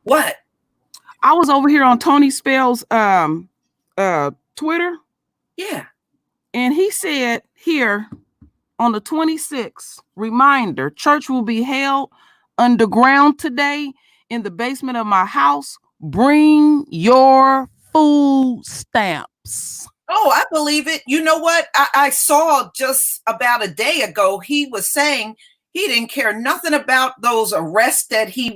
What? I was over here on Tony Spell's Twitter, Yeah. and he said here on the 26th, reminder, church will be held underground today in the basement of my house. Bring your food stamps. Oh, I believe it. You know what? I saw just about a day ago, he was saying he didn't care nothing about those arrests that he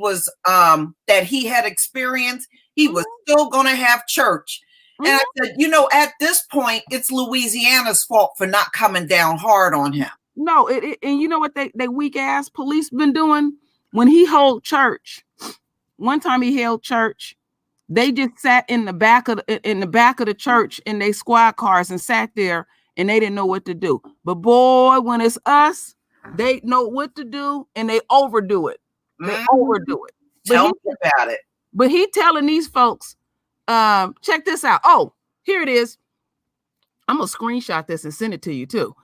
had experienced. He was still going to have church. And I said, at this point, it's Louisiana's fault for not coming down hard on him. No, and you know what they weak ass police been doing when he held church. One time he held church, they just sat in the back of the church in their squad cars and sat there, and they didn't know what to do. But boy, when it's us, they know what to do, and they overdo it. They overdo it. Tell me about it. But he telling these folks, check this out. Oh, here it is. I'm gonna screenshot this and send it to you too.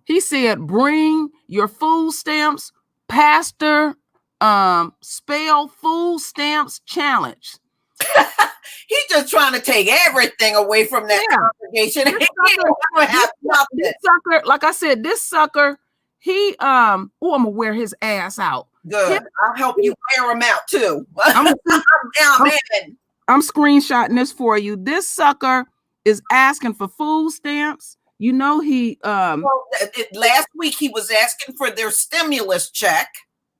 He said, bring your food stamps, Pastor Spell food stamps challenge. He's just trying to take everything away from that congregation. This sucker, like I said, this sucker, I'm gonna wear his ass out. Good. I'll help you wear him out too. I'm screenshotting this for you. This sucker is asking for food stamps. You know, last week he was asking for their stimulus check.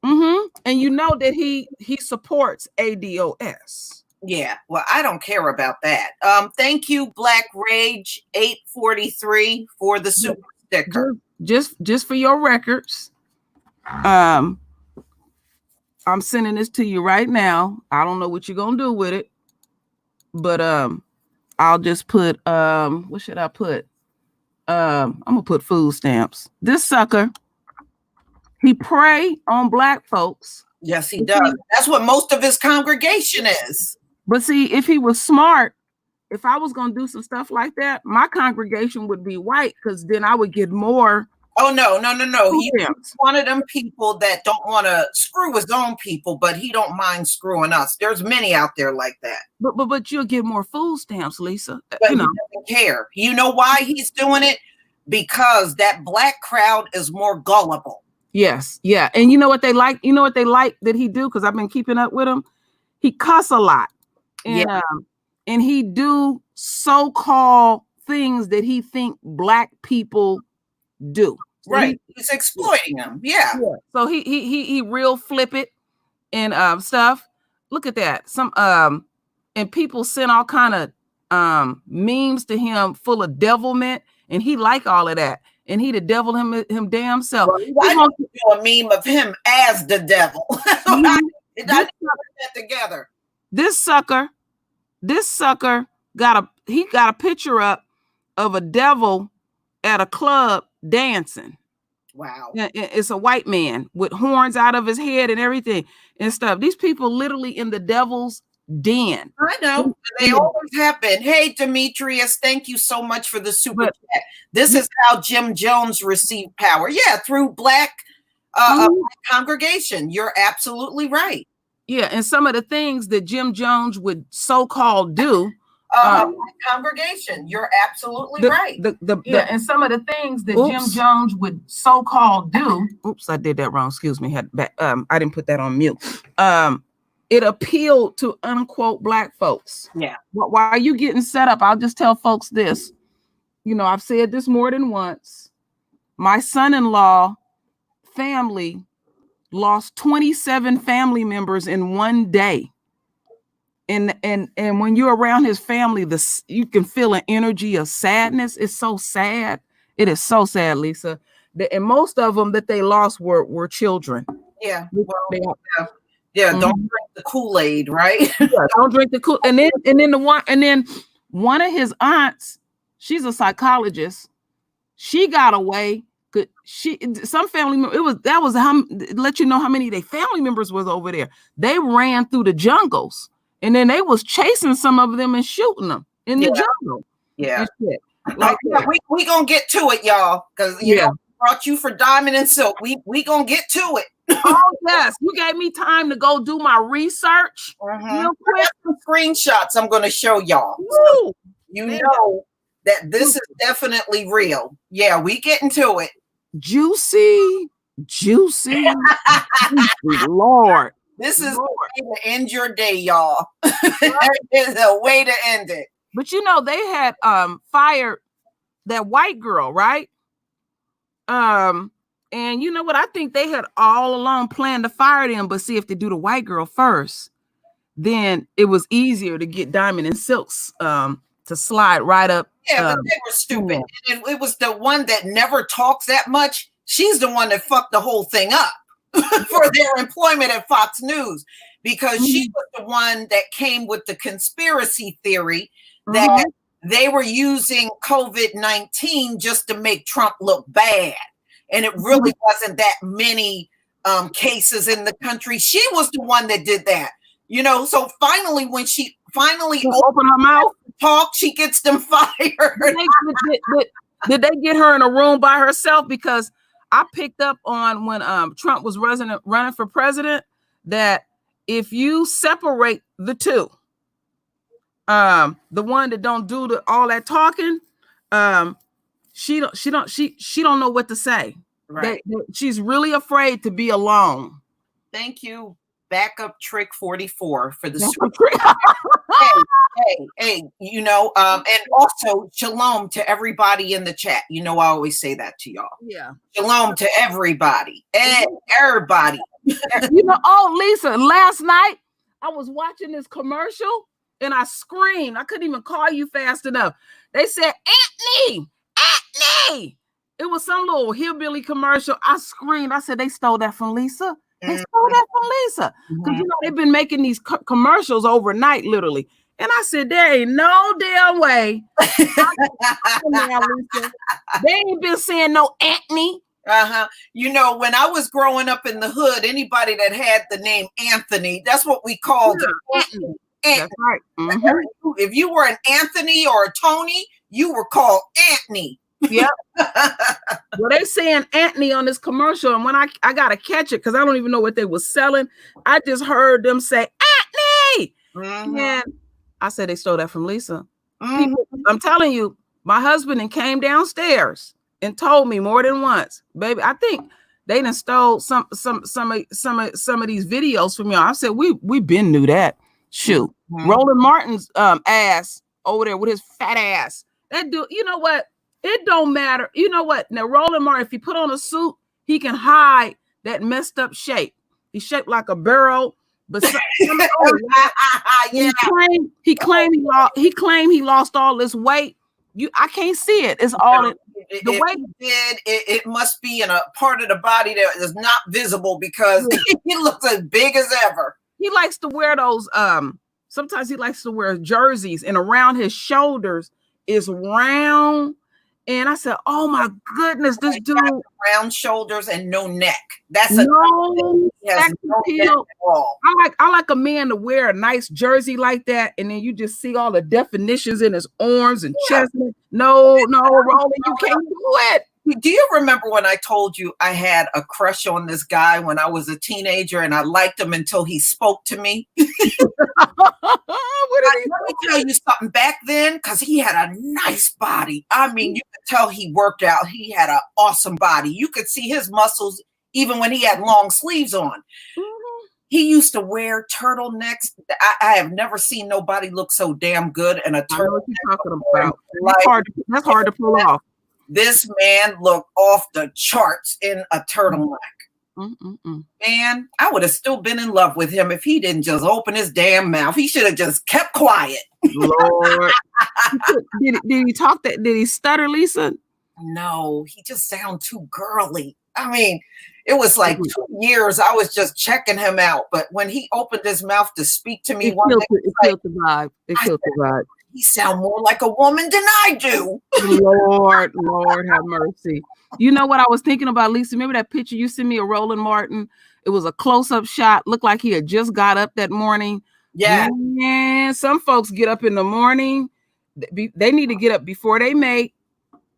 And you know that he supports ADOS. Yeah, well, I don't care about that. Thank you, Black Rage 843 for the super sticker. Just for your records. I'm sending this to you right now. I don't know what you're gonna do with it, but I'll just put what should I put? I'm gonna put food stamps. This sucker, he prey on black folks. Yes, he does. That's what most of his congregation is. But see, if he was smart, if I was gonna do some stuff like that, my congregation would be white, because then I would get more. Oh no. He's one of them people that don't want to screw his own people, but he don't mind screwing us. There's many out there like that. But you'll get more food stamps, Lisa. But he doesn't care. You know why he's doing it? Because that black crowd is more gullible. Yes, yeah. And you know what they like? You know what they like that he do? Because I've been keeping up with him. He cuss a lot. And and he do so-called things that he think black people do. So right. He's exploiting them. Yeah. So he real flip it and stuff. Look at that. Some and people send all kind of memes to him full of devilment, and he like all of that. And he the devil him damn self. Well, I want to do a meme of him as the devil. I put that together. This sucker got a picture up of a devil at a club dancing. Wow. It's a white man with horns out of his head and everything and stuff. These people literally in the devil's den. I know. They always have been. Hey, Demetrius, thank you so much for the super chat. This is how Jim Jones received power. Yeah, through black congregation. You're absolutely right. Yeah, and some of the things that Jim Jones would so-called do. Congregation, you're absolutely right. And some of the things that Jim Jones would so-called do. Oops, I did that wrong. Excuse me. I didn't put that on mute. It appealed to unquote black folks. Yeah. While you getting set up, I'll just tell folks this. You know, I've said this more than once. My son-in-law family lost 27 family members in one day. And when you're around his family, you can feel an energy of sadness. It's so sad. It is so sad, Lisa. And most of them that they lost were children. Yeah. Don't drink the Kool-Aid, right? Don't drink the Kool. And then one of his aunts, she's a psychologist. She got away. Some family member, let you know how many their family members was over there. They ran through the jungles, and then they was chasing some of them and shooting them in the jungle. Yeah. We gonna get to it, y'all, because you know, brought you for Diamond and Silk. We gonna get to it. Oh yes, you gave me time to go do my research real quick. Some screenshots I'm going to show y'all. Woo! You know that this is definitely real. Yeah, we get into it. Juicy, Lord. This is the way to end your day, y'all. It's a way to end it. But you know, they had fired that white girl, right? And you know what? I think they had all along planned to fire them, but see if they do the white girl first, then it was easier to get Diamond and Silks to slide right up. Yeah, but they were stupid. And it was the one that never talks that much. She's the one that fucked the whole thing up for their employment at Fox News, because she was the one that came with the conspiracy theory that they were using COVID-19 just to make Trump look bad. And it really wasn't that many cases in the country. She was the one that did that. You know, so finally, when she finally opened her mouth, talk, she gets them fired. Did they get her in a room by herself? Because I picked up on when Trump was running for president that if you separate the two, the one that don't do all that talking, she don't know what to say. Right. She's really afraid to be alone. Thank you. Backup trick 44 for the hey, you know, and also shalom to everybody in the chat. You know, I always say that to y'all. Yeah. Shalom to everybody and everybody. You know, oh, Lisa, last night I was watching this commercial and I screamed. I couldn't even call you fast enough. They said, Anthony. It was some little hillbilly commercial. I screamed. I said, they stole that from Lisa. They stole that from Lisa. Because, you know, they've been making these commercials overnight, literally. And I said, there ain't no damn way. They ain't been saying no Anthony. You know, when I was growing up in the hood, anybody that had the name Anthony, that's what we called him. Anthony. That's right. If you were an Anthony or a Tony, you were called Anthony. Yep. Well, they saying Anthony on this commercial, and when I gotta catch it because I don't even know what they were selling. I just heard them say Anthony, and I said they stole that from Lisa. People, I'm telling you, my husband came downstairs and told me more than once, baby. I think they done stole some of these videos from y'all. I said we been knew that. Shoot, Roland Martin's ass over there with his fat ass. That dude, you know what? It don't matter. You know what? Now, Roland Martin, if he put on a suit, he can hide that messed up shape. He's shaped like a barrel, but he claimed he lost all this weight. I can't see it. It's all the weight. It must be in a part of the body that is not visible because he looks as big as ever. He likes to wear those. Sometimes he likes to wear jerseys, and around his shoulders is round. And I said, "Oh my goodness, this dude round shoulders and no neck. That's no sex appeal. I like a man to wear a nice jersey like that, and then you just see all the definitions in his arms and chest. No, Roland, you can't do it." Do you remember when I told you I had a crush on this guy when I was a teenager and I liked him until he spoke to me? Let me tell you something. Back then, because he had a nice body. I mean, you could tell he worked out. He had an awesome body. You could see his muscles even when he had long sleeves on. He used to wear turtlenecks. I have never seen nobody look so damn good in a turtleneck. That's hard to pull off. This man looked off the charts in a turtleneck. Man, I would have still been in love with him if he didn't just open his damn mouth. He should have just kept quiet. Lord. Did he talk that? Did he stutter, Lisa? No, he just sounded too girly. I mean, it was like 2 years I was just checking him out. But when he opened his mouth to speak to me, it killed the vibe. It killed the vibe. He sound more like a woman than I do. Lord have mercy. You know what I was thinking about, Lisa? Remember that picture you sent me of Roland Martin? It was a close-up shot. Looked like he had just got up that morning. Yeah. Man, some folks get up in the morning. They need to get up before they mate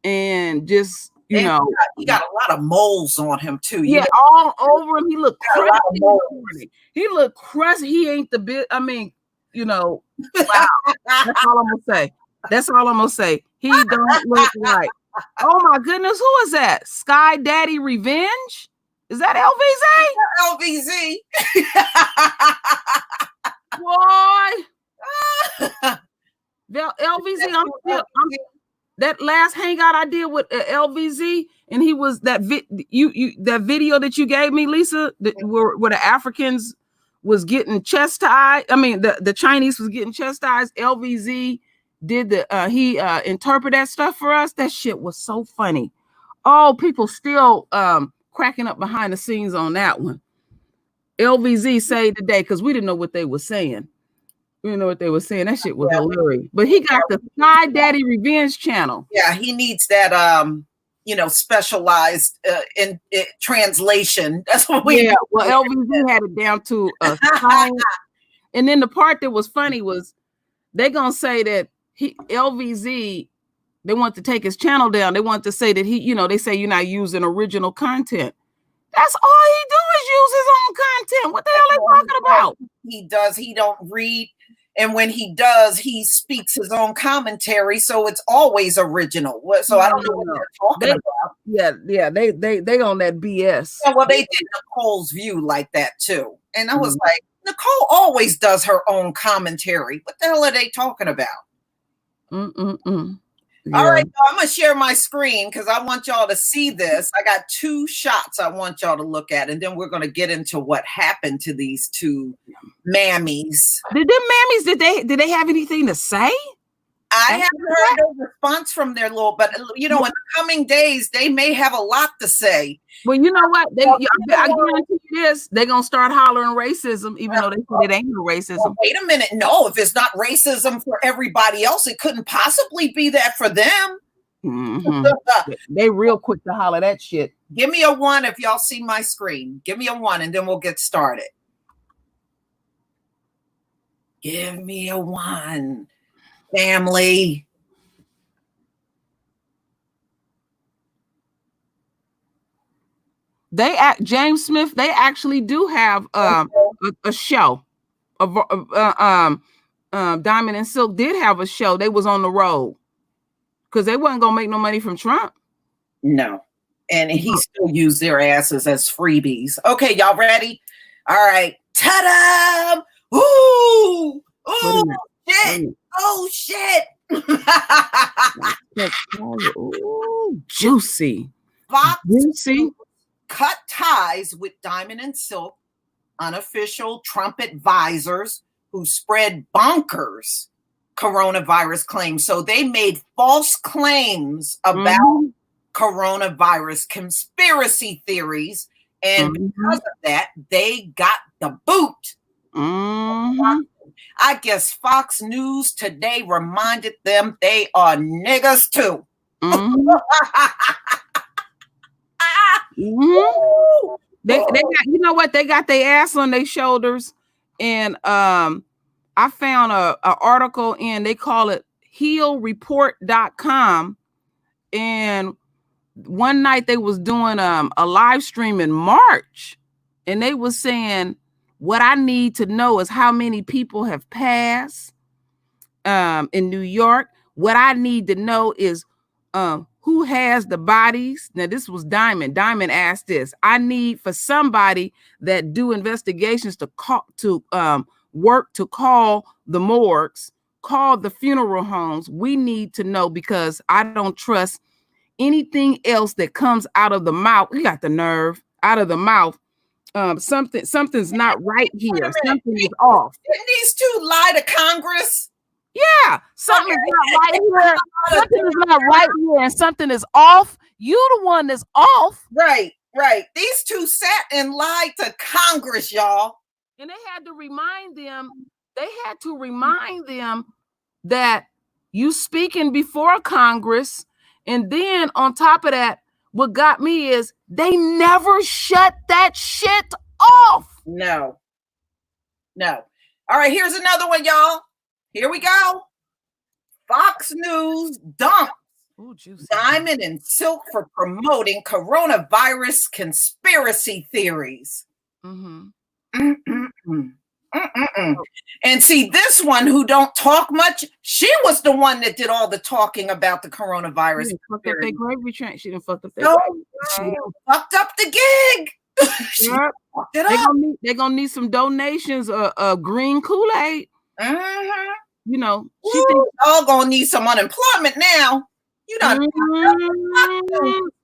and just You know, he got a lot of moles on him too. Yeah, all over him. He looked crusty. He looked crusty. He ain't the bit. I mean, you know, wow. That's all I'm gonna say. That's all I'm gonna say. He don't look right. Oh my goodness, who is that? Sky Daddy Revenge? Is that LVZ? LVZ. Boy. LVZ, that last hangout I did with LVZ, and he was that that video that you gave me, Lisa, where the Africans was getting chastised. I mean, the Chinese was getting chastised. LVZ did he interpret that stuff for us. That shit was so funny. Oh, people still cracking up behind the scenes on that one. LVZ saved the day because we didn't know what they were saying. We didn't know what they were saying. That shit was hilarious. But he got the Sky Daddy Revenge channel. Yeah, he needs that specialized in translation. That's what we. Yeah, well, LVZ had it down to a science. And then the part that was funny was they're gonna say that LVZ, they want to take his channel down. They want to say that they say you're not using original content. That's all he do is use his own content. What the hell are they talking about? He does. He don't read. And when he does, he speaks his own commentary. So it's always original. So I don't know what they're talking about. Yeah. They on that BS. Yeah, well, they did Nicole's View like that too. And I was like, Nicole always does her own commentary. What the hell are they talking about? Yeah. All right, so I'm going to share my screen because I want y'all to see this. I got 2 shots I want y'all to look at, and then we're going to get into what happened to these 2 mammies. Did them mammies, did they have anything to say? I haven't heard no response from their but in the coming days, they may have a lot to say. Well, you know what? I guarantee you this, they're going to start hollering racism, even though they say it ain't no racism. Well, wait a minute. No, if it's not racism for everybody else, it couldn't possibly be that for them. Mm-hmm. They real quick to holler that shit. Give me a 1 if y'all see my screen. Give me a 1 and then we'll get started. Give me a 1. Family. James Smith, they actually do have a show. Diamond and Silk did have a show. They was on the road because they wasn't gonna make no money from Trump. No, and he still used their asses as freebies. Okay, y'all ready? All right, ta-da! Ooh, shit! Oh shit! Ooh, juicy. Fox juicy. Cut ties with Diamond and Silk, unofficial Trump advisors who spread bonkers coronavirus claims. So they made false claims about coronavirus conspiracy theories. And because of that, they got the boot. I guess Fox News today reminded them they are niggas too. They got, you know what? They got their ass on their shoulders. And I found a article in, they call it healreport.com. And one night they was doing a live stream in March, and they was saying, what I need to know is how many people have passed in New York. What I need to know is who has the bodies. Now, this was Diamond. Diamond asked this. I need for somebody that do investigations to work to call the morgues, call the funeral homes. We need to know because I don't trust anything else that comes out of the mouth. You got the nerve out of the mouth. Something's not right here. Something is off. Didn't these 2 lie to Congress? Yeah, something is not right here. Something is not right here, and something is off. You the one that's off. Right. These 2 sat and lied to Congress, y'all. And they had to remind them that you speaking before Congress. And then on top of that, what got me is they never shut that shit off. No. All right, here's another one, y'all. Here we go. Fox News dumps Oh, juicy. Diamond and Silk for promoting coronavirus conspiracy theories. Mm-hmm. Mm-mm-mm. Mm-mm-mm. And see, this one who don't talk much, she was the one that did all the talking about the coronavirus. She done fucked up their gravy train. She done fucked up their No, gravy. fucked up the gig. She Yep. fucked it up. They're gonna need some donations of green Kool-Aid. Mhm. You know, she Woo, thinks y'all gonna need some unemployment now. You done.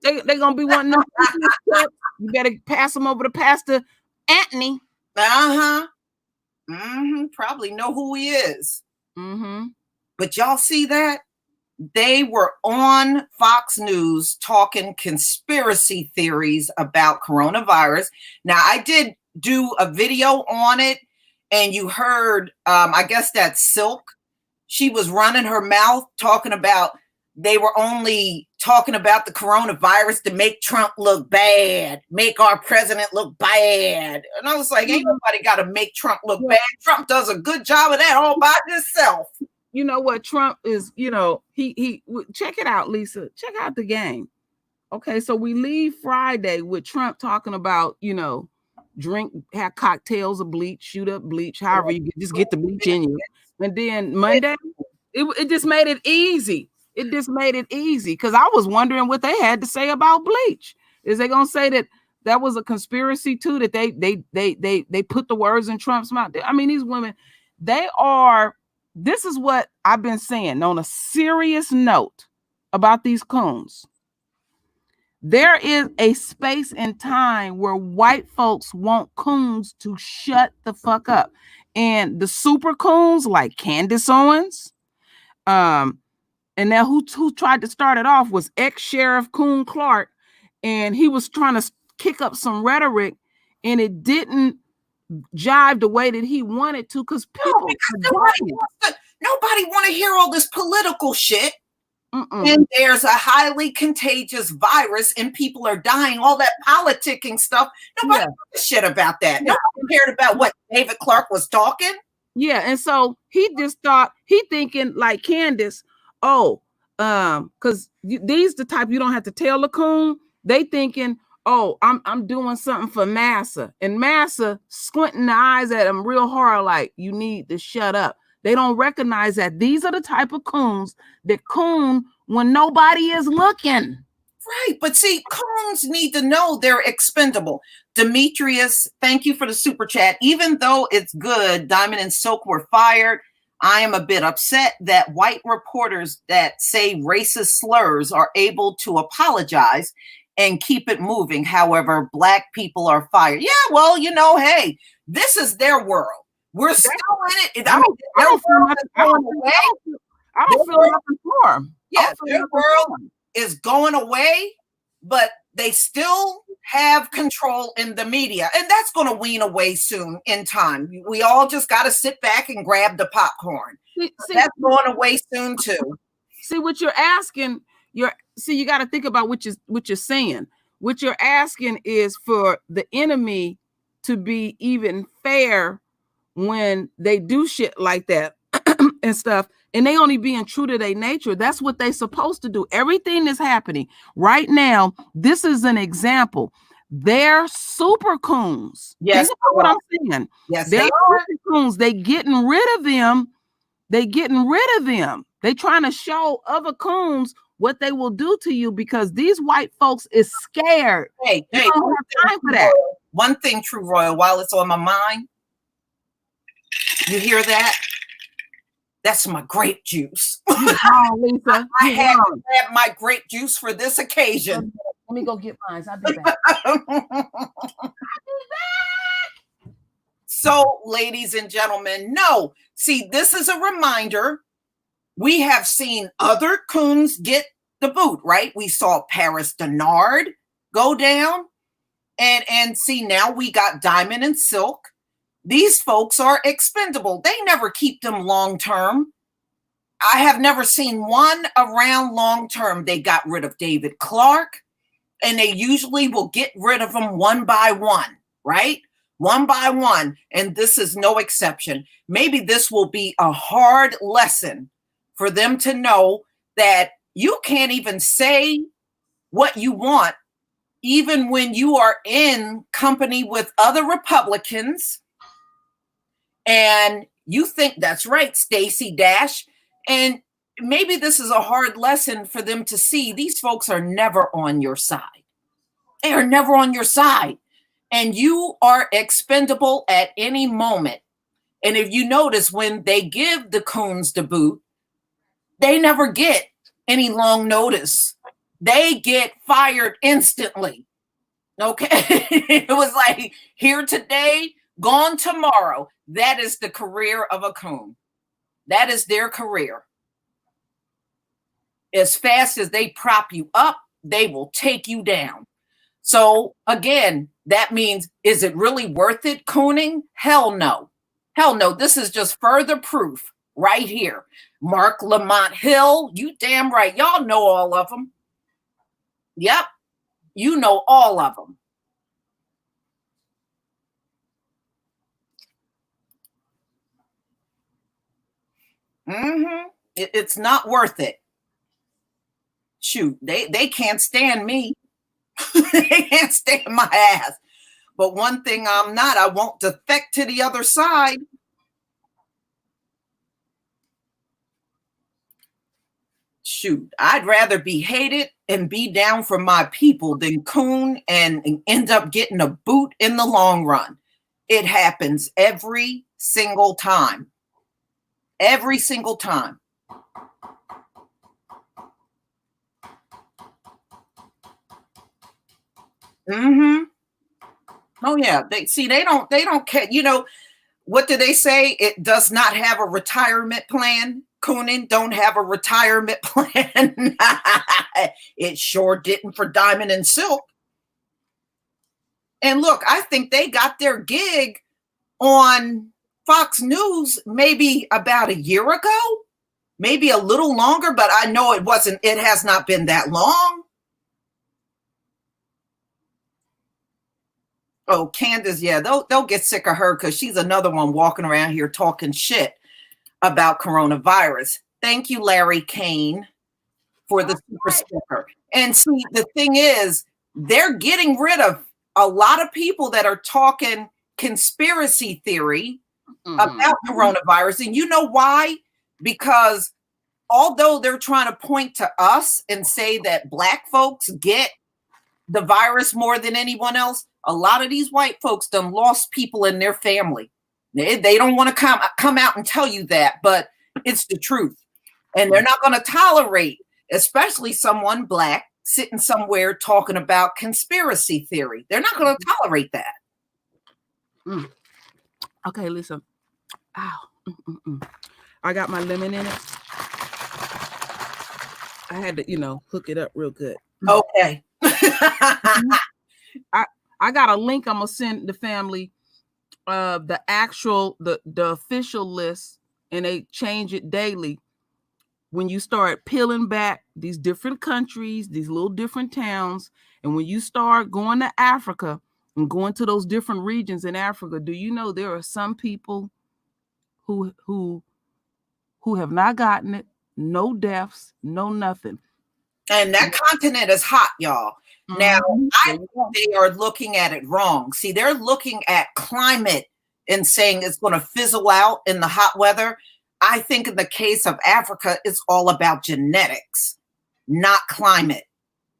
they gonna be wanting them. You better pass them over to Pastor Anthony. Uh-huh. Probably know who he is. Mm-hmm. But y'all see that? They were on Fox News talking conspiracy theories about coronavirus. Now, I did do a video on it, and you heard, I guess that's Silk. She was running her mouth talking about they were only talking about the coronavirus to make Trump look bad, make our president look bad. And I was like, ain't nobody got to make Trump look bad. Trump does a good job of that all by himself. You know what Trump is, you know, he check it out, Lisa. Check out the game. Okay, so we leave Friday with Trump talking about, you know, have cocktails of bleach, shoot up bleach, however you just get the bleach in you. And then Monday, it just made it easy. It just made it easy because I was wondering what they had to say about bleach. Is they gonna say that was a conspiracy too? That they put the words in Trump's mouth? I mean, these women, they are. This is what I've been saying on a serious note about these coons. There is a space and time where white folks want coons to shut the fuck up. And the super coons like Candace Owens, and now who tried to start it off was ex-Sheriff Coon Clark, and he was trying to kick up some rhetoric, and it didn't jive the way that he wanted to because people nobody want to hear all this political shit. And there's a highly contagious virus and people are dying, all that politicking stuff. Nobody gives a shit about that. Nobody cared about what David Clark was talking. Yeah, and so he just thought, he thinking like Candace, because these the type you don't have to tell the coon. They thinking, oh, I'm doing something for Massa, and Massa squinting the eyes at him real hard, like you need to shut up. They don't recognize that these are the type of coons that coon when nobody is looking. Right, but see, coons need to know they're expendable. Demetrius, thank you for the super chat. Even though it's good, Diamond and Silk were fired. I am a bit upset that white reporters that say racist slurs are able to apologize and keep it moving. However, black people are fired. Yeah, well, you know, hey, this is their world. We're still in it. I don't feel nothing for them. Yeah, their world is going away, but they still have control in the media, and that's going to wean away soon in time. We all just got to sit back and grab the popcorn. That's going away soon too. See what you're asking. You got to think about what you're saying. What you're asking is for the enemy to be even fair when they do shit like that and stuff, and they only being true to their nature. That's what they supposed to do. Everything that's happening right now, this is an example. They're super coons. Yes, think about what I'm saying. Yes, they're super coons. They getting rid of them. They trying to show other coons what they will do to you because these white folks is scared. Hey, don't have time for that. One thing, True Royal, while it's on my mind, you hear that? That's my grape juice. Lisa, I had to grab my grape juice for this occasion. Let me go get mine. I'll be back. So, ladies and gentlemen, no. See, this is a reminder. We have seen other coons get the boot, right? We saw Paris Denard go down. And see, now we got Diamond and Silk. These folks are expendable. They never keep them long term. I have never seen one around long term. They got rid of David Clark, and they usually will get rid of them one by one, right? One by one. And this is no exception. Maybe this will be a hard lesson for them to know that you can't even say what you want, even when you are in company with other Republicans. And you think that's right, Stacey Dash. And maybe this is a hard lesson for them to see. These folks are never on your side. They are never on your side. And you are expendable at any moment. And if you notice, when they give the Coons the boot, they never get any long notice. They get fired instantly. Okay. It was like, here today, gone tomorrow. That is the career of a Coon. That is their career. As fast as they prop you up, they will take you down. So again, that means, is it really worth it, cooning? Hell no. Hell no. This is just further proof right here. Mark Lamont Hill, you damn right. Y'all know all of them. Yep. You know all of them. It's not worth it. Shoot, they can't stand me. They can't stand my ass. But one thing I'm not, I won't defect to the other side. Shoot, I'd rather be hated and be down for my people than coon and end up getting a boot in the long run. It happens every single time. Every single time. Oh yeah, they don't care. You know, what do they say? It does not have a retirement plan. Coonan don't have a retirement plan. It sure didn't for Diamond and Silk. And look, I think they got their gig on Fox News maybe about a year ago, maybe a little longer, but I know it has not been that long. Oh, Candace, yeah, they'll get sick of her because she's another one walking around here talking shit about coronavirus. Thank you, Larry Kane, for the super sticker. And see, the thing is, they're getting rid of a lot of people that are talking conspiracy theory about coronavirus. And you know why? Because although they're trying to point to us and say that Black folks get the virus more than anyone else, a lot of these white folks done lost people in their family. They don't want to come out and tell you that, but it's the truth. And they're not going to tolerate, especially someone Black, sitting somewhere talking about conspiracy theory. They're not going to tolerate that. Okay, listen. Ow. I got my lemon in it. I had to, hook it up real good. Okay. I got a link I'm gonna send the family of the official list, and they change it daily. When you start peeling back these different countries, these little different towns, and when you start going to Africa and going to those different regions in Africa, do you know there are some people who have not gotten it, no deaths, no nothing. And that continent is hot, y'all. Now, I think they are looking at it wrong. See, they're looking at climate and saying it's going to fizzle out in the hot weather. I think in the case of Africa, it's all about genetics, not climate.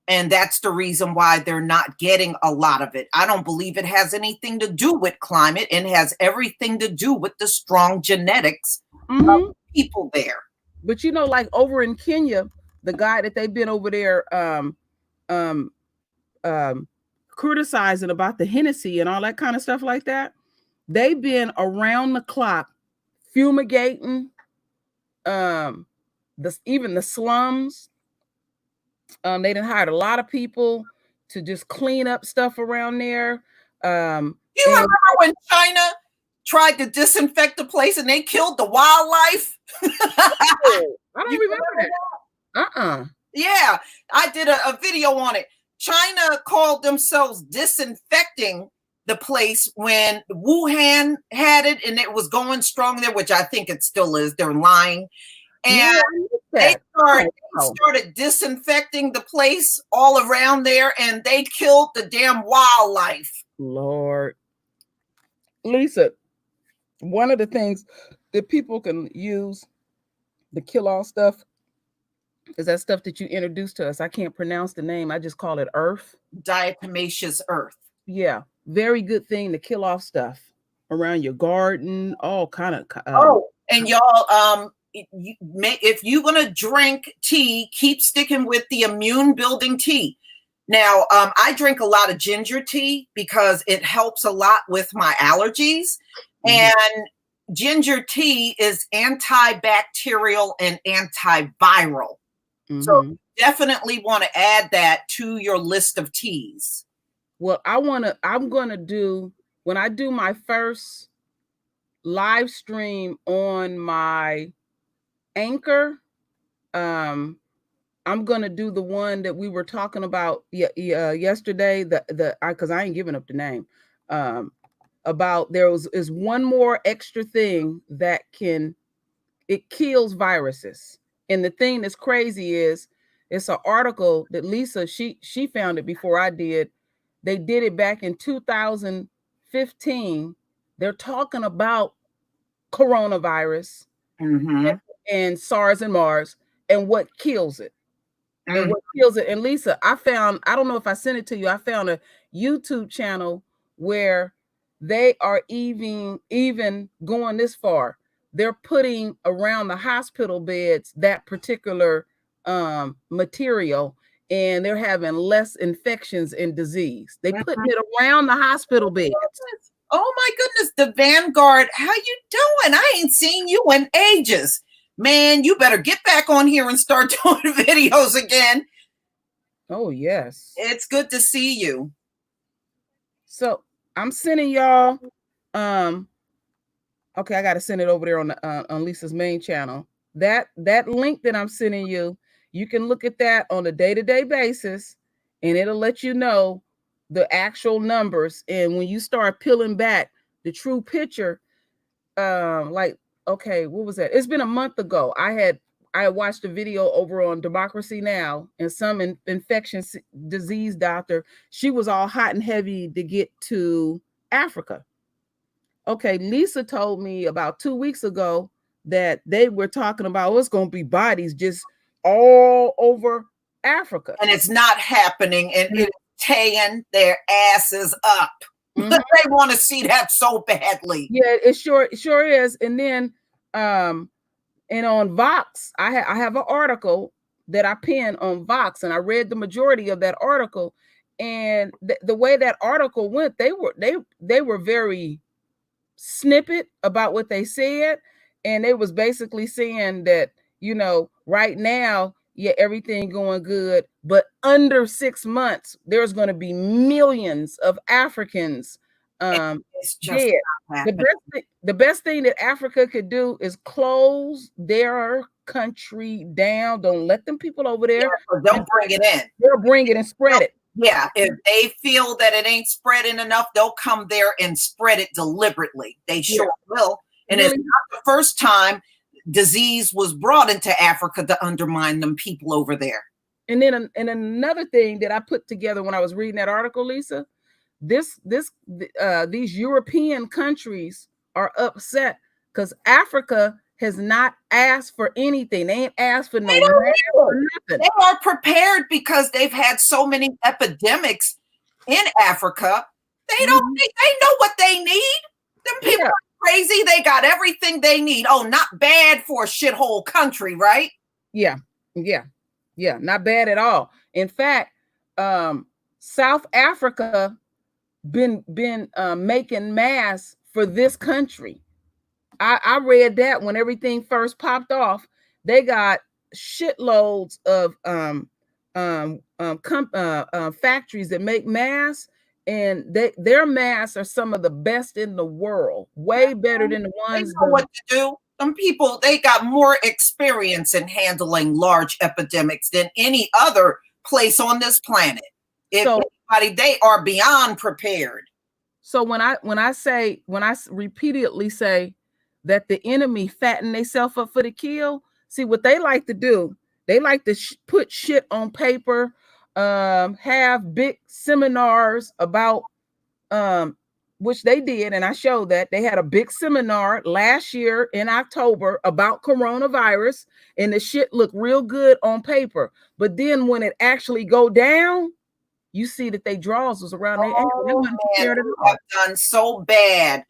And that's the reason why they're not getting a lot of it. I don't believe it has anything to do with climate. It has everything to do with the strong genetics of people there. But like over in Kenya, the guy that they've been over there criticizing about the Hennessy and all that kind of stuff like that, they've been around the clock fumigating even the slums. They done hired a lot of people to just clean up stuff around there. You remember when China tried to disinfect the place and they killed the wildlife? I don't remember that. Yeah, I did a video on it. China called themselves disinfecting the place when Wuhan had it and it was going strong there, which I think it still is. They're lying. And they started disinfecting the place all around there, and they killed the damn wildlife. Lord. Lisa, one of the things that people can use to kill all stuff is that stuff that you introduced to us. I can't pronounce the name. I just call it earth. Diatomaceous earth. Yeah. Very good thing to kill off stuff around your garden, all kind of. And y'all, if you're going to drink tea, keep sticking with the immune building tea. Now, I drink a lot of ginger tea because it helps a lot with my allergies. And ginger tea is antibacterial and antiviral. So you definitely want to add that to your list of teas. Well, I'm going to do, when I do my first live stream on my Anchor, I'm going to do the one that we were talking about yesterday, because I ain't giving up the name, about is one more extra thing that it kills viruses. And the thing that's crazy is it's an article that Lisa, she found it before I did. They did it back in 2015. They're talking about coronavirus and SARS and MARS and what kills it. And what kills it. And Lisa, I don't know if I sent it to you, I found a YouTube channel where they are even going this far. They're putting around the hospital beds that particular material, and they're having less infections and disease. They putting it around the hospital beds. Oh my goodness, the Vanguard, how you doing? I ain't seen you in ages. Man, you better get back on here and start doing videos again. Oh, yes. It's good to see you. So I'm sending y'all, okay, I got to send it over there on Lisa's main channel. That link that I'm sending you, you can look at that on a day-to-day basis, and it'll let you know the actual numbers. And when you start peeling back the true picture, okay, what was that? It's been a month ago. I watched a video over on Democracy Now! And some infectious disease doctor, she was all hot and heavy to get to Africa. Okay, Lisa told me about 2 weeks ago that they were talking about what's going to be bodies just all over Africa. And it's not happening, and it's tearing their asses up. They want to see that so badly. Yeah, it sure is. And then and on Vox, I have an article that I pinned on Vox, and I read the majority of that article. And the way that article went, they were very snippet about what they said, and they was basically saying that, right now, yeah, everything going good, but under 6 months, there's going to be millions of Africans dead. The best thing that Africa could do is close their country down. Don't let them people over there. Yeah, don't bring it in. They'll bring it and spread it. Yeah, if they feel that it ain't spreading enough, they'll come there and spread it deliberately. They sure will. And it's not the first time disease was brought into Africa to undermine them people over there. And then another thing that I put together when I was reading that article, Lisa, these European countries are upset because Africa has not asked for anything. They ain't asked for no or nothing. They are prepared because they've had so many epidemics in Africa. They don't. They know what they need. Them people are crazy. They got everything they need. Oh, not bad for a shithole country, right? Yeah, not bad at all. In fact, South Africa been making masks for this country. I read that when everything first popped off, they got shitloads of factories that make masks, and their masks are some of the best in the world, way better than the ones. They know what to do. Some people, they got more experience in handling large epidemics than any other place on this planet. They are beyond prepared. So when I repeatedly say that the enemy fatten themselves up for the kill, See what they like to do. They like to put shit on paper, have big seminars about, which they did, and I showed that they had a big seminar last year in October about coronavirus, and the shit looked real good on paper. But then when it actually go down, you see that they draws was around their ankle. They wasn't prepared at all. Have done so bad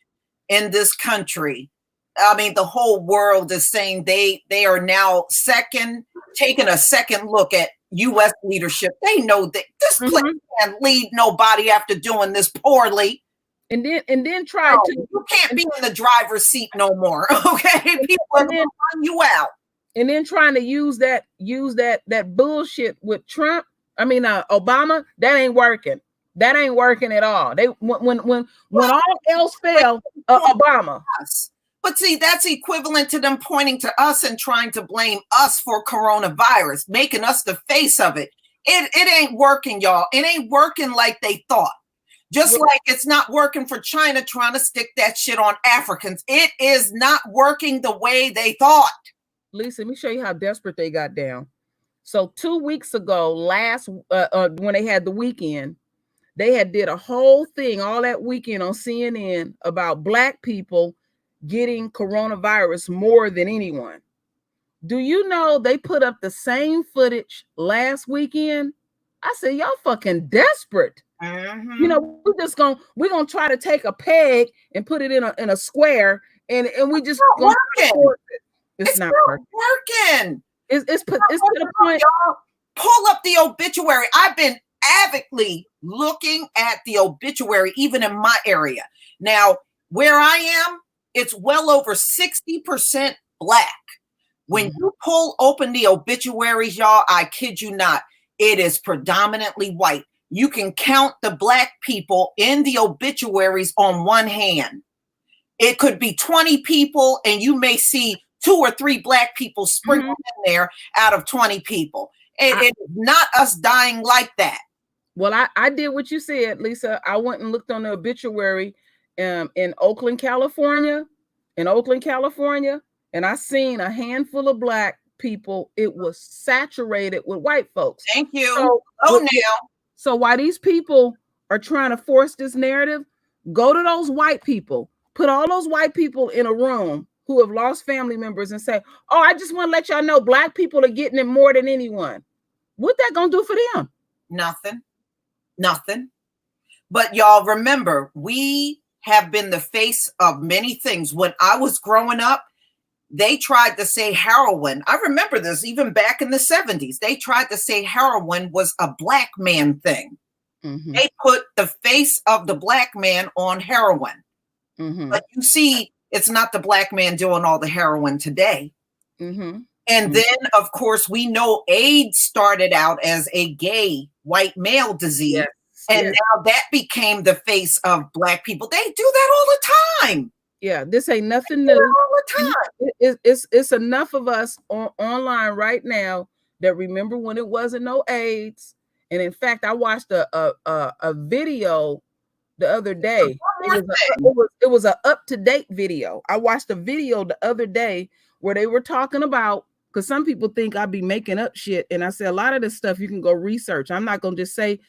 in this country. I mean, the whole world is saying they are now taking a second look at U.S. leadership. They know that this place can't lead nobody after doing this poorly. And then try to. You can't be in the driver's seat no more. Okay, people are going to run you out. And then trying to use that bullshit with Trump. I mean, Obama. That ain't working. That ain't working at all. They when all else failed, Obama. But see, that's equivalent to them pointing to us and trying to blame us for coronavirus, making us the face of it. It ain't working, y'all. It ain't working like they thought. Just like it's not working for China trying to stick that shit on Africans. It is not working the way they thought. Lisa, let me show you how desperate they got down. So 2 weeks ago, when they had the weekend, they had did a whole thing all that weekend on CNN about Black people getting coronavirus more than anyone. Do you know they put up the same footage last weekend? I said, y'all fucking desperate. You know, we're gonna try to take a peg and put it in a square, and we just it's not working. It's to the point. Y'all, pull up the obituary. I've been avidly looking at the obituary, even in my area. Now, where I am, it's well over 60% Black. When you pull open the obituaries, y'all, I kid you not, it is predominantly white. You can count the Black people in the obituaries on one hand. It could be 20 people, and you may see 2 or 3 Black people sprinkled in there out of 20 people. It's not us dying like that. Well, I did what you said, Lisa. I went and looked on the obituary in Oakland, California. And I seen a handful of Black people. It was saturated with white folks. Thank you. So, so while these people are trying to force this narrative, go to those white people, put all those white people in a room who have lost family members and say, oh, I just want to let y'all know Black people are getting it more than anyone. What that gonna do for them? Nothing. But y'all remember, we have been the face of many things. When I was growing up, they tried to say heroin. I remember this even back in the 70s. They tried to say heroin was a Black man thing. They put the face of the Black man on heroin. But you see, it's not the Black man doing all the heroin today. And then, of course, we know AIDS started out as a gay white male disease. And now that became the face of Black people. They do that all the time. Yeah, this ain't nothing new. All the time. It's enough of us online right now that remember when it wasn't no AIDS. And in fact, I watched a video the other day. It was an up-to-date video. I watched a video the other day where they were talking about, because some people think I'd be making up shit. And I say a lot of this stuff you can go research. I'm not going to just say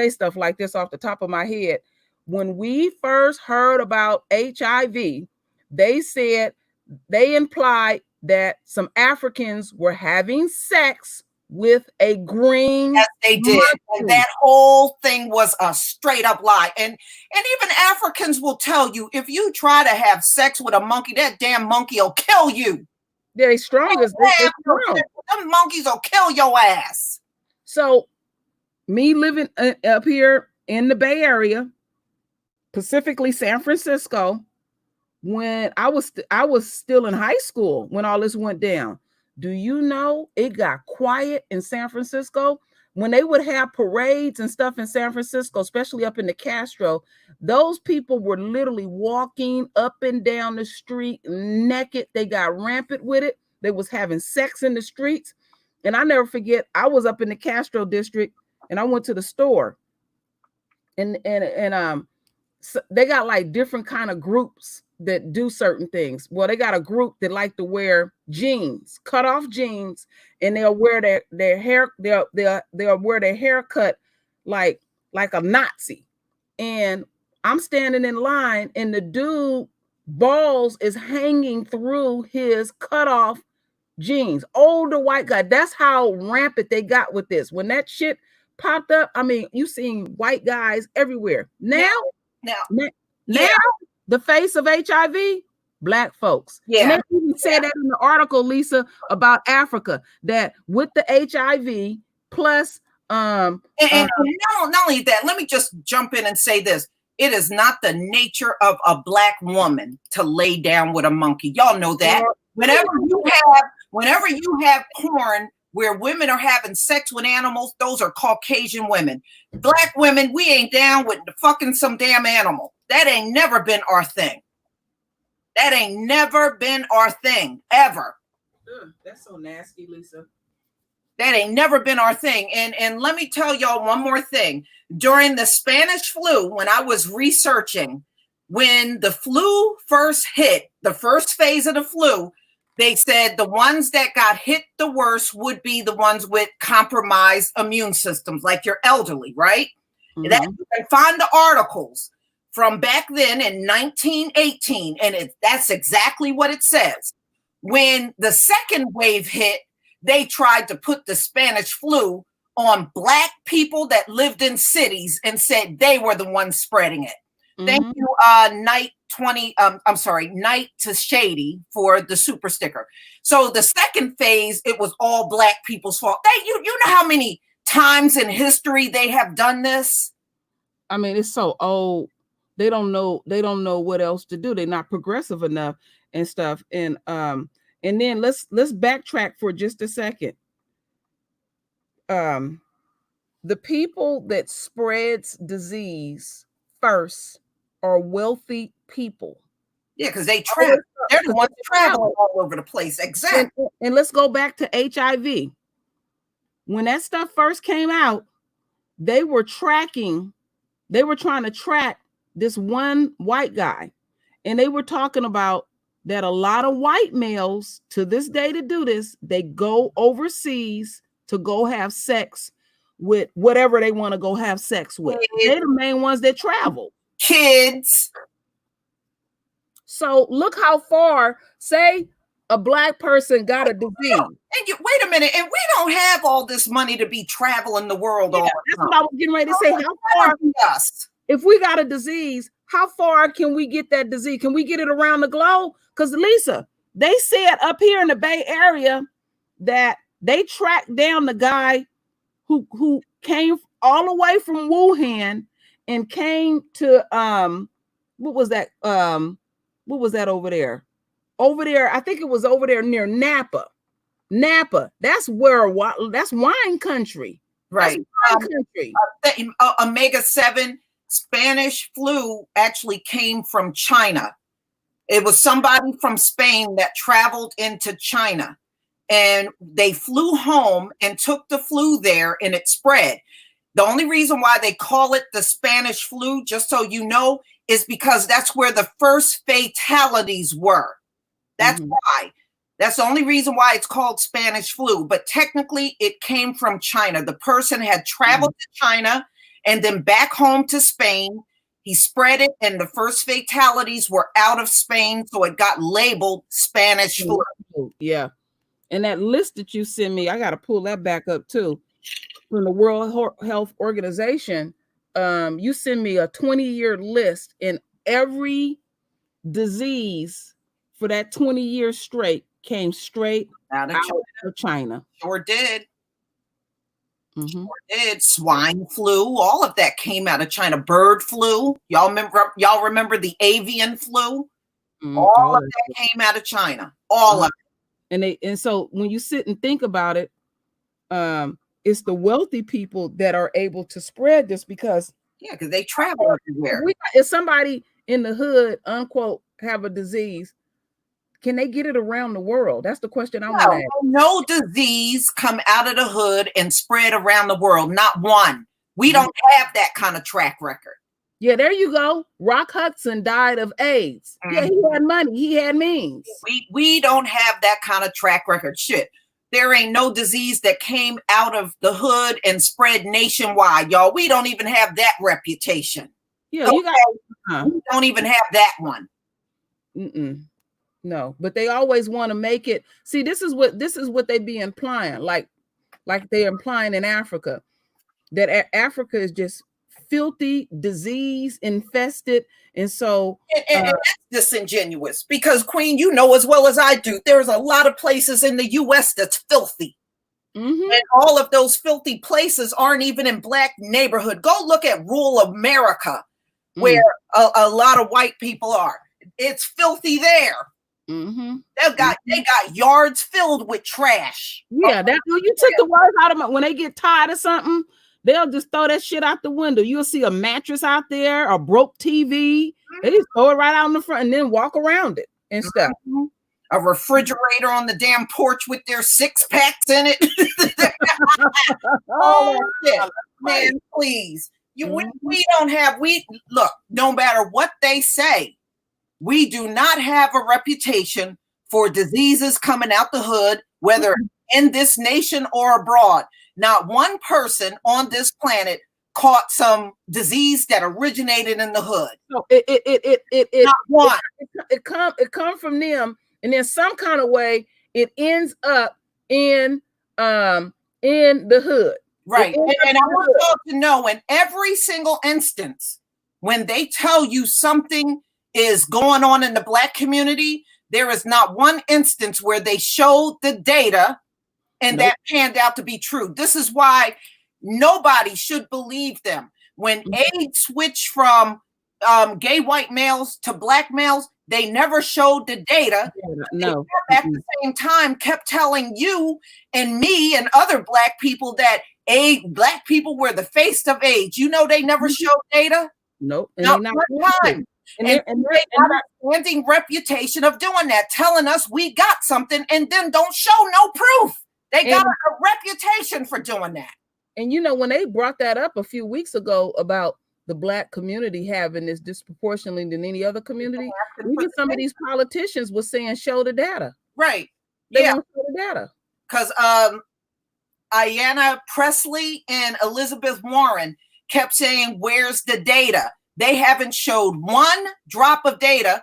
stuff like this off the top of my head. When we first heard about HIV, they said, they implied that some Africans were having sex with a green. Yes, they did. And that whole thing was a straight up lie. And even Africans will tell you, if you try to have sex with a monkey, that damn monkey will kill you. They're strong as them monkeys will kill your ass. So me living up here in the Bay Area, specifically San Francisco, when I was still in high school when all this went down. Do you know it got quiet in San Francisco? When they would have parades and stuff in San Francisco, especially up in the Castro, those people were literally walking up and down the street naked. They got rampant with it. They was having sex in the streets. And I never forget, I was up in the Castro district and I went to the store. And so they got like different kind of groups that do certain things. Well, they got a group that like to wear jeans, cut off jeans, and they'll wear their hair, they'll wear their haircut like a Nazi. And I'm standing in line, and the dude balls is hanging through his cut off jeans. Older white guy. That's how rampant they got with this. When that shit popped up, I mean, you seen white guys everywhere. Now, the face of HIV, Black folks. Yeah. And they even said that in the article, Lisa, about Africa, that with the HIV plus and not only that, let me just jump in and say this. It is not the nature of a Black woman to lay down with a monkey. Y'all know that. Whenever you have porn where women are having sex with animals, those are Caucasian women. Black women, we ain't down with fucking some damn animal. That ain't never been our thing. That ain't never been our thing, ever. Ugh, that's so nasty, Lisa. That ain't never been our thing. And let me tell y'all one more thing. During the Spanish flu, when I was researching, when the flu first hit, the first phase of the flu, they said the ones that got hit the worst would be the ones with compromised immune systems, like your elderly, right? Mm-hmm. That, you can find the articles from back then in 1918, and that's exactly what it says. When the second wave hit, they tried to put the Spanish flu on Black people that lived in cities and said they were the ones spreading it. Mm-hmm. Thank you, Night to Shady for the super sticker. So the second phase, it was all Black people's fault. You know how many times in history they have done this? I mean, it's so old. They don't know what else to do. They're not progressive enough and stuff. And then let's backtrack for just a second. The people that spreads disease first are wealthy people. Yeah, because they travel. They're the ones traveling all over the place. Exactly. And let's go back to HIV. When that stuff first came out, they were trying to track this one white guy, and they were talking about that a lot of white males to this day to do this, they go overseas to go have sex with whatever they want to go have sex with. They're the main ones that travel. Kids. So look how far, say a Black person got a disease. And wait a minute, and we don't have all this money to be traveling the world. Yeah, that's what I was getting ready to say. How far, if we got a disease, how far can we get that disease? Can we get it around the globe? Because Lisa, they said up here in the Bay Area that they tracked down the guy who came all the way from Wuhan and came to what was that over there? Over there, I think it was over there near Napa. That's wine country. Right. Wine country. Omega-7 Spanish flu actually came from China. It was somebody from Spain that traveled into China, and they flew home and took the flu there, and it spread. The only reason why they call it the Spanish flu, just so you know, is because that's where the first fatalities were. That's why. That's the only reason why it's called Spanish flu. But technically, it came from China. The person had traveled to China and then back home to Spain. He spread it, and the first fatalities were out of Spain, so it got labeled Spanish flu. Yeah. And that list that you sent me, I got to pull that back up too. From the World Health Organization, you send me a 20-year list, and every disease for that 20 years straight came straight out of China. Sure did. Sure did. Swine flu, all of that came out of China. Bird flu, y'all remember the avian flu? All of that came out of China. All of it. And so when you sit and think about it, it's the wealthy people that are able to spread this because they travel everywhere. If somebody in the hood, unquote, have a disease, can they get it around the world? That's the question I want to ask. No disease come out of the hood and spread around the world. Not one. We don't have that kind of track record. Yeah, there you go. Rock Hudson died of AIDS. Yeah, he had money. He had means. We don't have that kind of track record. Shit. There ain't no disease that came out of the hood and spread nationwide, y'all. We don't even have that reputation. Yeah, you got. We don't even have that one. No, but they always want to make it. See, this is what they be implying, like they're implying in Africa, that Africa is just filthy, disease infested, and so and that's disingenuous, because Queen, you know as well as I do, there's a lot of places in the U.S. that's filthy. And all of those filthy places aren't even in Black neighborhood. Go look at rural America, where a lot of white people are. It's filthy there. They got yards filled with trash. Yeah, that you took the words out of my. When they get tired of something, they'll just throw that shit out the window. You'll see a mattress out there, a broke TV. They just throw it right out in the front and then walk around it and stuff. A refrigerator on the damn porch with their 6-packs in it. All that shit. Man, please. We don't have, look, no matter what they say, we do not have a reputation for diseases coming out the hood, whether in this nation or abroad. Not one person on this planet caught some disease that originated in the hood. No, it not one. It come from them, and in some kind of way, it ends up in the hood. Right. And I want y'all to know, in every single instance, when they tell you something is going on in the Black community, there is not one instance where they showed the data and that panned out to be true. This is why nobody should believe them. When AIDS switched from gay white males to Black males, they never showed the data. No. At the same time, kept telling you and me and other Black people that Black people were the face of AIDS. You know, they never showed data. Nope. Not one time. And they got a standing reputation of doing that, telling us we got something and then don't show no proof. They got a reputation for doing that. And you know, when they brought that up a few weeks ago about the Black community having this disproportionately than any other community, even some of these politicians were saying, show the data. Right. They won't show the data. Because Ayanna Pressley and Elizabeth Warren kept saying, where's the data? They haven't showed one drop of data.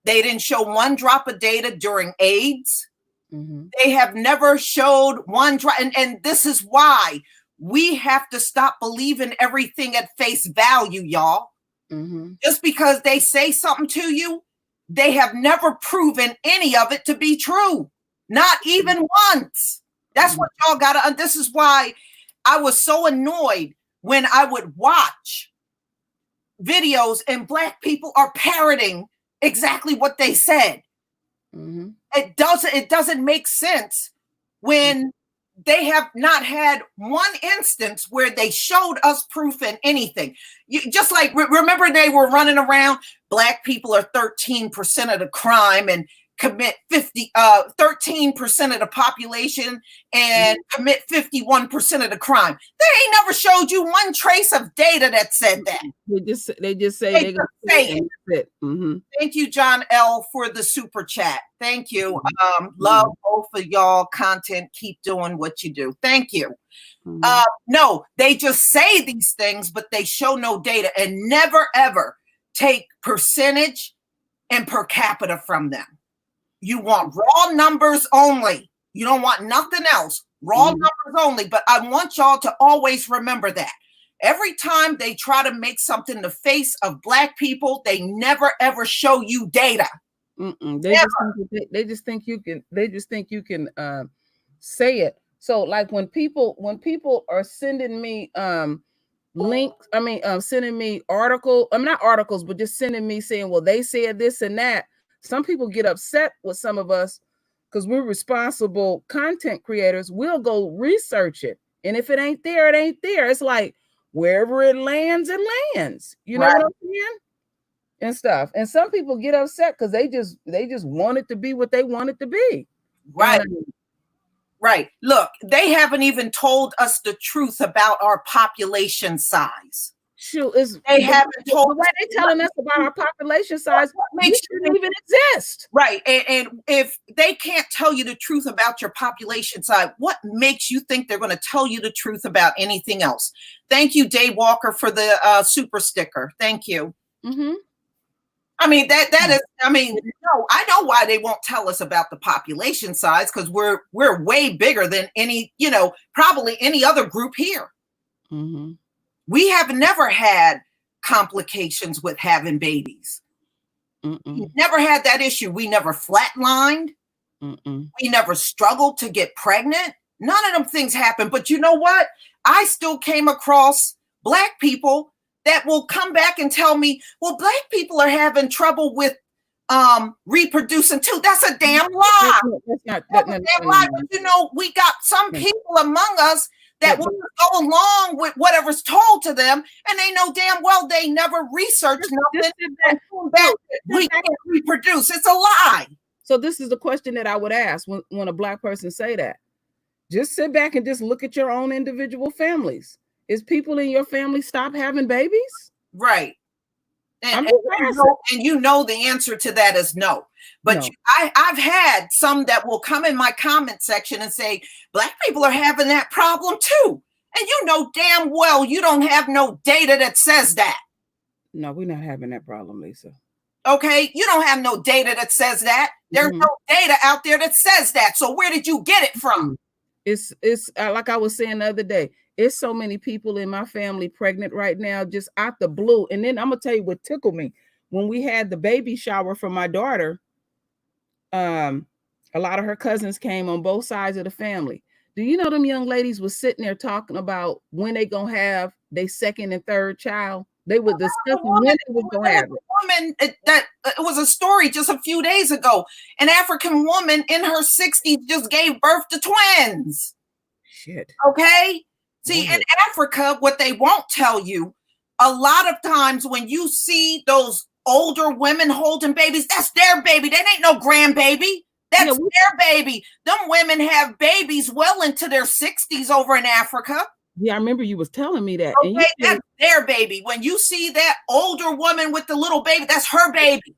They didn't show one drop of data during AIDS. They have never showed one drop. And this is why we have to stop believing everything at face value, y'all. Just because they say something to you, they have never proven any of it to be true. Not even once. That's what y'all gotta, this is why I was so annoyed when I would watch videos and Black people are parroting exactly what they said. It doesn't make sense when they have not had one instance where they showed us proof in anything. Just like, remember they were running around, Black people are 13% of the crime and commit 13% of the population and commit 51% of the crime. They ain't never showed you one trace of data that said that. They just say they gonna say it. Thank you, John L, for the super chat. Thank you. Love both of y'all content. Keep doing what you do. Thank you. No, they just say these things, but they show no data and never ever take percentage and per capita from them. You want raw numbers only. You don't want nothing else. Raw numbers only. But I want y'all to always remember that. Every time they try to make something the face of Black people, they never ever show you data. They just think you can say it. So like when people are sending me links, sending me not articles, but just sending me saying, well, they said this and that. Some people get upset with some of us because we're responsible content creators. We'll go research it. And if it ain't there, it ain't there. It's like wherever it lands, it lands. You know what I'm saying? And stuff. And some people get upset because they just want it to be what they want it to be. Right. Right. Look, they haven't even told us the truth about our population size. Shoot, is They haven't told the way they telling us about our population size makes shouldn't even exist. Right. And if they can't tell you the truth about your population size, what makes you think they're going to tell you the truth about anything else? Thank you, Dave Walker, for the super sticker. Thank you. Mm-hmm. I mean, that is, I mean, no, I know why they won't tell us about the population size, because we're way bigger than any, probably any other group here. Mm-hmm. We have never had complications with having babies. We never had that issue. We never flatlined. We never struggled to get pregnant. None of them things happened. But you know what? I still came across Black people that will come back and tell me, well, Black people are having trouble with reproducing too. That's a damn lie. That's a damn lie. But we got some people among us that will go along with whatever's told to them, and they know damn well they never researched nothing. We can't reproduce. It's a lie. So this is the question that I would ask when a Black person say that. Just sit back and just look at your own individual families. Is people in your family stop having babies? Right. And the answer to that is no. But no. I've had some that will come in my comment section and say, Black people are having that problem too. And you know damn well you don't have no data that says that. No, we're not having that problem, Lisa. Okay, you don't have no data that says that. There's no data out there that says that. So where did you get it from? It's like I was saying the other day. It's so many people in my family pregnant right now, just out the blue. And then I'm gonna tell you what tickled me. When we had the baby shower for my daughter, a lot of her cousins came on both sides of the family. Do you know them young ladies was sitting there talking about when they gonna have their second and third child? They were discussing when they was gonna have it. It was a story just a few days ago. An African woman in her 60s just gave birth to twins. Shit. Okay. See, in Africa, what they won't tell you, a lot of times when you see those older women holding babies, that's their baby. That ain't no grandbaby. That's their baby. Them women have babies well into their 60s over in Africa. Yeah, I remember you was telling me that. Okay, that's their baby. When you see that older woman with the little baby, that's her baby.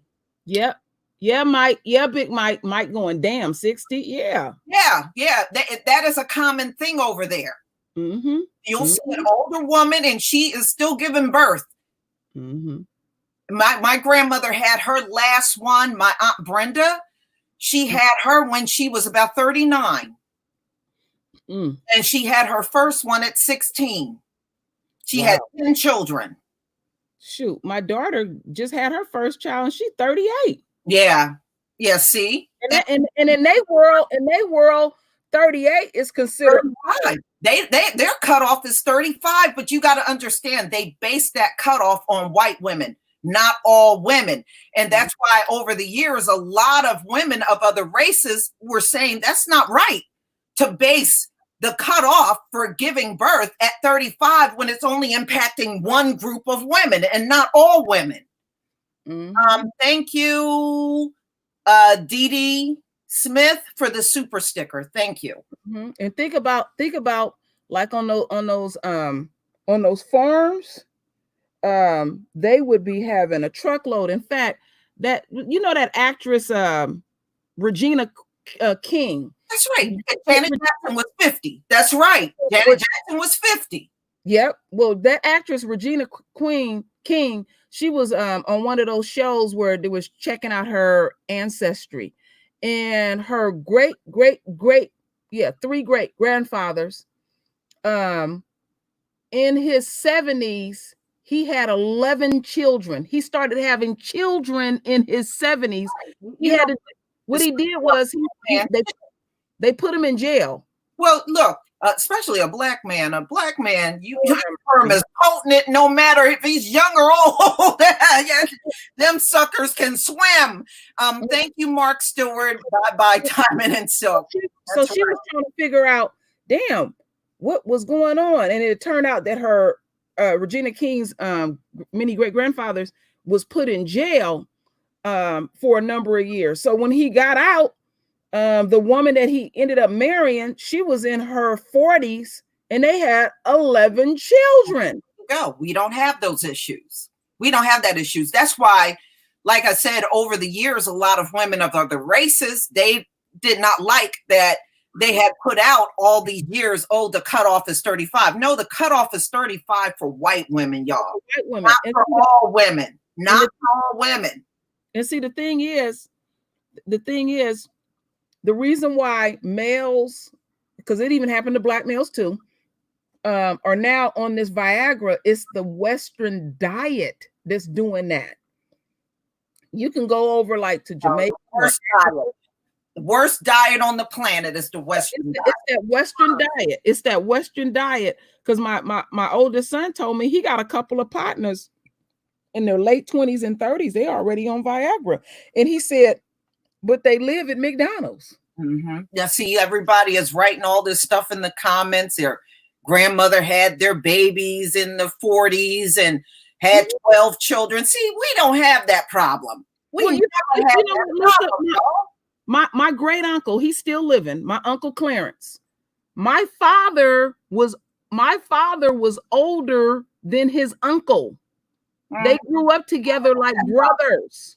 Yep. Yeah, Mike. Yeah, Big Mike. Mike going, damn, 60. Yeah. Yeah. That is a common thing over there. You'll see an older woman and she is still giving birth. My grandmother had her last one, my Aunt Brenda. She had her when she was about 39. And she had her first one at 16. She had 10 children. Shoot, my daughter just had her first child and she's 38. Yeah. See? And in their world, 38 is considered 35. Their cutoff is 35, but you got to understand they base that cutoff on white women, not all women. And that's why over the years, a lot of women of other races were saying that's not right to base the cutoff for giving birth at 35 when it's only impacting one group of women and not all women. Thank you, Dee Dee Smith, for the super sticker. Thank you. And think about like on those farms, they would be having a truckload. In fact, that that actress Regina King. That's right. Janet Jackson was 50. That's right. Janet Jackson was 50. Yep. Well, that actress Regina King, she was on one of those shows where they was checking out her ancestry, and her three great grandfathers, in his 70s, he had 11 children. He started having children in his 70s. What he did was they put him in jail. Well, look, especially a black man, you term is potent, no matter if he's young or old. Them suckers can swim. Thank you, Mark Stewart. Bye, Diamond and Silk. So she was trying to figure out, damn, what was going on, and it turned out that her Regina King's many great grandfathers was put in jail for a number of years. So when he got out, the woman that he ended up marrying, she was in her 40s and they had 11 children. go. We don't have those issues. We don't have that issues. That's why, like I said, over the years, a lot of women of other races, they did not like that they had put out all these years, oh, the cutoff is 35. No, the cutoff is 35 for white women, y'all. White women. Not for all women. Not for all women. And see, the thing is, the reason why males, because it even happened to black males too, are now on this Viagra, is the Western diet that's doing that. You can go over like to Jamaica. The worst diet on the planet is the Western diet. It's that Western diet. It's that Western diet. Because my oldest son told me he got a couple of partners in their late 20s and 30s. They already on Viagra. And he said, but they live at McDonald's. Mm-hmm. Yeah, see, everybody is writing all this stuff in the comments. Their grandmother had their babies in the 40s and had 12 children. See, we don't have that problem. We never had that problem, my great uncle, he's still living. My uncle Clarence. My father was older than his uncle. They grew up together like brothers.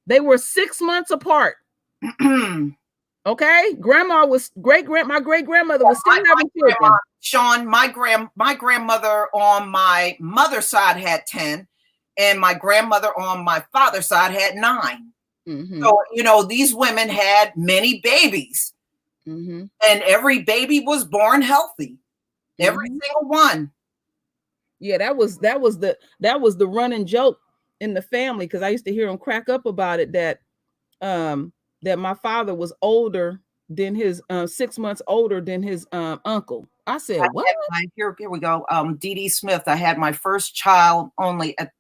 They were 6 months apart. Okay, my great grandmother was still having children. Sean, my grandmother on my mother's side had 10, and my grandmother on my father's side had 9. Mm-hmm. So, these women had many babies, and every baby was born healthy. Every single one. Yeah, that was the running joke in the family, because I used to hear them crack up about it, that my father was older than his 6 months older than his uncle. I said, what? Here we go. Dee Dee Smith. I had my first child only at.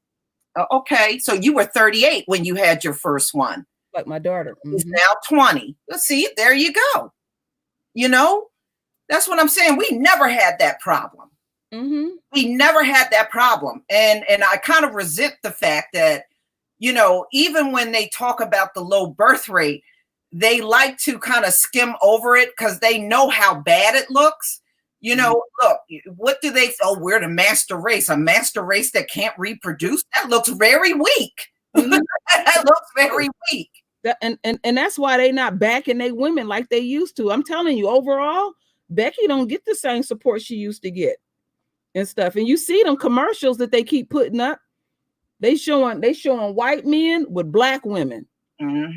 Okay, so you were 38 when you had your first one. Like my daughter. She's now 20. Let's see, there you go. That's what I'm saying. We never had that problem. We never had that problem. And I kind of resent the fact that, even when they talk about the low birth rate, they like to kind of skim over it because they know how bad it looks. Look, what do they? Oh, we're the master race, a master race that can't reproduce. That looks very weak. That looks very weak. And that's why they not backing they women like they used to. I'm telling you, overall, Becky don't get the same support she used to get and stuff. And you see them commercials that they keep putting up. They showing white men with black women. And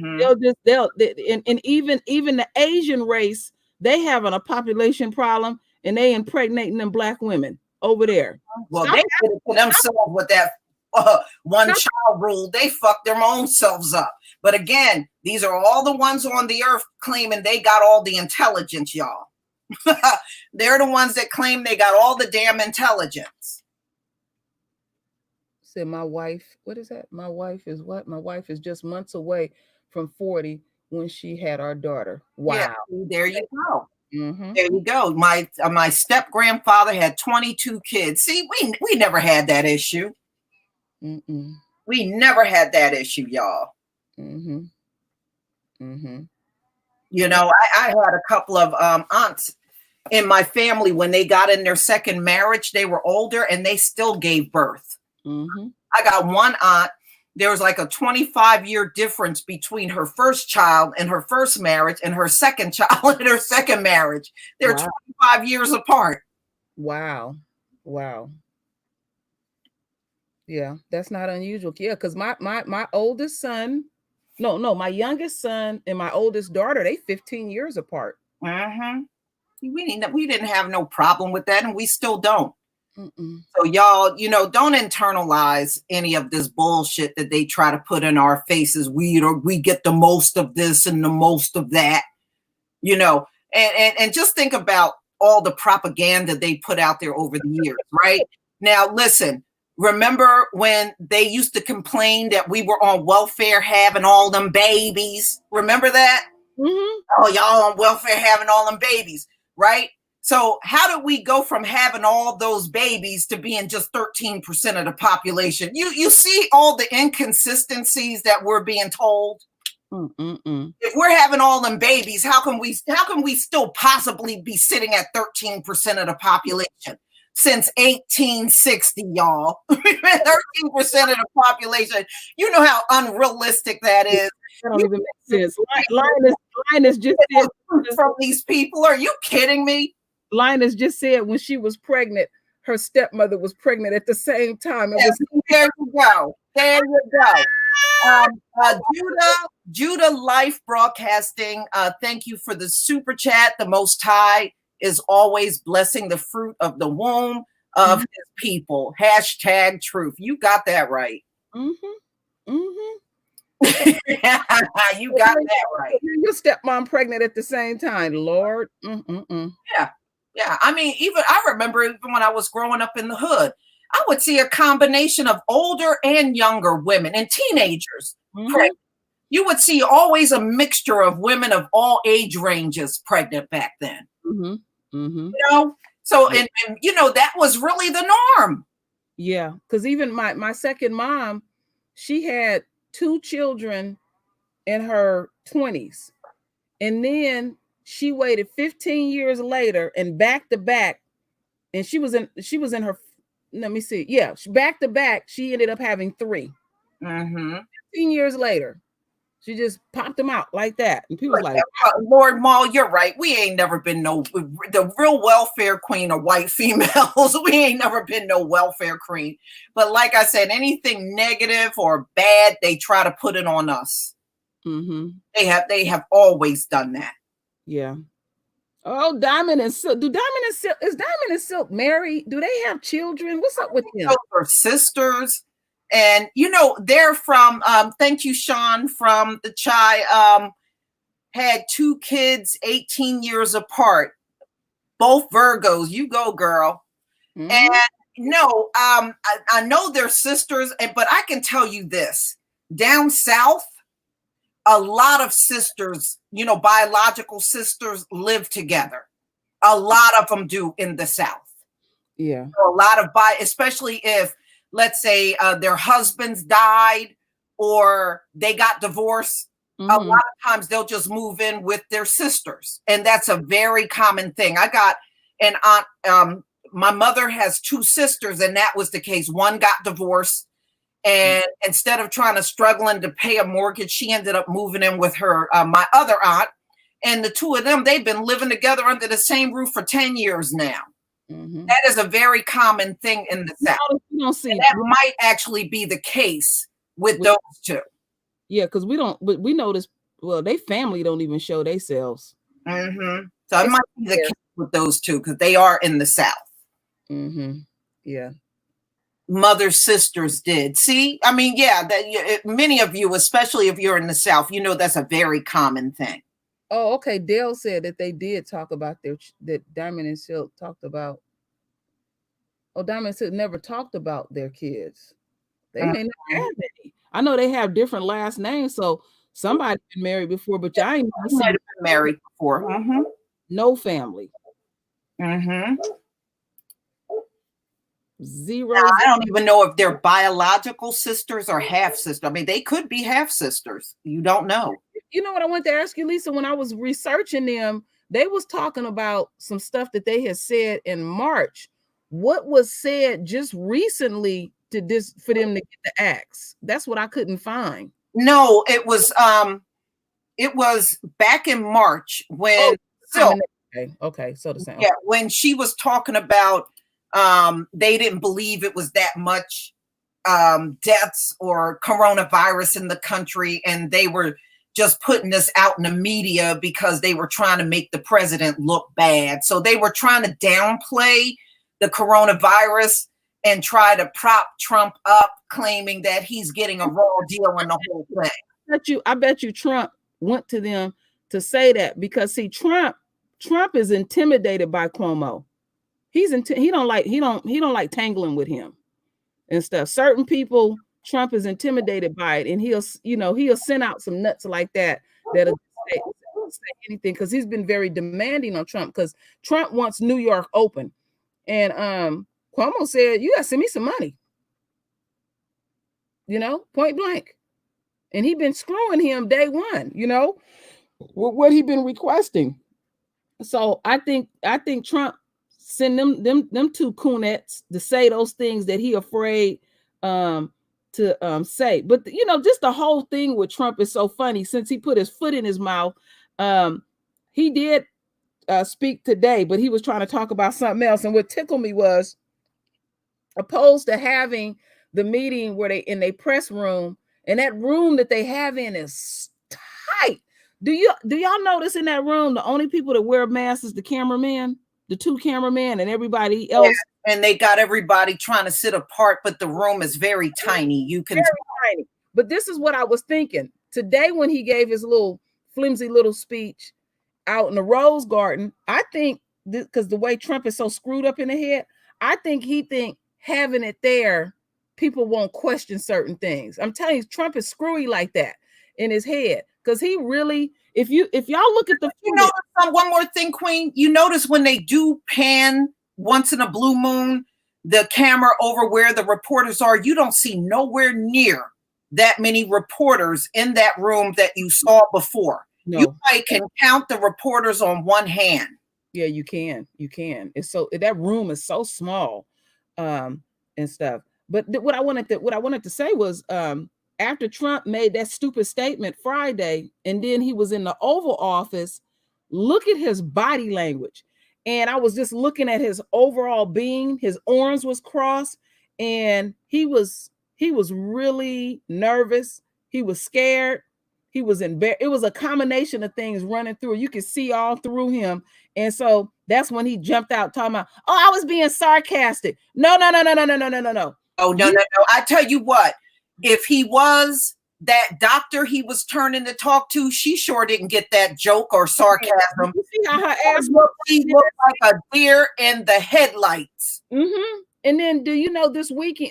even the Asian race, they having a population problem. And they impregnating them black women over there. Well, they did it to themselves with that one child rule. They fucked their own selves up. But again, these are all the ones on the earth claiming they got all the intelligence, y'all. They're the ones that claim they got all the damn intelligence. Said my wife, what is that? My wife is what? My wife is just months away from 40 when she had our daughter. Wow. Yeah, there you go. There you go. My step grandfather had 22 kids. See, we never had that issue. We never had that issue, y'all. I had a couple of aunts in my family. When they got in their second marriage, they were older and they still gave birth. I got one aunt. There was like a 25-year difference between her first child and her first marriage and her second child and her second marriage. They're 25 years apart. Wow. Yeah, that's not unusual. Yeah, because my oldest son, my youngest son and my oldest daughter, they 15 years apart. We didn't have no problem with that, and we still don't. So y'all, don't internalize any of this bullshit that they try to put in our faces. We get the most of this and the most of that, and just think about all the propaganda they put out there over the years, right? Now, listen, remember when they used to complain that we were on welfare having all them babies? Remember that? Oh, y'all on welfare having all them babies, right? So how did we go from having all those babies to being just 13% of the population? You see all the inconsistencies that we're being told. If we're having all them babies, how can we still possibly be sitting at 13% of the population? since 1860, y'all. 13% of the population. You know how unrealistic that is. That don't even make sense. Linus just said from these people. Are you kidding me? Linus just said when she was pregnant, her stepmother was pregnant at the same time. Yes, there you go. There you go. Judah Life Broadcasting, thank you for the super chat. The Most High is always blessing the fruit of the womb of his people. Hashtag truth. You got that right. You got that right. Your stepmom pregnant at the same time, Lord. Yeah. I mean, even I remember even when I was growing up in the hood, I would see a combination of older and younger women and teenagers pregnant. You would see always a mixture of women of all age ranges pregnant back then. You know, so and you know that was really the norm. Yeah, because even my second mom, she had 2 children in her 20s, and then she waited 15 years later and back to back, and she was in her, let me see, yeah, back to back, she ended up having 3. 15 years later, she just popped them out like that, and people was like, Lord Maul, you're right. We ain't never been the real welfare queen of white females. We ain't never been no welfare queen. But like I said, anything negative or bad, they try to put it on us. They have always done that. Yeah. Oh, Diamond and Silk. Is Diamond and Silk married? Do they have children? What's up with them? Those are sisters. And, you know, they're from, thank you, Sean, from the Chai, had 2 kids, 18 years apart, both Virgos. You go, girl. And no, I know they're sisters, but I can tell you this, down south, a lot of sisters, you know, biological sisters live together. A lot of them do in the South. Yeah. So a lot of especially if, let's say, their husbands died or they got divorced. A lot of times they'll just move in with their sisters. And that's a very common thing. I got an aunt, my mother has 2 sisters, and that was the case. One got divorced. And instead of struggling to pay a mortgage, she ended up moving in with her, my other aunt. And the 2 of them, they've been living together under the same roof for 10 years now. That is a very common thing in the South. That might actually be the case with those 2. Yeah, because we notice, well, they family don't even show themselves. So it might be the case with those 2 because they are in the South. Yeah. Mother sisters did. See, I mean, yeah, that many of you, especially if you're in the South, you know that's a very common thing. Oh, okay. Dale said that they did talk about that Diamond and Silk talked about. Oh, Diamond and Silk never talked about their kids. They may not have any. I know they have different last names, so somebody been married before, but I ain't might have been married before. No family. Zero. Now, I don't even know if they're biological sisters or half sisters. I mean, they could be half sisters. You don't know. You know what I wanted to ask you, Lisa? When I was researching them, they was talking about some stuff that they had said in March. What was said just recently for them to get the axe? That's what I couldn't find. No, it was back in March when okay, so the same. Yeah, when she was talking about they didn't believe it was that much deaths or coronavirus in the country, and they were just putting this out in the media because they were trying to make the president look bad. So they were trying to downplay the coronavirus and try to prop Trump up, claiming that he's getting a raw deal in the whole thing. I bet you Trump went to them to say that because see, Trump is intimidated by Cuomo. He don't like tangling with him and stuff. Certain people, Trump is intimidated by it, and he'll send out some nuts like that'll say anything because he's been very demanding on Trump because Trump wants New York open, and Cuomo said you gotta send me some money, point blank, and he been screwing him day one, what he been requesting. So I think Trump send them two coonets to say those things that he afraid to say. But you know, just the whole thing with Trump is so funny. Since he put his foot in his mouth, he did speak today, but he was trying to talk about something else. And what tickled me was, opposed to having the meeting where they in their press room, and that room that they have in is tight. Do y'all notice in that room the only people that wear masks is the cameraman, the two cameramen, and everybody else? Yeah, and they got everybody trying to sit apart, but the room is very tiny. You can tiny. But this is what I was thinking today when he gave his little flimsy little speech out in the Rose Garden. I think because the way Trump is so screwed up in the head, I think he think having it there, people won't question certain things. I'm telling you, Trump is screwy like that in his head. Because he really, if y'all look at the, you know, one more thing, Queen, you notice when they do pan once in a blue moon, the camera over where the reporters are, you don't see nowhere near that many reporters in that room that you saw before. No. You probably can count the reporters on one hand. Yeah, you can. It's so, that room is so small, and stuff. But what I wanted to say was, after Trump made that stupid statement Friday, and then he was in the Oval Office, look at his body language. And I was just looking at his overall being. His arms was crossed, and he was really nervous. He was scared. He was embarrassed. It was a combination of things running through. You could see all through him. And so that's when he jumped out talking about, oh, I was being sarcastic. No. Oh, no. I tell you what, if he was that doctor he was turning to talk to, she sure didn't get that joke or sarcasm. You see how her ass looked like a deer in the headlights. Mm-hmm. And then, do you know,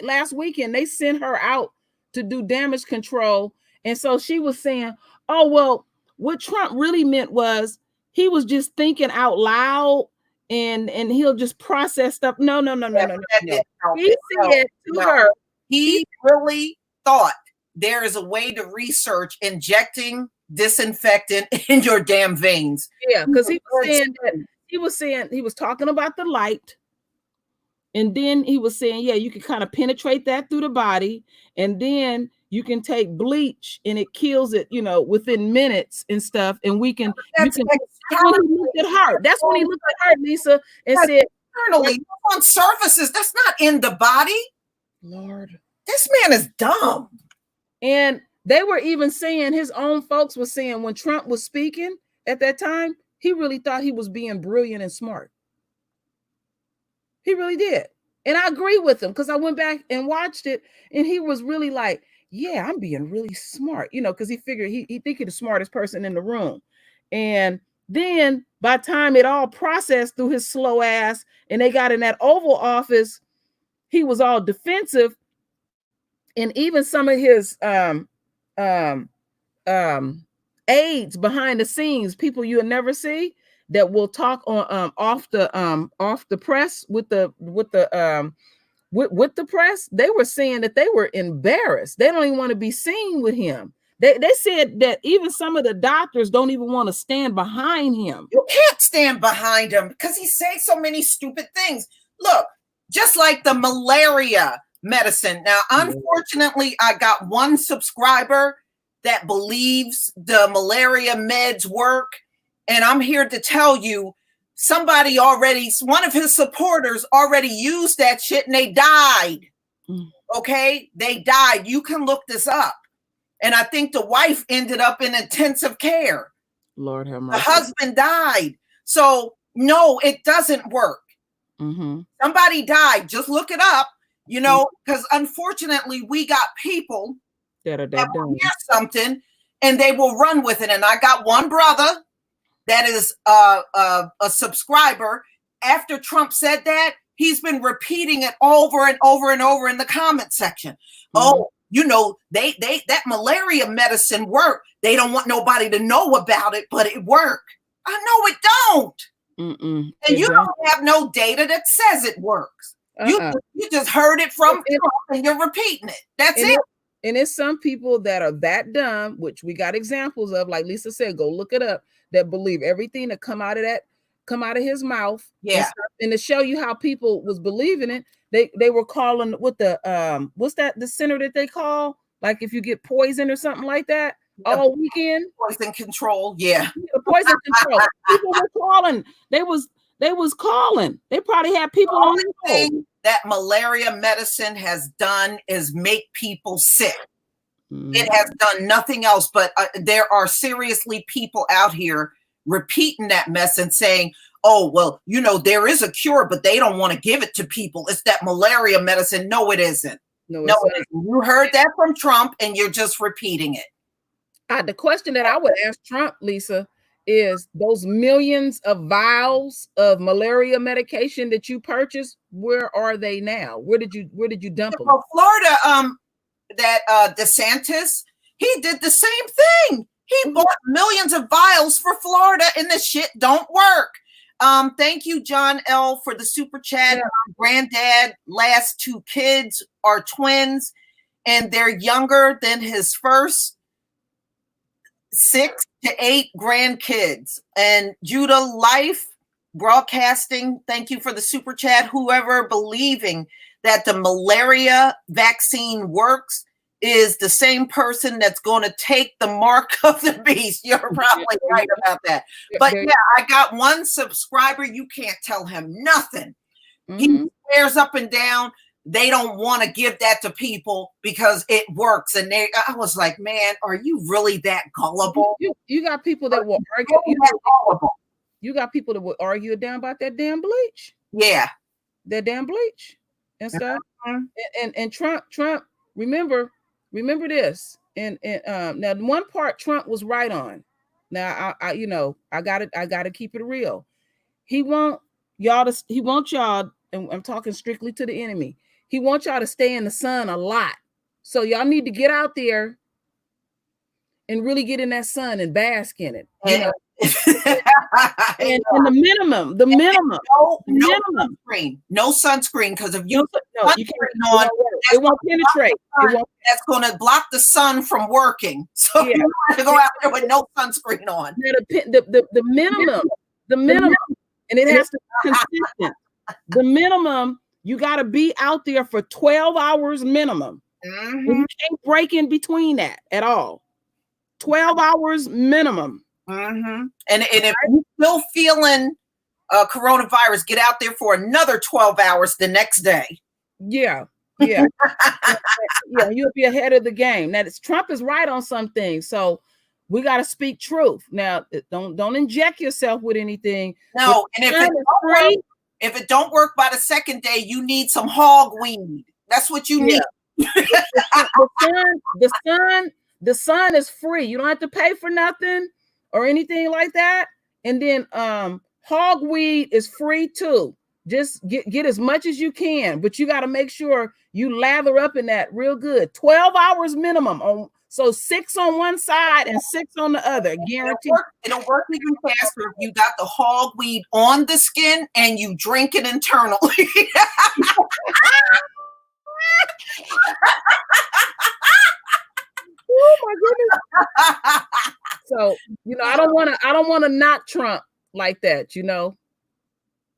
last weekend, they sent her out to do damage control. And so she was saying, oh, well, what Trump really meant was he was just thinking out loud and he'll just process stuff. No. He said to her, he really thought there is a way to research injecting disinfectant in your damn veins. Yeah, because he was saying he was talking about the light. And then he was saying, yeah, you can kind of penetrate that through the body. And then you can take bleach and it kills it, you know, within minutes and stuff. And we can, that's when he looked at her. That's when he looked at her, Lisa, and said, externally, on surfaces, that's not in the body. Lord. This man is dumb. And they were even saying, his own folks were saying, when Trump was speaking at that time, he really thought he was being brilliant and smart. He really did. And I agree with him, because I went back and watched it, and he was really like, yeah, I'm being really smart, you know, because he figured he think he's the smartest person in the room. And then by the time it all processed through his slow ass and they got in that Oval Office, he was all defensive. And even some of his aides behind the scenes, people you'll never see, that will talk on off the press with the press, they were saying that they were embarrassed. They don't even want to be seen with him. They said that even some of the doctors don't even want to stand behind him. You can't stand behind him because he says so many stupid things. Look, just like the malaria medicine. Now, unfortunately, I got one subscriber that believes the malaria meds work. And I'm here to tell you, somebody already, one of his supporters already used that shit and they died. Okay? They died. You can look this up. And I think the wife ended up in intensive care. Lord have mercy. The husband died. So, no, it doesn't work. Mm-hmm. Somebody died. Just look it up, you know, because unfortunately, we got people that will hear something and they will run with it. And I got one brother that is a subscriber. After Trump said that, he's been repeating it over and over and over in the comment section. Mm-hmm. Oh, you know, that malaria medicine worked. They don't want nobody to know about it, but it worked. I know it don't. Mm-mm. And you don't have no data that says it works. You just heard it from Trump and you're repeating it. That's it. And it's some people that are that dumb, which we got examples of, like Lisa said, go look it up, that believe everything that come out of that come out of his mouth. Yeah. And to show you how people was believing it, they were calling with the what's that, the center that they call, like if you get poison or something like that, all weekend. Poison control. Yeah. The poison control. People were calling. They was calling. They probably had people on the thing that malaria medicine has done is make people sick. It has done nothing else, but there are seriously people out here repeating that mess and saying, oh, well, you know, there is a cure, but they don't want to give it to people. It's that malaria medicine. No, it isn't. No, it isn't. You heard that from Trump and you're just repeating it. The question that I would ask Trump, Lisa, is those millions of vials of malaria medication that you purchased, where are they now? Where did you dump them? Well, Florida, that DeSantis, he did the same thing. He bought millions of vials for Florida and the shit don't work. Thank you, John L, for the super chat. Yeah. Granddad, last 2 kids are twins and they're younger than his first 6 to 8 grandkids. And Judah Life Broadcasting, thank you for the super chat. Whoever believing that the malaria vaccine works is the same person that's going to take the mark of the beast. You're probably right about that. But yeah, I got one subscriber. You can't tell him nothing. He swears up and down they don't want to give that to people because it works. And I was like, man, are you really that gullible? You got people that will argue. You got people that will argue it down about that damn bleach. Yeah. That damn bleach and stuff. And Trump, remember this. And now one part Trump was right on. Now I gotta keep it real. He wants y'all, and I'm talking strictly to the enemy. He wants y'all to stay in the sun a lot. So y'all need to get out there and really get in that sun and bask in it. You know? and the minimum. No sunscreen, because if you put sunscreen on, it won't penetrate. That's going to block the sun from working. So you have to go out there with no sunscreen on. The minimum, and it has to be consistent. The minimum, you got to be out there for 12 hours minimum. You can't break in between that at all. 12 hours minimum. And if you're still feeling coronavirus, get out there for another 12 hours the next day. Yeah. You'll be ahead of the game. Now, Trump is right on some things, so we got to speak truth. Now, don't inject yourself with anything. No, and if it don't work by the second day, you need some hog weed. That's what you need. The sun is free. You don't have to pay for nothing or anything like that. And then hog weed is free too. Just get as much as you can, but you got to make sure you lather up in that real good. 12 hours minimum. So 6 on one side and 6 on the other, guaranteed. It'll work even faster if you got the hog weed on the skin and you drink it internally. Oh my goodness. So, I don't want to knock Trump like that,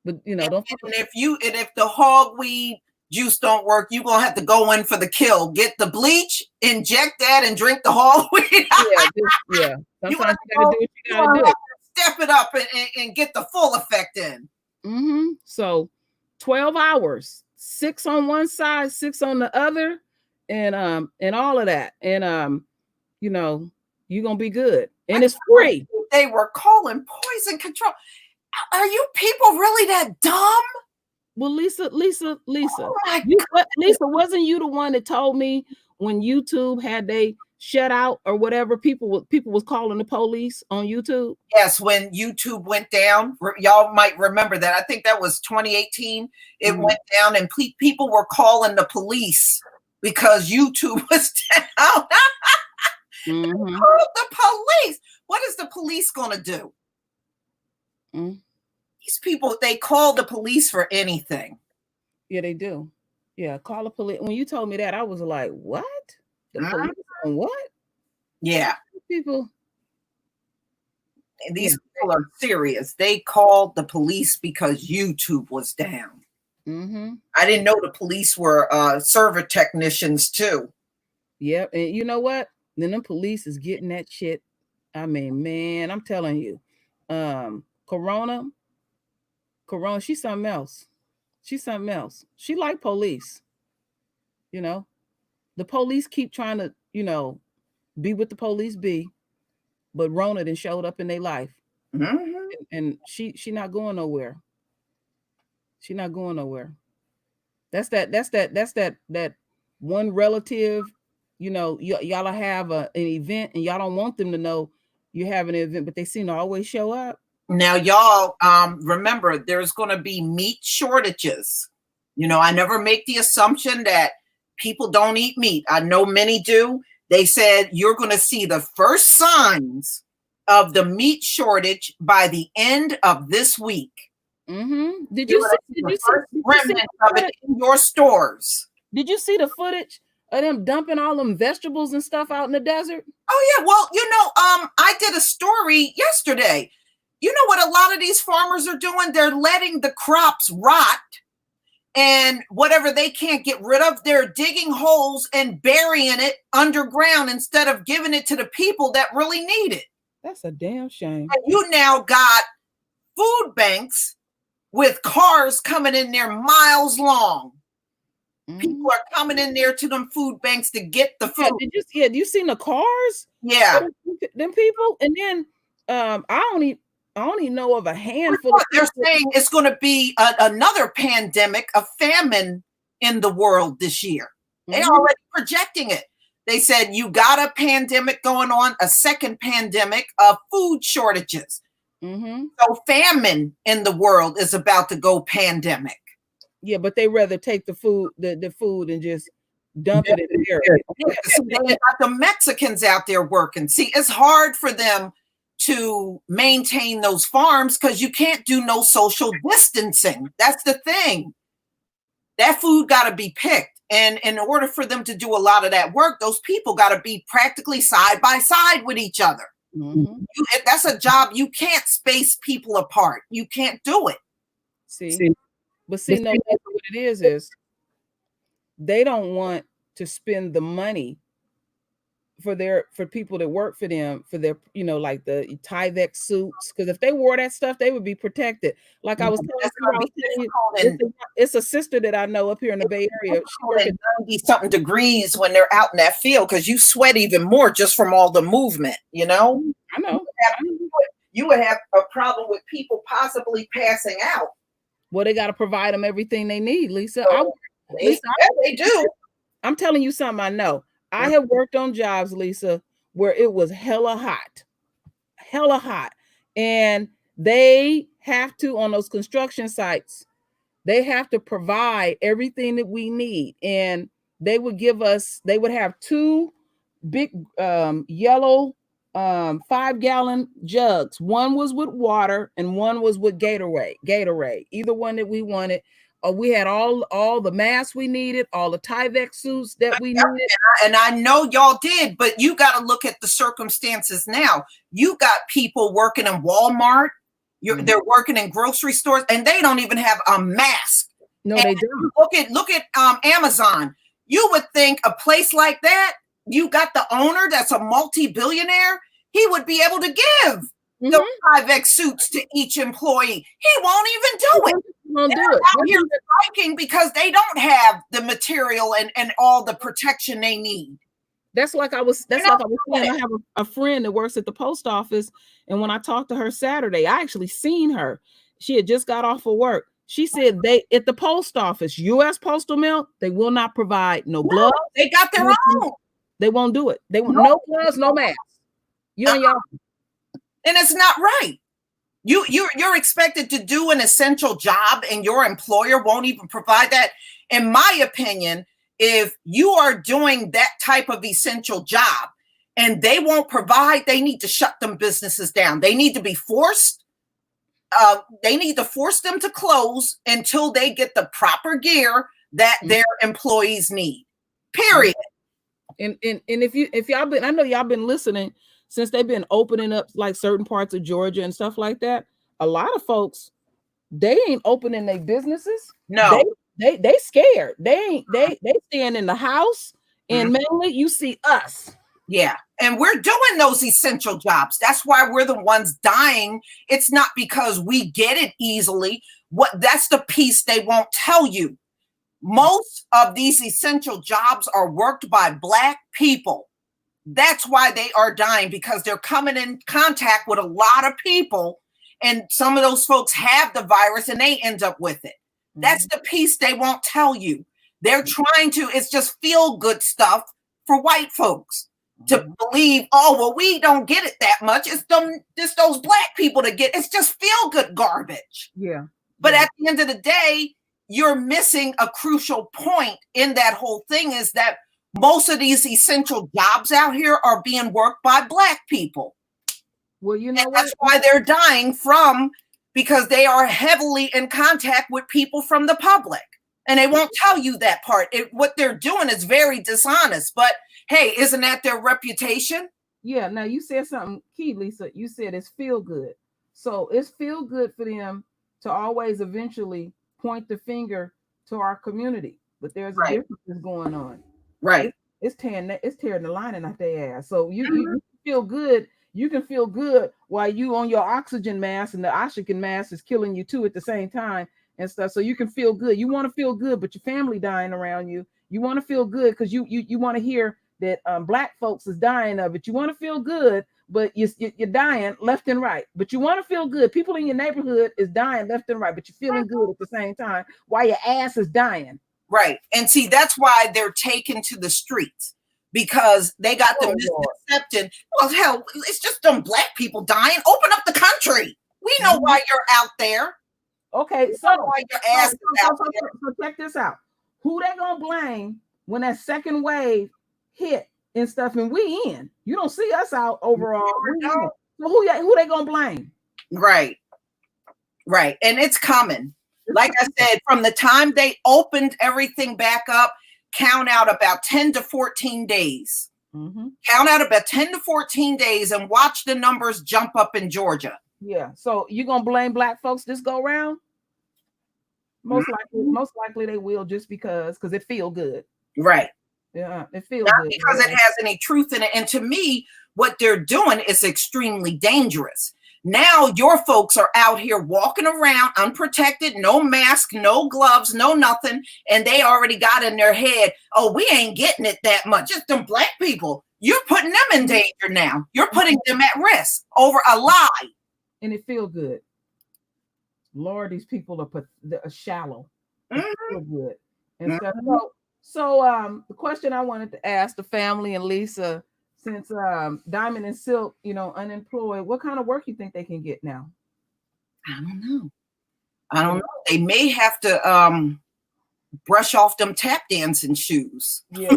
But don't. And if the hog weed juice don't work, you're gonna have to go in for the kill. Get the bleach, inject that, and drink the hog weed. Yeah. Sometimes you gotta do what you gotta do. Step it up and get the full effect in. So 12 hours, 6 on one side, 6 on the other, and all of that. And you're gonna be good. And it's free. They were calling poison control. Are you people really that dumb? Well, Lisa, Oh Lisa, wasn't you the one that told me when YouTube had they shut out or whatever, people was calling the police on YouTube? Yes, when YouTube went down, y'all might remember that. I think that was 2018. It went down, and people were calling the police because YouTube was down. Called the police. What is the police going to do? These people, they call the police for anything. Yeah, they do. Yeah, call the police. When you told me that, I was like, what? The police on what? Yeah. People. These people are serious. They called the police because YouTube was down. Mm-hmm. I didn't know the police were server technicians too. Yep. And you know what? Then the police is getting that shit. I mean, man, I'm telling you, Corona, she's something else. She's something else. She like police. You know, the police keep trying to, be what the police be, but Rona then showed up in their life. Mm-hmm. And she not going nowhere. She not going nowhere. That's that one relative, y'all have an event and y'all don't want them to know you're having an event, but they seem to always show up. Now, y'all, remember, there's going to be meat shortages. I never make the assumption that people don't eat meat. I know many do. They said you're going to see the first signs of the meat shortage by the end of this week. Mm-hmm. Did you see remnants of it in your stores? Did you see the footage of them dumping all them vegetables and stuff out in the desert? Oh yeah, well, I did a story yesterday. You know what a lot of these farmers are doing? They're letting the crops rot, and whatever they can't get rid of, they're digging holes and burying it underground instead of giving it to the people that really need it. That's a damn shame. And you now got food banks with cars coming in there miles long. Mm-hmm. People are coming in there to them food banks to get the food. Did you seen the cars? Yeah. Them people. And then I only know of a handful. They're saying it's going to be another pandemic, a famine in the world this year. Mm-hmm. They're already projecting it. They said you got a pandemic going on, a second pandemic of food shortages. Mm-hmm. So famine in the world is about to go pandemic. Yeah, but they rather take the food and just dump it in there. They got the Mexicans out there working. See, it's hard for them to maintain those farms because you can't do no social distancing. That's the thing. That food got to be picked. And in order for them to do a lot of that work, those people got to be practically side by side with each other. Mm-hmm. That's a job. You can't space people apart. You can't do it. But no, what it is they don't want to spend the money for people that work for them, for their, like the Tyvek suits. Because if they wore that stuff, they would be protected. Like I was telling you, it's a sister that I know up here in the Bay Area. She works at 90-something degrees when they're out in that field because you sweat even more just from all the movement, I know. You would have a problem with people possibly passing out. Well, they got to provide them everything they need, Lisa. They do. I'm telling you something I know. I have worked on jobs, Lisa, where it was hella hot. And they have to, on those construction sites, they have to provide everything that we need. And they would have two big yellow 5-gallon jugs. One was with water and one was with Gatorade, either one that we wanted. We had all the masks we needed, all the Tyvek suits that we needed. And I know y'all did, but you got to look at the circumstances now. You got people working in Walmart, they're working in grocery stores, and they don't even have a mask. No, they don't. Look at Amazon. You would think a place like that, you got the owner that's a multi-billionaire, he would be able to give those Tyvek suits to each employee. He won't even do it. They're out here striking because they don't have the material and all the protection they need. That's like I was saying. I have a friend that works at the post office, and when I talked to her Saturday, I actually seen her. She had just got off of work. She said at the post office, U.S. Postal Mail, they will not provide no gloves. They got their own. They won't do it. They want no gloves, no masks. And it's not right. You're expected to do an essential job and your employer won't even provide that. In my opinion, if you are doing that type of essential job and they won't provide, they need to shut them businesses down. They need to be forced. They need to force them to close until they get the proper gear that their employees need. Period. And if y'all been, I know y'all been listening since they've been opening up like certain parts of Georgia and stuff like that, a lot of folks, they ain't opening their businesses. No. They scared. They staying in the house, and mainly you see us. Yeah. And we're doing those essential jobs. That's why we're the ones dying. It's not because we get it easily. That's the piece they won't tell you. Most of these essential jobs are worked by Black people. That's why they are dying, because they're coming in contact with a lot of people, and some of those folks have the virus and they end up with it. That's the piece they won't tell you. They're trying to, it's just feel good stuff for white folks to believe, oh, well, we don't get it that much. It's those Black people that get, it's just feel good garbage. Yeah. But at the end of the day, you're missing a crucial point in that whole thing, is that most of these essential jobs out here are being worked by Black people. Well, you know, that's why they're dying because they are heavily in contact with people from the public. And they won't tell you that part. What they're doing is very dishonest. But hey, isn't that their reputation? Yeah. Now you said something key, Lisa. You said it's feel good. So it's feel good for them to always eventually point the finger to our community. But there's a difference going on. Right. It's tearing the lining out their ass. So you feel good. You can feel good while you on your oxygen mask, and the oxygen mask is killing you too at the same time and stuff. So you can feel good. You want to feel good, but your family dying around you. You want to feel good because you want to hear that Black folks is dying of it. You want to feel good, but you're dying left and right. But you want to feel good. People in your neighborhood is dying left and right, but you're feeling good at the same time while your ass is dying. Right. And see, that's why they're taken to the streets, because they got the misconception. Well, hell, it's just them Black people dying. Open up the country. We know why you're out there. Okay, so why your ass is out there. So check this out. Who they gonna blame when that second wave hit and stuff, and we in? You don't see us out overall. So who they gonna blame? Right. Right. And it's coming. Like I said, from the time they opened everything back up, count out about 10 to 14 days. Count out about 10 to 14 days and watch the numbers jump up in Georgia. Yeah. So you gonna blame Black folks this go round? Most likely they will, just because it feel good. Right. Yeah, it feels not good. Because it has any truth in it. And to me, what they're doing is extremely dangerous. Now your folks are out here walking around unprotected, no mask, no gloves, no nothing. And they already got in their head, oh, we ain't getting it that much. Just them Black people. You're putting them in danger now. You're putting them at risk over a lie. And it feel good. Lord, these people are shallow. Feel good. And stuff. So the question I wanted to ask the family and Lisa, since Diamond and Silk, unemployed, what kind of work you think they can get now? I don't know. They may have to brush off them tap dancing shoes. Yeah,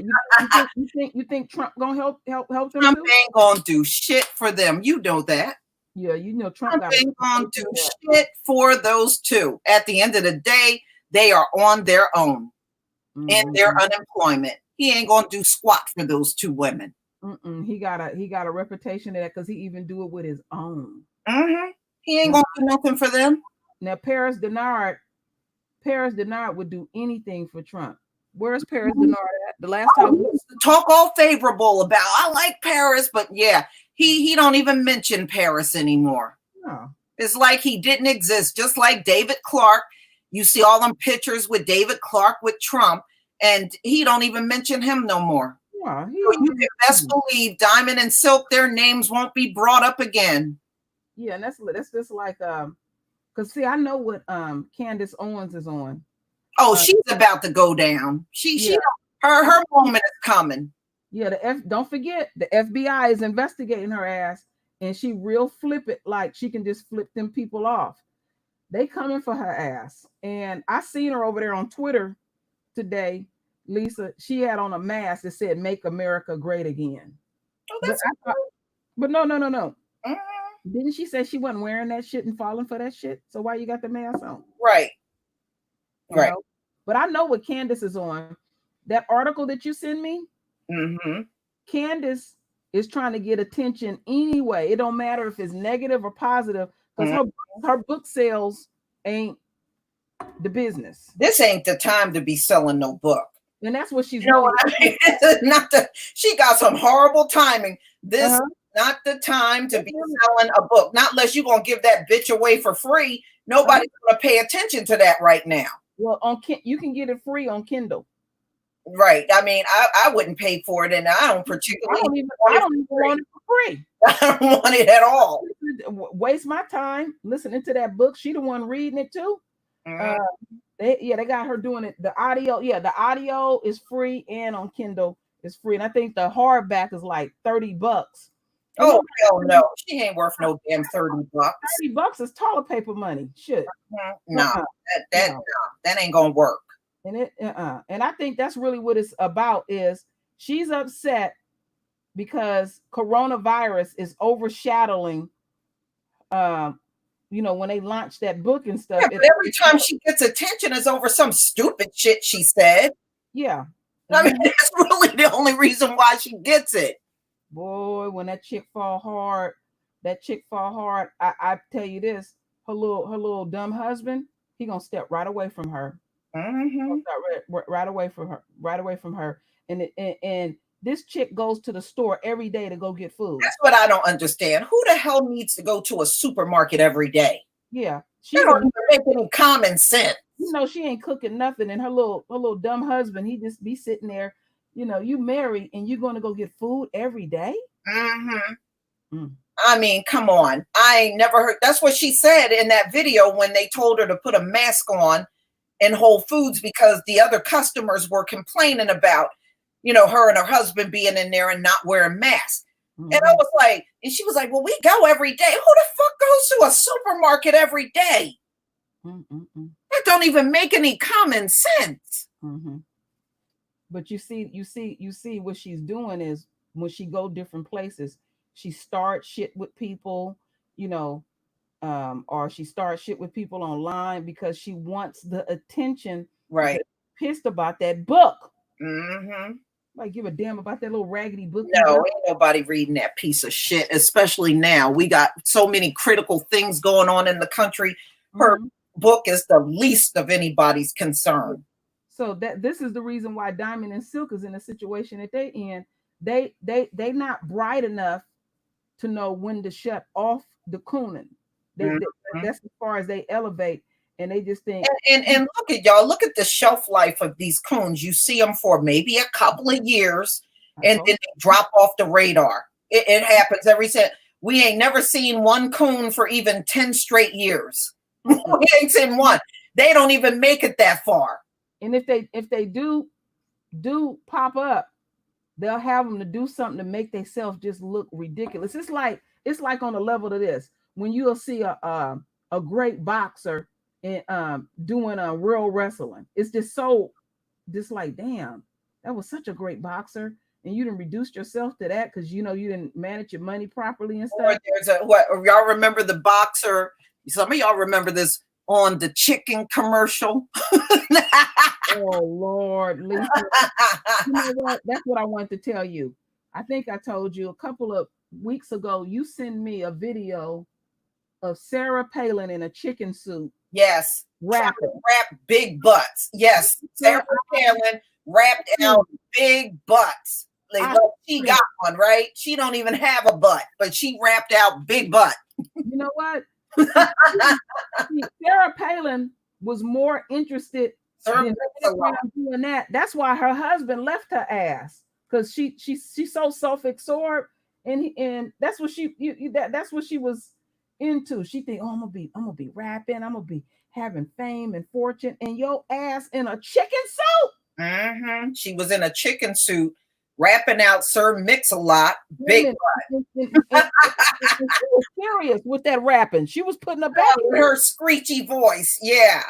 you think Trump gonna help them? Trump ain't gonna do shit for them. You know that. Yeah, Trump ain't gonna do shit for those two. At the end of the day, they are on their own in their unemployment. He ain't gonna do squat for those two women. He got a reputation of that because he even do it with his own. He ain't gonna do nothing for them. Now Paris Denard would do anything for Trump. Where's Paris Denard at? The last time we talk all favorable about, I like Paris, but yeah, he don't even mention Paris anymore. No. It's like he didn't exist. Just like David Clark, you see all them pictures with David Clark with Trump, and he don't even mention him no more. Yeah, so you can best believe Diamond and Silk, their names won't be brought up again. Yeah, and that's just like because see, I know what Candace Owens is on. Oh, she's about to go down. Her moment is coming. Yeah, don't forget the FBI is investigating her ass, and she real flip it, like she can just flip them people off. They coming for her ass. And I seen her over there on Twitter today, Lisa. She had on a mask that said "Make America Great Again." Oh, that's but no. Didn't she say she wasn't wearing that shit and falling for that shit? So why you got the mask on? Right. You know? But I know what Candace is on. That article that you send me, Candace is trying to get attention anyway. It don't matter if it's negative or positive, because her book sales ain't the business. This ain't the time to be selling no book. And that's what she's You know what I mean? She got some horrible timing. This is not the time to be selling a book. Not unless you're gonna give that bitch away for free. Nobody's gonna pay attention to that right now. Well, you can get it free on Kindle. Right. I mean, I wouldn't pay for it, and I don't particularly. I don't even want it for free. I don't want it at all. Waste my time listening to that book. She the one reading it too. They got her doing it. The audio is free, and on Kindle is free. And I think the hardback is like $30. Oh hell no, she ain't worth no damn $30. $30 is toilet paper money. Shit. No, that ain't gonna work. And and I think that's really what it's about. Is she's upset because coronavirus is overshadowing when they launched that book and stuff. Yeah, but every time she gets attention is over some stupid shit she said. Yeah. I mean, that's really the only reason why she gets it. Boy, when that chick fall hard, I tell you this, her little dumb husband, he gonna step right away from her. Right away from her. And this chick goes to the store every day to go get food. That's what I don't understand. Who the hell needs to go to a supermarket every day? Yeah. She don't even make any common sense. She ain't cooking nothing. And her little dumb husband, he just be sitting there. You married and you're going to go get food every day? I mean, come on. I ain't never heard. That's what she said in that video when they told her to put a mask on in Whole Foods because the other customers were complaining about, her and her husband being in there and not wearing masks. And I was like, and she was like, well, we go every day. Who the fuck goes to a supermarket every day? That don't even make any common sense. But you see what she's doing is when she go different places, she starts shit with people, or she starts shit with people online because she wants the attention. Right. Pissed about that book. Like give a damn about that little raggedy book. No, ain't nobody reading that piece of shit, especially now. We got so many critical things going on in the country. Her book is the least of anybody's concern. So this is the reason why Diamond and Silk is in the situation that they in. They not bright enough to know when to shut off the cooning. That's as far as they elevate, and they just think. And look at y'all. Look at the shelf life of these coons. You see them for maybe a couple of years, and then they drop off the radar. It happens every time. We ain't never seen one coon for even 10 straight years. We ain't seen one. They don't even make it that far. And if they do pop up, they'll have them to do something to make themselves just look ridiculous. It's like on the level of this when you'll see a great boxer and doing a real wrestling. It's just so like, damn, that was such a great boxer, and you didn't reduce yourself to that because you didn't manage your money properly and stuff. Or y'all remember the boxer? Some of y'all remember this on the chicken commercial. Oh Lord, Lisa. You know what? That's what I wanted to tell you. I think I told you a couple of weeks ago, you sent me a video of Sarah Palin in a chicken suit. Yes. Rap big butts. Yes. Sarah Palin rapped out big butts. Like, she got one, right? She don't even have a butt, but she rapped out big butt. You know what? Sarah Palin was more interested in doing that. That's why her husband left her ass, because she's so self-absorbed, and that's what that's what she was into. She think, oh, I'm gonna be rapping, I'm gonna be having fame and fortune, and your ass in a chicken suit. She was in a chicken suit rapping out Sir Mix-a-Lot, big butt. She was serious with that rapping. She was putting her back with her screechy voice. Yeah.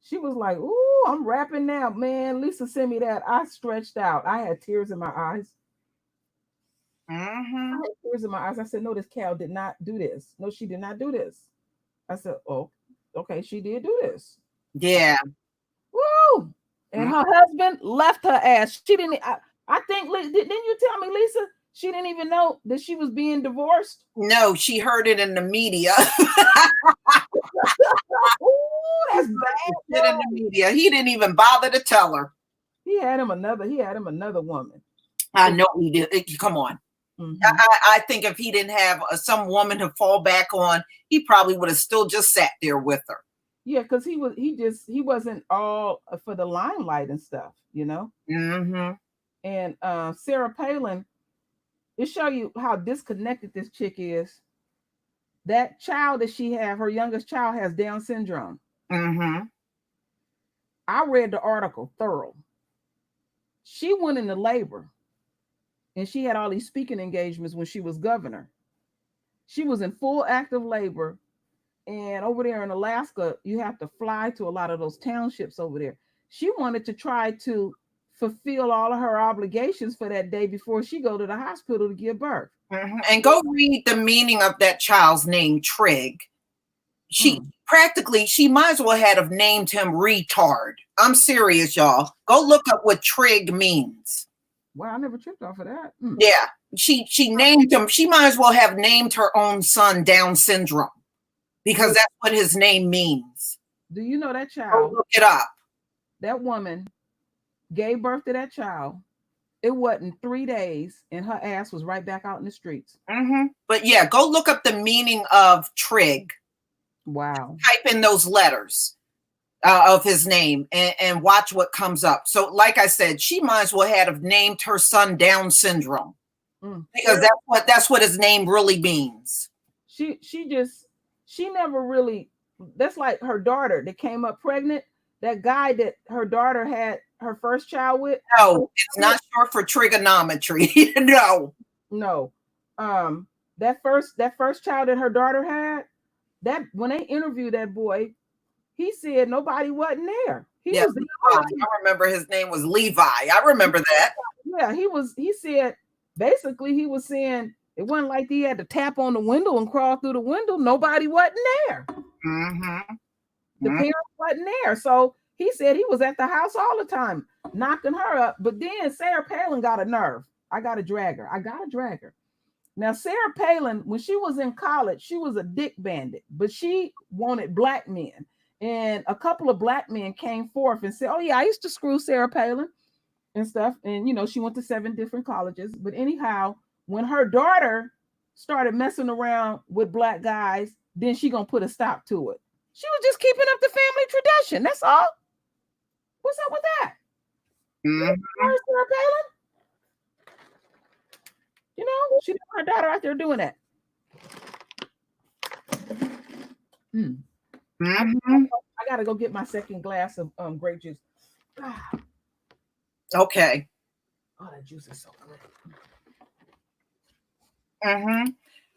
She was like, ooh, I'm rapping now, man. Lisa sent me that. I stretched out. I had tears in my eyes. I had tears in my eyes. I said, no, this cow did not do this. No, she did not do this. I said, oh, okay, she did do this. Yeah. Woo! And her husband left her ass. She didn't. I think, didn't you tell me, Lisa? She didn't even know that she was being divorced. No, she heard it in the media. Ooh, that's bad. In the media. He didn't even bother to tell her. He had him another woman. I know he did. Come on. Mm-hmm. I think if he didn't have some woman to fall back on, he probably would have still just sat there with her. Yeah, because he wasn't all for the limelight and stuff, you know. Mm-hmm. And Sarah Palin, it show you how disconnected this chick is. That child that she had, her youngest child, has Down syndrome. Mm-hmm. I read the article thorough. She went into labor, and she had all these speaking engagements when she was governor. She was in full active labor, and over there in Alaska, you have to fly to a lot of those townships over there. She wanted to try to fulfill all of her obligations for that day before she go to the hospital to give birth. Mm-hmm. And go read the meaning of that child's name, Trig. She might as well have named him retard. I'm serious, y'all. Go look up what Trig means. Wow, I never tripped off of that. Yeah, she named him. She might as well have named her own son Down syndrome, because that's what his name means. Do you know that child? Go look it up. That woman gave birth to that child. It wasn't 3 days, and her ass was right back out in the streets. Mm-hmm. But yeah, go look up the meaning of Trig. Wow. Type in those letters of his name and watch what comes up. So, like I said, she might as well have named her son Down syndrome, because that's what his name really means. She never really. That's like her daughter that came up pregnant. That guy that her daughter had her first child with. No, it's not short for trigonometry. No. That first child that her daughter had, that when they interviewed that boy, he said nobody wasn't there. He was I remember his name was Levi. I remember that. Yeah, he said basically he was saying it wasn't like he had to tap on the window and crawl through the window. Nobody wasn't there. Mm-hmm. The parents wasn't there. So he said he was at the house all the time, knocking her up. But then Sarah Palin got a nerve. I got to drag her. Now, Sarah Palin, when she was in college, she was a dick bandit, but she wanted black men. And a couple of black men came forth and said, oh, yeah, I used to screw Sarah Palin and stuff. And, she went to 7 different colleges. But anyhow, when her daughter started messing around with black guys, then she going to put a stop to it. She was just keeping up the family tradition. That's all. What's up with that? Sarah Palin? She didn't want her daughter out there doing that. I got to go get my second glass of grape juice. Okay. Oh, that juice is so good.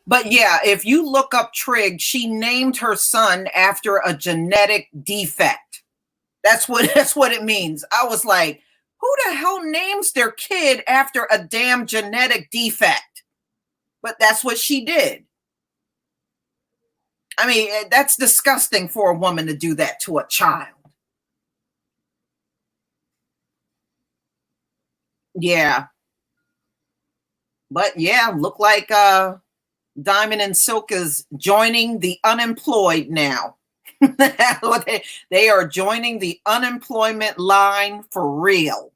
But yeah, if you look up Trig, she named her son after a genetic defect. That's what it means. I was like, who the hell names their kid after a damn genetic defect? But that's what she did. I mean, that's disgusting for a woman to do that to a child. Yeah. But yeah, look like Diamond and Silk is joining the unemployed now. They are joining the unemployment line for real.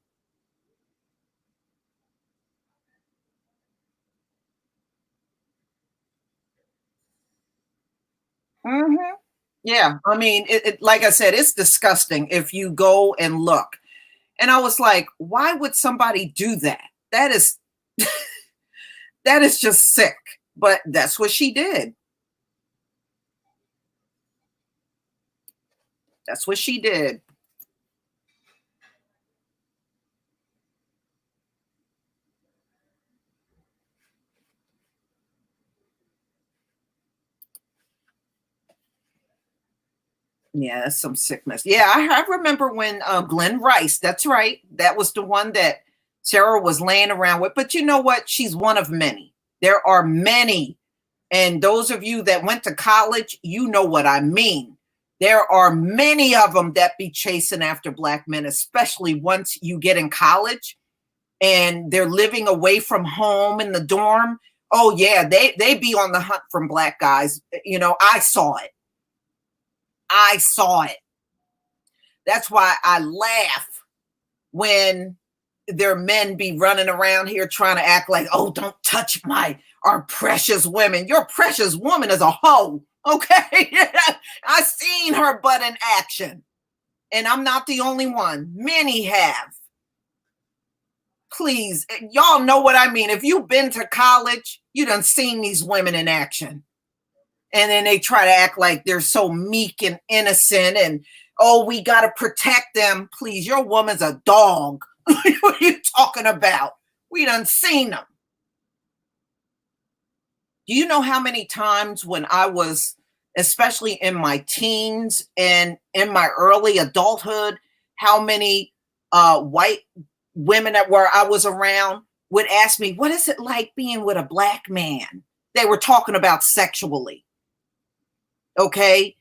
Yeah, I mean, it like I said, it's disgusting if you go and look. And I was like, why would somebody do that? That is that is just sick. But that's what she did. That's what she did. Yeah, that's some sickness. Yeah, I remember when Glenn Rice, that's right. That was the one that Sarah was laying around with. But you know what? She's one of many. There are many. And those of you that went to college, you know what I mean. There are many of them that be chasing after black men, especially once you get in college. and they're living away from home in the dorm. Oh yeah, they be on the hunt from black guys. You know, I saw it. I saw it. That's why I laugh when their men be running around here trying to act like, oh, don't touch our precious women. Your precious woman is a hoe. Okay. I seen her butt in action. And I'm not the only one. Many have. Please, y'all know what I mean. If you've been to college, you done seen these women in action. And then they try to act like they're so meek and innocent and, oh, we got to protect them. Please, your woman's a dog. What are you talking about? We done seen them. Do you know how many times when I was, especially in my teens and in my early adulthood, how many white women that I was around would ask me, what is it like being with a black man? They were talking about sexually. Okay.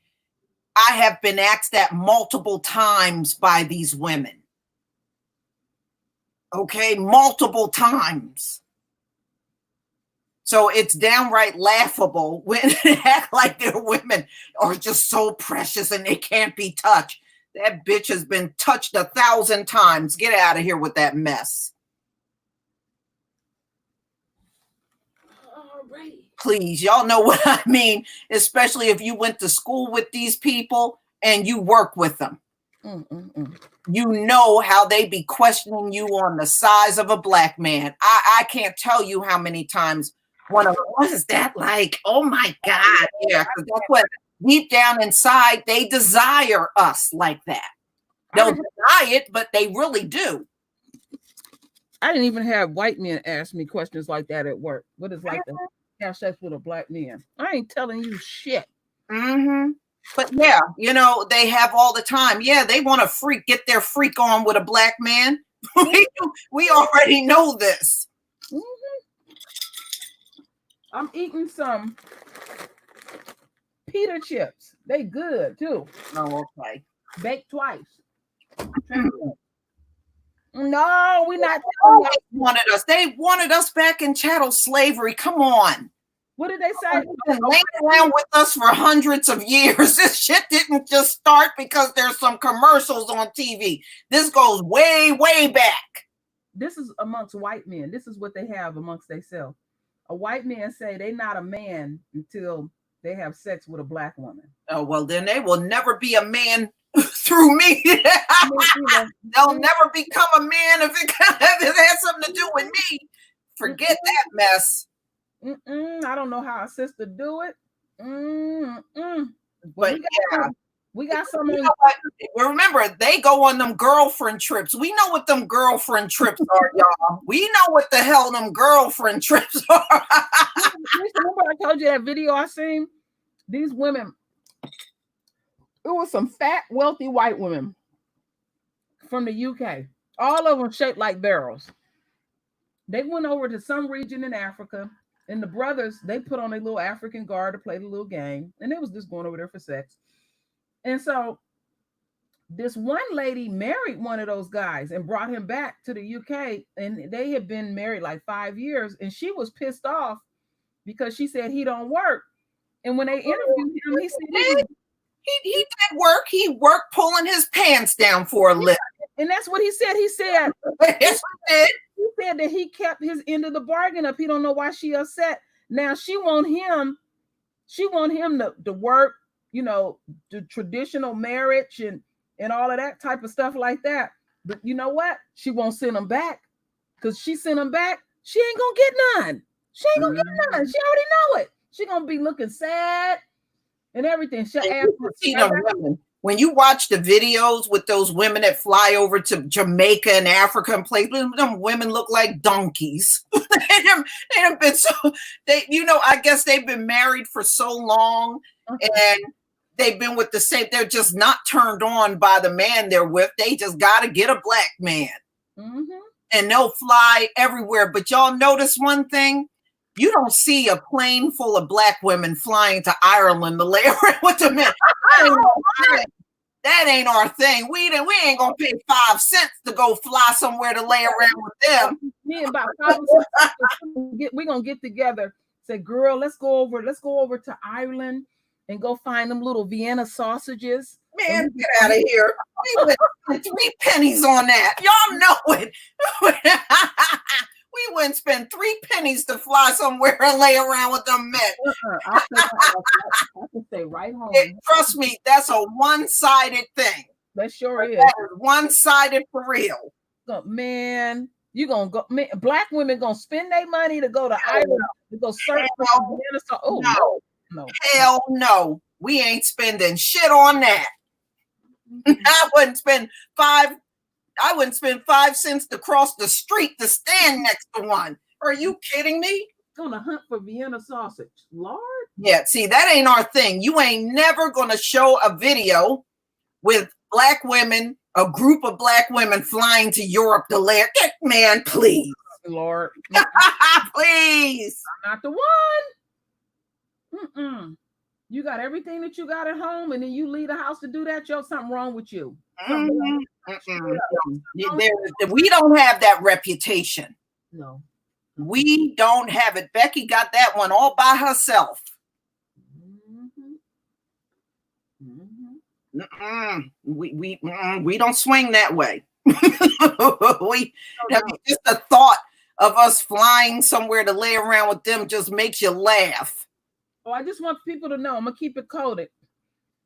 I have been asked that multiple times by these women. Okay. Multiple times. So it's downright laughable when they act like their women are just so precious and they can't be touched. That bitch has been touched 1,000 times. Get out of here with that mess. Please, y'all know what I mean, especially if you went to school with these people and you work with them. You know how they be questioning you on the size of a black man. I can't tell you how many times one of them, what is that like? Oh my God. Yeah, because that's what deep down inside, they desire us like that. They'll deny it, but they really do. I didn't even have white men ask me questions like that at work. What is like to have sex with a black man? I ain't telling you shit. Mm-hmm. But yeah, you know, they have all the time. Yeah, they want to get their freak on with a black man. We already know this. Mm-hmm. I'm eating some pita chips. They good too. Oh, okay. Baked twice. No, we're not. They wanted us back in chattel slavery. Come on. What did they say? They've been laying around with us for hundreds of years. This shit didn't just start because there's some commercials on TV. This goes way, way back. This is amongst white men. This is what they have amongst themselves. A white man say they not a man until they have sex with a black woman. Oh, well, then they will never be a man through me. They'll never become a man if it has something to do with me. Forget that mess. I don't know how a sister do it. But we got some. You know what? Remember, they go on them girlfriend trips. We know what them girlfriend trips are, y'all. We know what the hell them girlfriend trips are. Remember I told you that video I seen? These women, it was some fat, wealthy white women from the UK. All of them shaped like barrels. They went over to some region in Africa, and the brothers, they put on a little African guard to play the little game, and they was just going over there for sex. And so this one lady married one of those guys and brought him back to the UK, and they had been married like 5 years, and she was pissed off because she said he don't work. And when they interviewed him, he said he did work. He worked pulling his pants down for a living. And that's what he said. He said, yes, he said that he kept his end of the bargain up. He don't know why she upset. Now she want him to work, you know, the traditional marriage and all of that type of stuff like that. But you know what? She won't send him back, because she sent him back. She ain't gonna get none. She ain't gonna get none. She already know it. She gonna be looking sad and everything. She'll ask women. When you watch the videos with those women that fly over to Jamaica and Africa and play, them women look like donkeys. they have been I guess they've been married for so long, and they've been with the same. They're just not turned on by the man they're with. They just got to get a black man, and they'll fly everywhere. But y'all notice one thing. You don't see a plane full of black women flying to Ireland to lay around with the men. That ain't our thing. We ain't gonna pay 5 cents to go fly somewhere to lay around with them. Me and about 5 or 6 we're gonna get together. Say, girl, let's go over to Ireland and go find them little Vienna sausages. Man, get out of here. We went 3 pennies on that. Y'all know it. We wouldn't spend 3 pennies to fly somewhere and lay around with them men. I can stay right home. Trust me, that's a one-sided thing. That sure is. That is one-sided for real. Man, you gonna go? Man, black women gonna spend their money to go to Ireland to go search for Vienna sausages? Oh no, hell no. We ain't spending shit on that. I wouldn't spend 5 cents to cross the street to stand next to one. Are you kidding me? Gonna hunt for Vienna sausage, Lord. Yeah, see, that ain't our thing. You ain't never gonna show a video with black women, a group of black women flying to Europe to land. Man, please. Lord. Please. I'm not the one. You got everything that you got at home, and then you leave the house to do that. Yo, something wrong with you. We don't have that reputation. No. We don't have it. Becky got that one all by herself. We don't swing that way. Just the thought of us flying somewhere to lay around with them just makes you laugh. Oh, I just want people to know. I'm gonna keep it coded.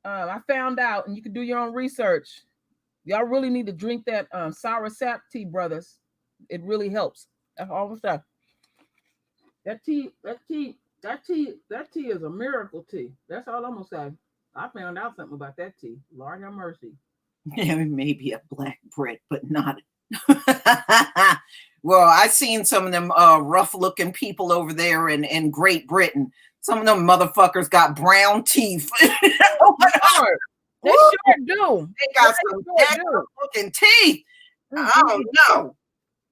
I found out, and you can do your own research. Y'all really need to drink that sour sap tea, brothers. It really helps. That's all the stuff. That tea is a miracle tea. That's all I'm gonna say. I found out something about that tea. Lord have mercy. Yeah, maybe a black Brit, but not. Well, I seen some of them rough-looking people over there in Great Britain. Some of them motherfuckers got brown teeth. They sure do. They got some looking teeth. I don't know.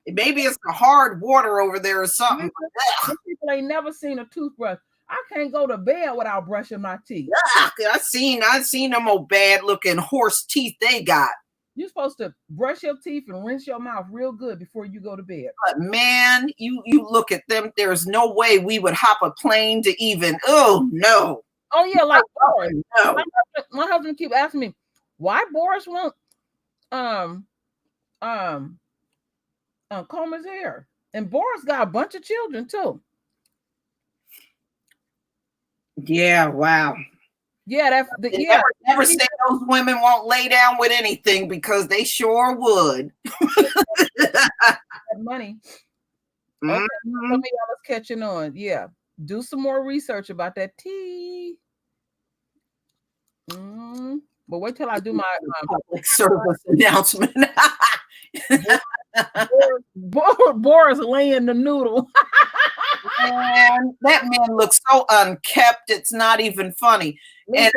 Maybe it's the hard water over there or something. People ain't never seen a toothbrush. I can't go to bed without brushing my teeth. Yeah, I seen them old bad looking horse teeth they got. You're supposed to brush your teeth and rinse your mouth real good before you go to bed. But man, you look at them. There's no way we would hop a plane to even. Oh no. Oh yeah, like Boris. No. My husband keep asking me why Boris won't comb his hair, and Boris got a bunch of children too. Yeah. Wow. Yeah, Never say those women won't lay down with anything because they sure would. Money. Okay, some of y'all is catching on. Yeah, do some more research about that tea. But wait till I do my public service announcement. Boris laying the noodle. Man, that man looks so unkept. It's not even funny. And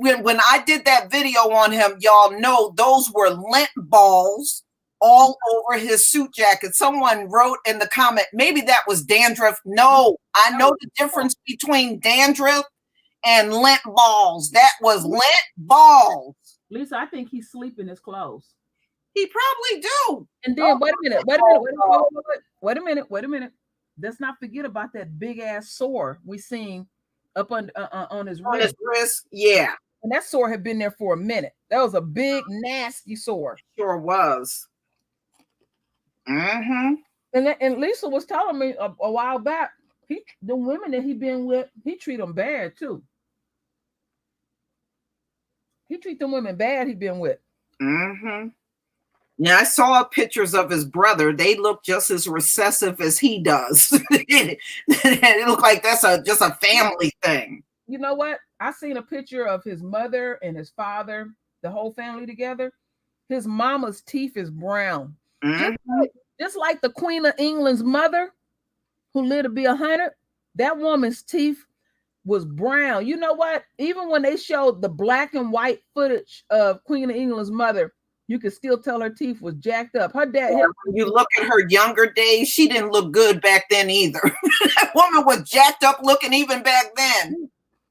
when I did that video on him, y'all know those were lint balls all over his suit jacket. Someone wrote in the comment, maybe that was dandruff. No, I know the difference between dandruff and lint balls. That was lint balls. Lisa, I think he's sleeping his clothes. He probably do. And then wait a minute. Let's not forget about that big ass sore we seen up on his wrist. On his wrist, yeah. And that sore had been there for a minute. That was a big, nasty sore. Sure was. And Lisa was telling me a while back, the women that he been with, he treat them bad too. He treat them women bad he been with. Yeah, I saw pictures of his brother. They look just as recessive as he does. It looked like that's just a family thing. You know what? I seen a picture of his mother and his father, the whole family together. His mama's teeth is brown. Just like the Queen of England's mother, who lived to be 100, that woman's teeth was brown. You know what? Even when they showed the black and white footage of Queen of England's mother, you could still tell her teeth was jacked up. Her dad. When you look at her younger days, she didn't look good back then either. That woman was jacked up looking even back then.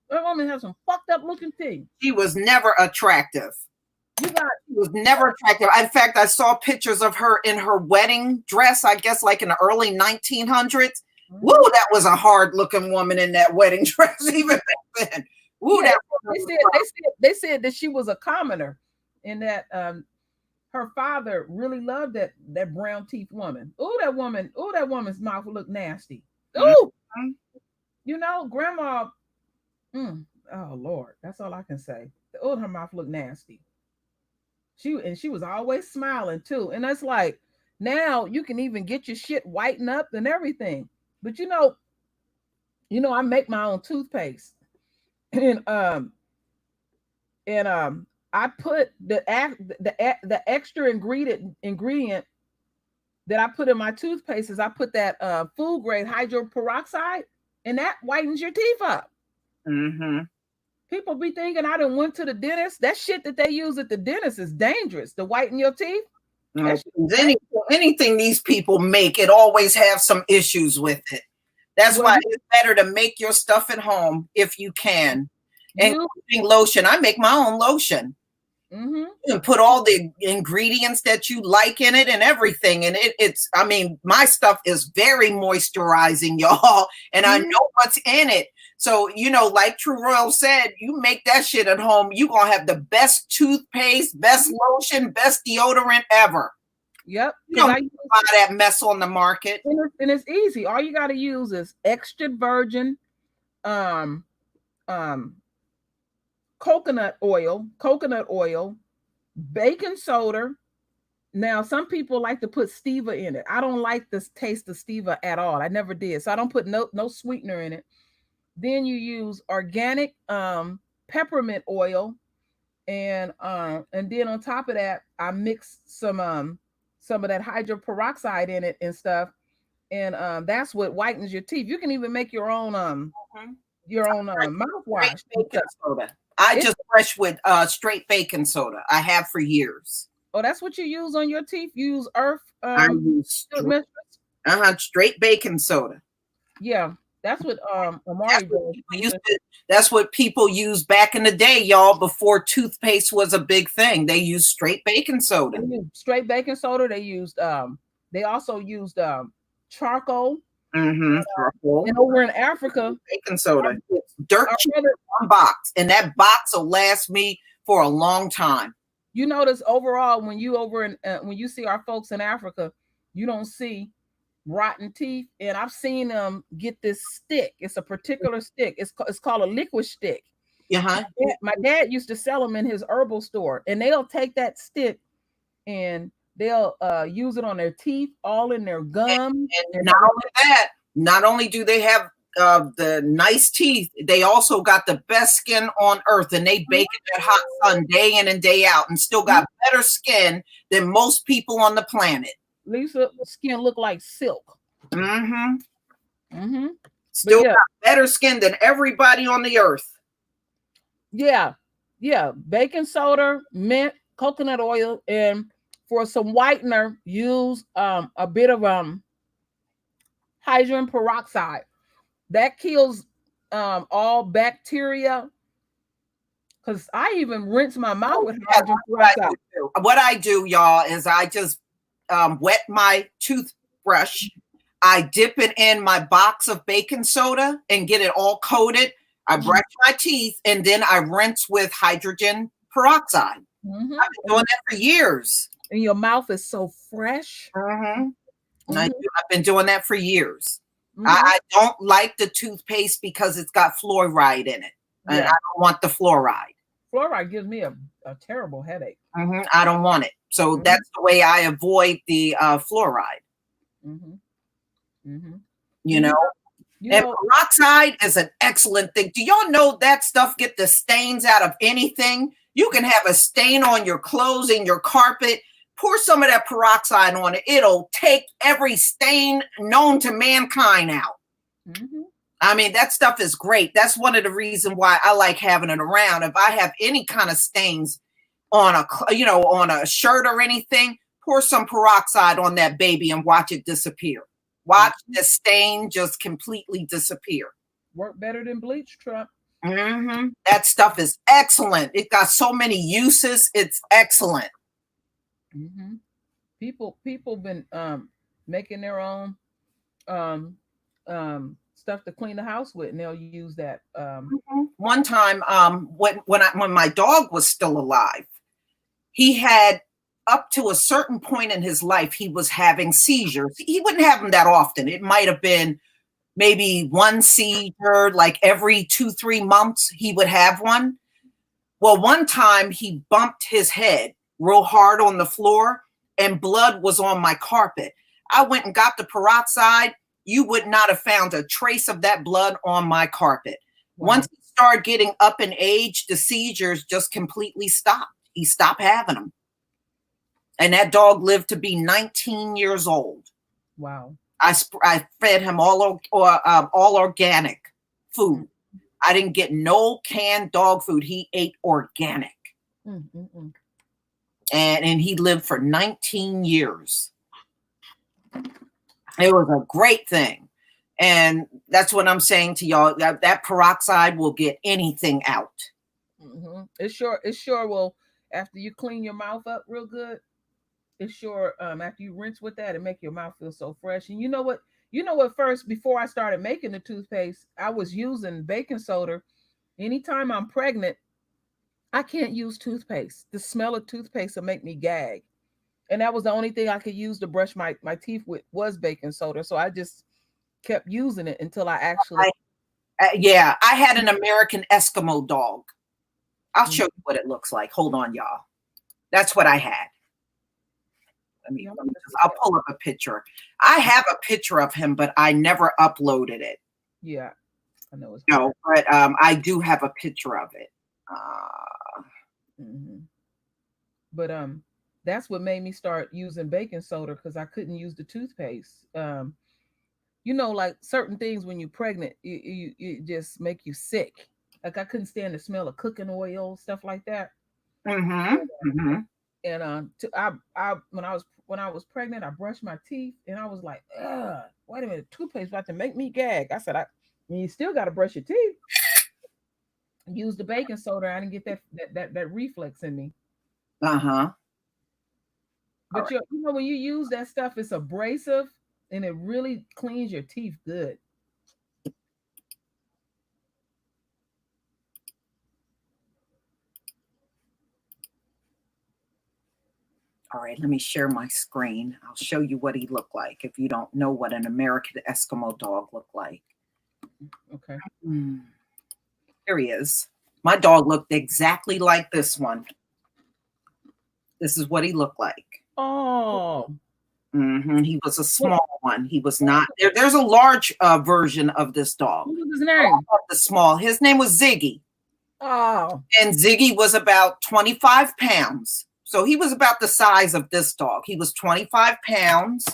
That woman has some fucked up looking teeth. She was never attractive. She was never attractive. In fact, I saw pictures of her in her wedding dress, I guess like in the early 1900s. Woo, that was a hard looking woman in that wedding dress even back then. Woo, Yeah, that they said that she was a commoner, and that her father really loved that brown teeth woman. That woman's mouth looked nasty. You know, grandma. Oh Lord, that's all I can say. Her mouth looked nasty. She was always smiling too, and that's like now you can even get your shit whitened up and everything. But you know, I make my own toothpaste, and I put the extra ingredient that I put in my toothpaste is I put that food grade hydroperoxide, and that whitens your teeth up. People be thinking I done went to the dentist. That shit that they use at the dentist is dangerous to whiten your teeth. Anything these people make, it always have some issues with it. That's why it's better to make your stuff at home if you can. And lotion, I make my own lotion. And put all the ingredients that you like in it and everything. And it's, I mean, my stuff is very moisturizing, y'all. And I know what's in it. So, you know, like True Royal said, you make that shit at home, you're going to have the best toothpaste, best lotion, best deodorant ever. Yep. You don't buy that mess on the market. And it's easy. All you got to use is extra virgin coconut oil, baking soda. Now, some people like to put stevia in it. I don't like the taste of stevia at all. I never did. So I don't put no sweetener in it. Then you use organic peppermint oil, and then on top of that, I mix some of that hydroperoxide in it and stuff, and that's what whitens your teeth. You can even make your own mouthwash. Baking soda. I just brush with straight baking soda. I have for years. Oh, that's what you use on your teeth? You use Earth? I use straight baking soda. Yeah. That's what Amari does. That's what people used back in the day, y'all, before toothpaste was a big thing. They used straight baking soda. Straight baking soda. They used they also used charcoal. Charcoal. And over in Africa, baking soda. It's dirt cheap in one box. And that box will last me for a long time. You notice overall when you when you see our folks in Africa, you don't see rotten teeth, and I've seen them get this stick. It's a particular stick. It's called a liquid stick. My dad used to sell them in his herbal store, and they'll take that stick and they'll use it on their teeth, all in their gum. And not only that, not only do they have the nice teeth, they also got the best skin on earth, and they bake in that hot sun day in and day out, and still got better skin than most people on the planet. Lisa, skin look like silk. Still got better skin than everybody on the earth. Yeah. Baking soda, mint, coconut oil, and for some whitener, use a bit of hydrogen peroxide. That kills all bacteria. Because I even rinse my mouth with hydrogen peroxide. What I do, y'all, is I just wet my toothbrush. I dip it in my box of baking soda and get it all coated. I brush my teeth, and then I rinse with hydrogen peroxide. I've been doing that for years. And your mouth is so fresh. I've been doing that for years. I don't like the toothpaste because it's got fluoride in it. And I don't want the fluoride. Fluoride gives me a terrible headache. I don't want it. So that's the way I avoid the fluoride. You know? And peroxide is an excellent thing. Do y'all know that stuff get the stains out of anything? You can have a stain on your clothes and your carpet. Pour some of that peroxide on it. It'll take every stain known to mankind out. I mean, that stuff is great. That's one of the reasons why I like having it around. If I have any kind of stains on a shirt or anything, pour some peroxide on that baby and watch it disappear. Watch the stain just completely disappear. Work better than bleach, Trump. That stuff is excellent. It got so many uses. It's excellent. People been making their own stuff to clean the house with, and they'll use that. One time, when my dog was still alive, he had, up to a certain point in his life, he was having seizures. He wouldn't have them that often. It might have been maybe one seizure, like every 2-3 months he would have one. Well, one time he bumped his head real hard on the floor and blood was on my carpet. I went and got the peroxide. You would not have found a trace of that blood on my carpet. Wow. Once he started getting up in age, the seizures just completely stopped. He stopped having them. And that dog lived to be 19 years old. Wow. I fed him all organic food. I didn't get no canned dog food. He ate organic. And he lived for 19 years. It was a great thing. And that's what I'm saying to y'all. That peroxide will get anything out. It sure will. After you clean your mouth up real good, it's sure after you rinse with that, it make your mouth feel so fresh. And you know what? First, before I started making the toothpaste, I was using baking soda. Anytime I'm pregnant, I can't use toothpaste. The smell of toothpaste will make me gag. And that was the only thing I could use to brush my teeth with was baking soda. So I just kept using it until I actually. I had an American Eskimo dog. I'll show you what it looks like. Hold on, y'all. That's what I had. I'll pull up a picture. I have a picture of him, but I never uploaded it. Yeah, I know. No, but I do have a picture of it. But that's what made me start using baking soda, because I couldn't use the toothpaste. Like certain things when you're pregnant, it just make you sick. Like I couldn't stand the smell of cooking oil, stuff like that. And when I was pregnant, I brushed my teeth and I was like, wait a minute, toothpaste about to make me gag. I said, you still got to brush your teeth. Use the baking soda. I didn't get that reflex in me. But right. When you use that stuff, it's abrasive and it really cleans your teeth good. All right, let me share my screen. I'll show you what he looked like if you don't know what an American Eskimo dog looked like. Okay. Here he is. My dog looked exactly like this one. This is what he looked like. Oh. He was a small one. He was not there. There's a large version of this dog. What was his name? The small. His name was Ziggy. Oh. And Ziggy was about 25 pounds. So he was about the size of this dog. He was 25 pounds.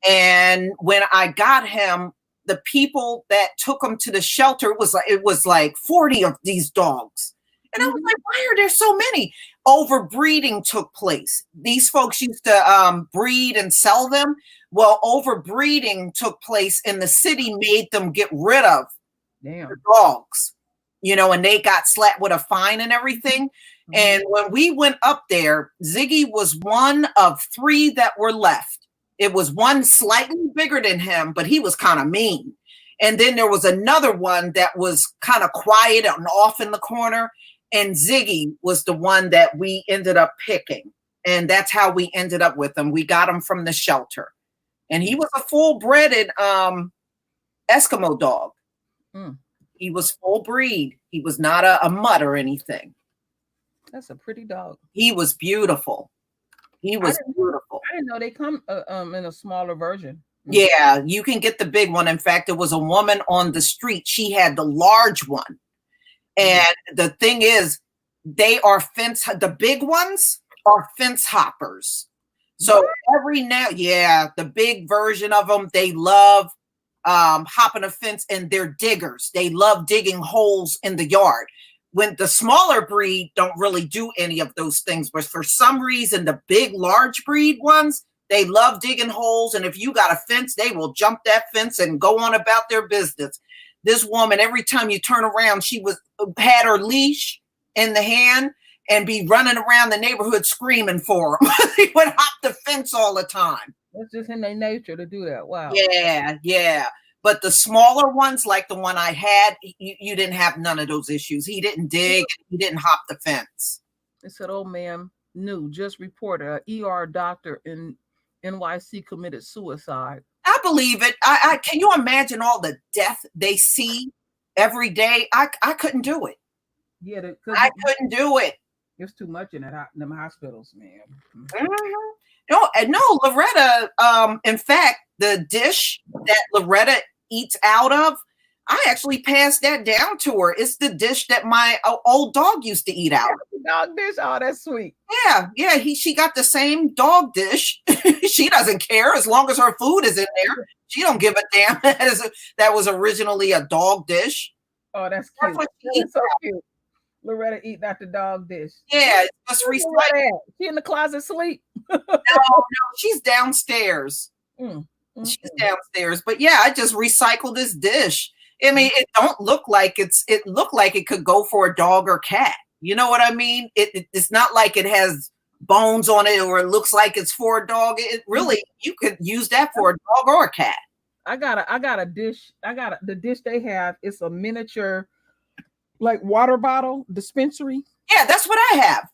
And when I got him, the people that took him to the shelter, it was like 40 of these dogs. And I was like, why are there so many? Overbreeding took place. These folks used to breed and sell them. Well, overbreeding took place and the city made them get rid of the dogs, and they got slapped with a fine and everything. And when we went up there, Ziggy was one of 3 that were left. It was one slightly bigger than him, but he was kind of mean. And then there was another one that was kind of quiet and off in the corner. And Ziggy was the one that we ended up picking. And that's how we ended up with him. We got him from the shelter. And he was a full-bred Eskimo dog. He was full breed. He was not a mutt or anything. That's a pretty dog. He was beautiful. Beautiful. I didn't know they come in a smaller version. Yeah, you can get the big one. In fact, there was a woman on the street. She had the large one. And the thing is, the big ones are fence hoppers. So the big version of them, they love hopping a fence, and they're diggers. They love digging holes in the yard. When the smaller breed don't really do any of those things, but for some reason, the big, large breed ones, they love digging holes. And if you got a fence, they will jump that fence and go on about their business. this woman, every time you turn around, she had her leash in the hand and be running around the neighborhood screaming for them. They would hop the fence all the time. It's just in their nature to do that. Wow. Yeah, yeah. But the smaller ones, like the one I had, you didn't have none of those issues. He didn't dig. He didn't hop the fence. It said, "Oh, ma'am, new just reported a ER doctor in NYC committed suicide." I believe it. I can you imagine all the death they see every day? I couldn't do it. Yeah, I couldn't do it. There's too much in them hospitals, man. Mm-hmm. No, Loretta. In fact, the dish that Loretta eats out of, I actually passed that down to her. It's the dish that my old dog used to eat out of. Dog dish. Oh, that's sweet. Yeah. She got the same dog dish. She doesn't care as long as her food is in there. She don't give a damn. That was originally a dog dish. Oh, that's cute. That's so cute. Loretta eating out the dog dish. Yeah, just recycle. She in the closet sleep. No, she's downstairs. She's downstairs. But yeah, I just recycled this dish. I mean, it don't look like it looked like it could go for a dog or cat. You know what I mean? It's not like it has bones on it or it looks like it's for a dog. It really, you could use that for a dog or a cat. I got a dish. The dish they have. It's a miniature, like water bottle dispensary. Yeah, that's what I have.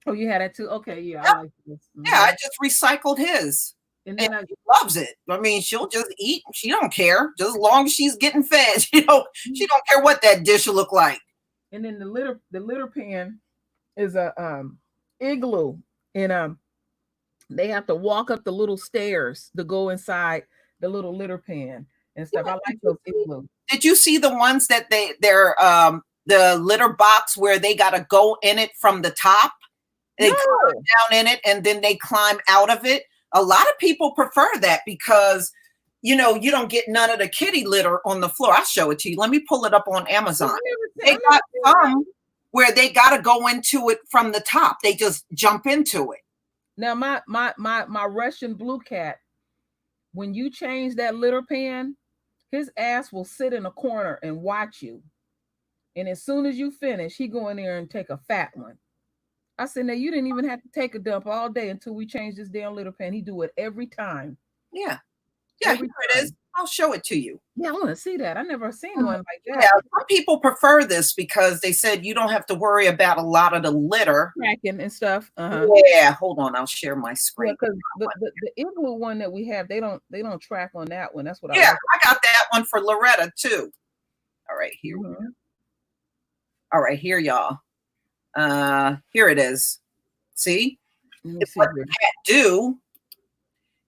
Oh, you had that too? Okay, yeah. Yep. I like this. Mm-hmm. Yeah, I just recycled his. And then she loves it. I mean, she'll just eat. She don't care. Just as long as she's getting fed. She don't care what that dish will look like. And then the litter pan is a igloo. And they have to walk up the little stairs to go inside the little litter pan and stuff. I like those igloos. Did you see the ones that they're the litter box where they gotta go in it from the top? They climb down in it and then they climb out of it. A lot of people prefer that because, you don't get none of the kitty litter on the floor. I'll show it to you. Let me pull it up on Amazon. They got some where they got to go into it from the top. They just jump into it. Now, my Russian blue cat, when you change that litter pan, his ass will sit in a corner and watch you. And as soon as you finish, he go in there and take a fat one. I said, now you didn't even have to take a dump all day until we change this damn litter pan. He do it every time. Yeah. Yeah, here it is. I'll show it to you. Yeah, I want to see that. I never seen one like that. Yeah, some people prefer this because they said you don't have to worry about a lot of the litter. Tracking and stuff. Uh-huh. Yeah, hold on. I'll share my screen. Because the igloo one that we have, they don't track on that one. That's what I got that one for Loretta too. All right, here we go. All right, here, y'all. Here it is. See? What the cat do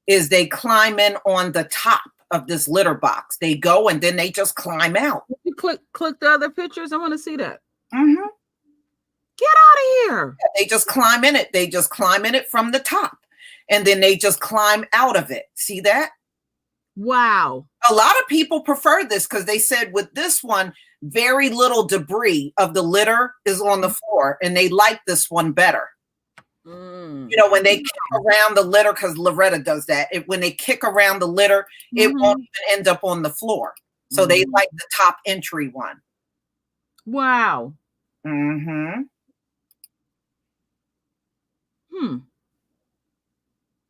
is they climb in on the top of this litter box. They go and then they just climb out. You click the other pictures. I want to see that. Mm-hmm. Get out of here. They just climb in it. They just climb in it from the top. And then they just climb out of it. See that? Wow. A lot of people prefer this because they said with this one, very little debris of the litter is on the floor. And they like this one better. When they kick around the litter, because Loretta does that. When they kick around the litter, it won't even end up on the floor. So they like the top entry one. Wow. Mm-hmm.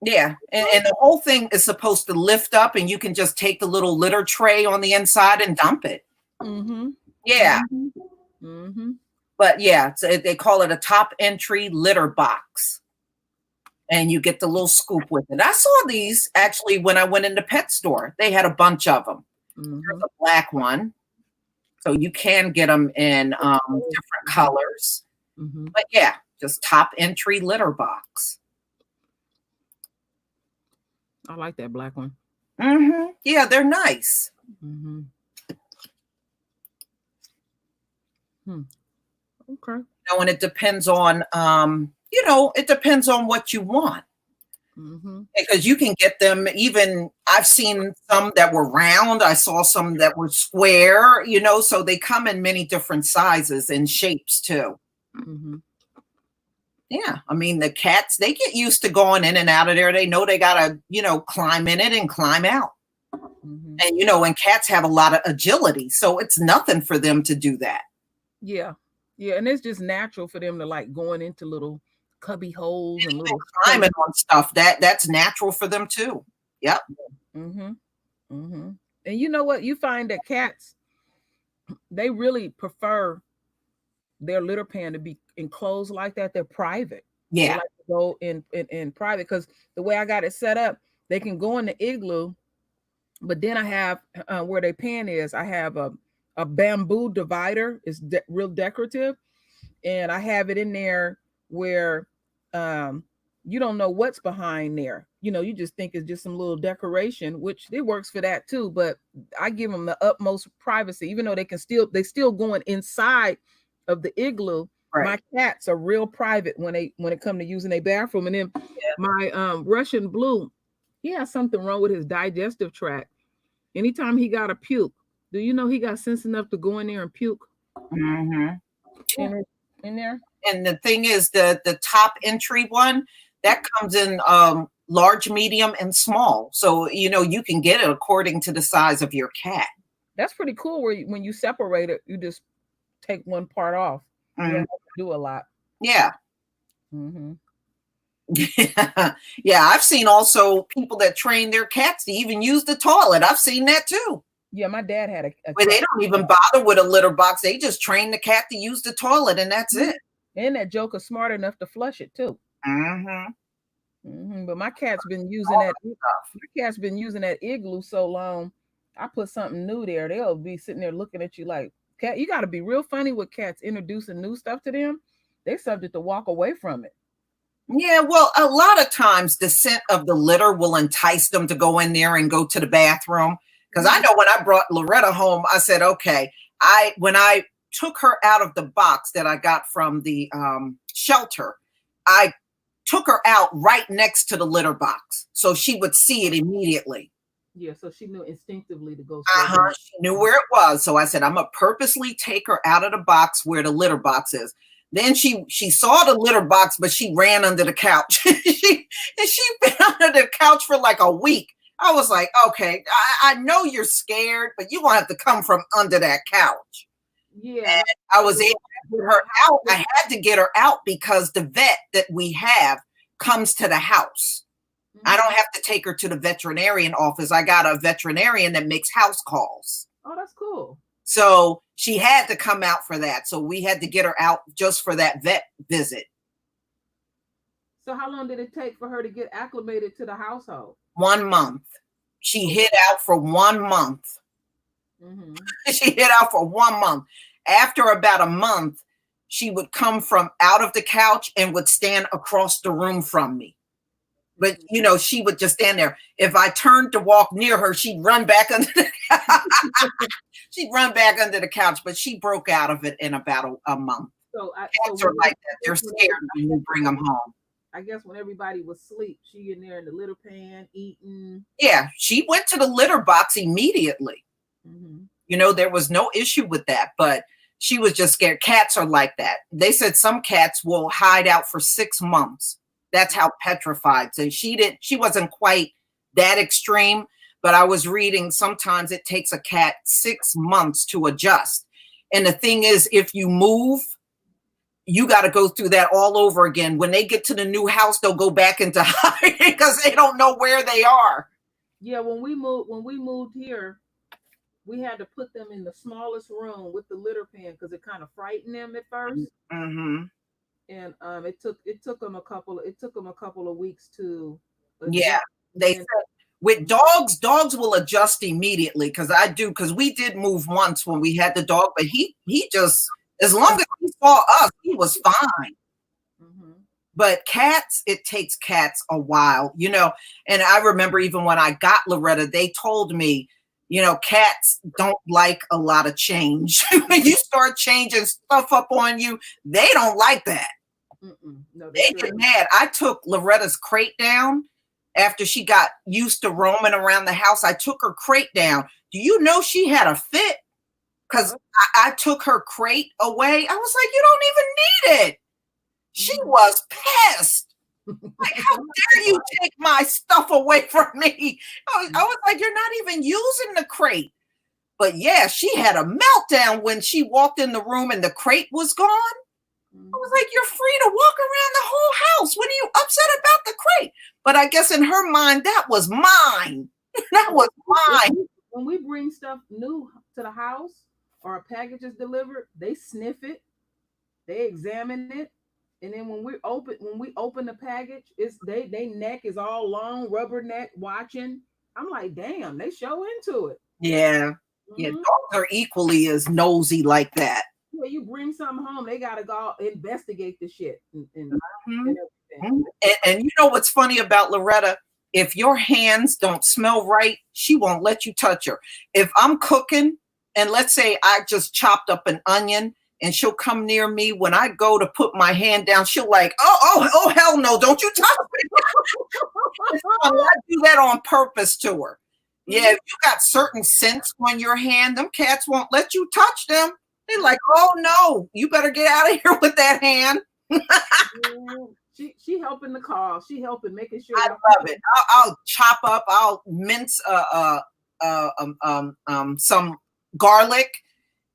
Yeah. And the whole thing is supposed to lift up and you can just take the little litter tray on the inside and dump it. Mm-hmm. Yeah. Mm-hmm. But yeah, so they call it a top entry litter box. And you get the little scoop with it. I saw these actually when I went in the pet store. They had a bunch of them. There's a black one. So you can get them in different colors. But yeah, just top entry litter box. I like that black one. Yeah, they're nice. Okay. And it depends on, it depends on what you want. Because you can get them even, I've seen some that were round. I saw some that were square, so they come in many different sizes and shapes too. Yeah. I mean, the cats, they get used to going in and out of there. They know they got to, climb in it and climb out. Mhm. And, and cats have a lot of agility. So it's nothing for them to do that. Yeah. Yeah. And it's just natural for them to like going into little cubby holes and little Climbing on stuff, that's natural for them too. Yep. Mm-hmm. Mm-hmm. And you know what? You find that cats, they really prefer their litter pan to be enclosed like that. They're private. They Yeah. like to go in private because the way I got it set up, they can go in the igloo, but then I have where their pan is, I have a bamboo divider. It's real decorative, and I have it in there where you don't know what's behind there. You just think it's just some little decoration, which it works for that too. But I give them the utmost privacy, even though they still going inside of the igloo. Right. My cats are real private when it come to using a bathroom. And then my Russian blue, he has something wrong with his digestive tract. Anytime he got a puke, do you know he got sense enough to go in there and puke? Mm-hmm. In there? And the thing is, the top entry one, that comes in large, medium, and small. So, you can get it according to the size of your cat. That's pretty cool where when you separate it, you just take one part off. You don't have to do a lot. Yeah. Mm-hmm. Yeah, I've seen also people that train their cats to even use the toilet. I've seen that too. Yeah, my dad had a Where they don't even bother with a litter box. They just train the cat to use the toilet, and that's it. And that joker's smart enough to flush it too. Mm-hmm. Mm-hmm. But my cat's been using that. My cat's been using that igloo so long. I put something new there. They'll be sitting there looking at you like, cat. You got to be real funny with cats introducing new stuff to them. They're subject to walk away from it. Yeah, well, a lot of times the scent of the litter will entice them to go in there and go to the bathroom. Because I know when I brought Loretta home, I said, okay, when I took her out of the box that I got from the shelter, I took her out right next to the litter box so she would see it immediately. Yeah, so she knew instinctively to go. She knew where it was. So I said, I'm going to purposely take her out of the box where the litter box is. Then she saw the litter box, but she ran under the couch. She's been under the couch for like a week. I was like, okay, I know you're scared, but you're going to have to come from under that couch. Yeah. And I was able to get her out. I had to get her out because the vet that we have comes to the house. Mm-hmm. I don't have to take her to the veterinarian office. I got a veterinarian that makes house calls. Oh, that's cool. So she had to come out for that. So we had to get her out just for that vet visit. So how long did it take for her to get acclimated to the household? 1 month. She hid out for 1 month. Mm-hmm. She hid out for 1 month. After about a month, she would come from out of the couch and would stand across the room from me. But, she would just stand there. If I turned to walk near her, she'd run back under the she'd run back under the couch, but she broke out of it in about a month. Cats are like that. They're scared when you bring them home. I guess when everybody was asleep, she in there in the litter pan eating. Yeah, she went to the litter box immediately. Mm-hmm. There was no issue with that, but she was just scared. Cats are like that. They said some cats will hide out for 6 months. That's how petrified. So she wasn't quite that extreme, but I was reading sometimes it takes a cat 6 months to adjust. And the thing is, if you move, you got to go through that all over again. When they get to the new house, they'll go back into hiding because they don't know where they are. Yeah, when we moved here, we had to put them in the smallest room with the litter pan because it kind of frightened them at first. Mm-hmm. And it took them a couple of weeks to adjust. Yeah, they said with dogs will adjust immediately because we did move once when we had the dog, but he just, as long as he saw us, he was fine. Mm-hmm. But cats, it takes cats a while, and I remember even when I got Loretta, they told me, cats don't like a lot of change. When you start changing stuff up on you, they don't like that. No, they get mad. I took Loretta's crate down after she got used to roaming around the house. I took her crate down. Do you know she had a fit? Because I took her crate away. I was like, you don't even need it. She was pissed. Like, how dare you take my stuff away from me? I was like, you're not even using the crate. But yeah, she had a meltdown when she walked in the room and the crate was gone. I was like, you're free to walk around the whole house. What are you upset about the crate? But I guess in her mind, that was mine. That was mine. When we bring stuff new to the house or a package is delivered, they sniff it, they examine it, and then when we open the package, it's they neck is all long, rubber neck, watching. I'm like, damn, they show into it. Yeah. Yeah, dogs are equally as nosy like that. Yeah, you bring something home, they gotta go investigate the shit. And you know what's funny about Loretta? If your hands don't smell right, she won't let you touch her. If I'm cooking, and let's say I just chopped up an onion, and she'll come near me, when I go to put my hand down, she'll like, oh, hell no, don't you touch me. I do that on purpose to her. Yeah, if you got certain scents on your hand, them cats won't let you touch them. They're like, oh no, you better get out of here with that hand. She helping the cause. She helping, making sure. I love it. I'll chop up. I'll mince some garlic,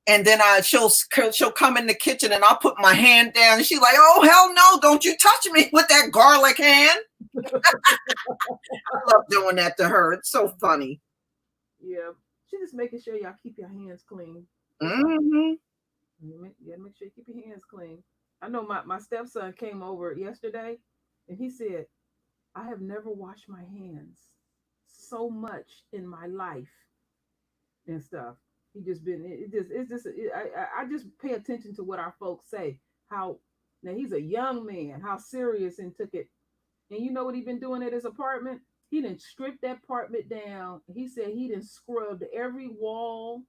and then she'll come in the kitchen, and I'll put my hand down, and she's like, "Oh hell no! Don't you touch me with that garlic hand." I love doing that to her. It's so funny. Yeah, she's just making sure y'all keep your hands clean. Mm-hmm. Yeah, make sure you keep your hands clean. I know my stepson came over yesterday, and he said, I have never washed my hands so much in my life and stuff. He just been, I just pay attention to what our folks say. How, now he's a young man, how serious and took it. And you know what he been doing at his apartment? He didn't strip that apartment down. He said he didn't scrubbed every wall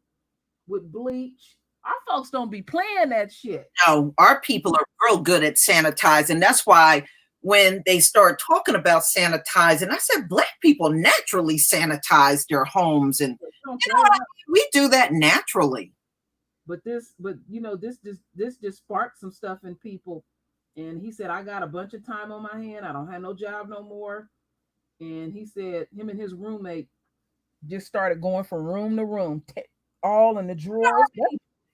with bleach. Our folks don't be playing that shit. No, our people are real good at sanitizing. That's why when they start talking about sanitizing, I said Black people naturally sanitize their homes, and you know what I mean? We do that naturally. But this just sparked some stuff in people. And he said, I got a bunch of time on my hand. I don't have no job no more. And he said him and his roommate just started going from room to room, all in the drawers.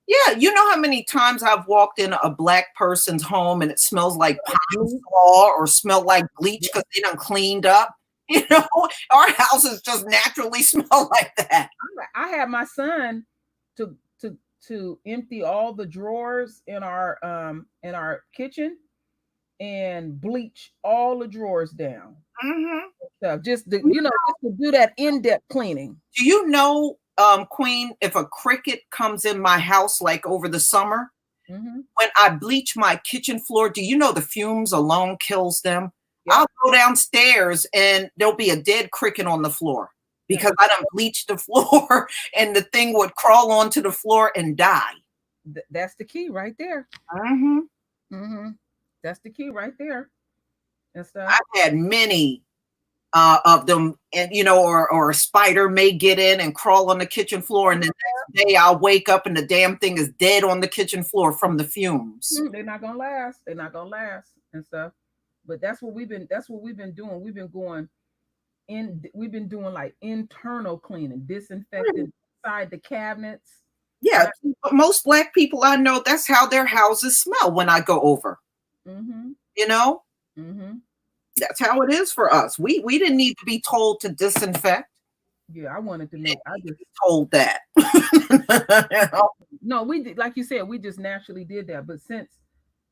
Yeah, you know how many times I've walked in a Black person's home and it smells like pine straw or smell like bleach because they done cleaned up. You know, our houses just naturally smell like that. I had my son to empty all the drawers in our kitchen and bleach all the drawers down. Mm-hmm. So just to do that in-depth cleaning. Do you know, Queen, if a cricket comes in my house like over the summer, when I bleach my kitchen floor, do you know the fumes alone kills them? Yeah. I'll go downstairs and there'll be a dead cricket on the floor because I done bleached the floor, and the thing would crawl onto the floor and die. That's the key right there. That's the key right there. And stuff. I've had many of them, and or a spider may get in and crawl on the kitchen floor, and the next day I'll wake up and the damn thing is dead on the kitchen floor from the fumes. They're not gonna last. They're not gonna last and stuff. But that's what we've been doing. We've been doing like internal cleaning, disinfecting inside the cabinets. Yeah, but most Black people I know, that's how their houses smell when I go over. You know. That's how it is for us. We didn't need to be told to disinfect. Yeah, I wanted to make. I just told that. No, we did, like you said, we just naturally did that. But since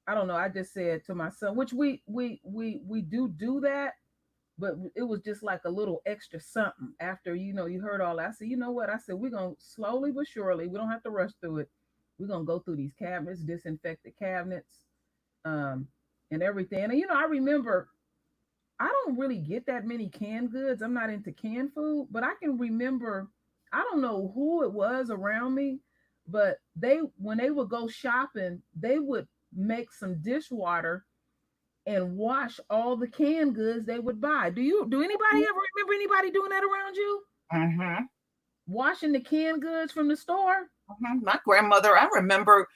I don't know, I just said to my son, which we do that, but it was just like a little extra something after you heard all that. I said, you know what? I said we're gonna slowly but surely. We don't have to rush through it. We're gonna go through these cabinets, disinfect the cabinets, and everything. And I remember. I don't really get that many canned goods. I'm not into canned food, but I can remember, I don't know who it was around me, but when they would go shopping, they would make some dishwater and wash all the canned goods they would buy. Do anybody ever remember anybody doing that around you? Washing the canned goods from the store? My grandmother, I remember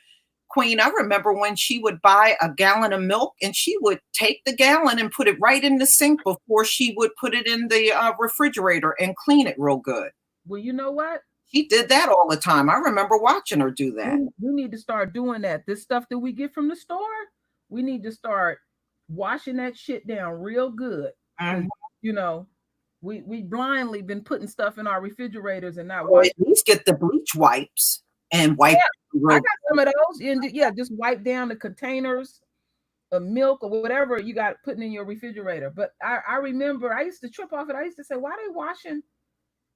Queen, I remember when she would buy a gallon of milk and she would take the gallon and put it right in the sink before she would put it in the refrigerator and clean it real good. Well, you know what? She did that all the time. I remember watching her do that. We need to start doing that. This stuff that we get from the store, we need to start washing that shit down real good. Mhm. You know, we blindly been putting stuff in our refrigerators and not Or washing. at least get the bleach wipes and wipe it I real got some of those. And yeah, just wipe down the containers of milk or whatever you got putting in your refrigerator. But I remember I used to trip off it. I used to say, why are they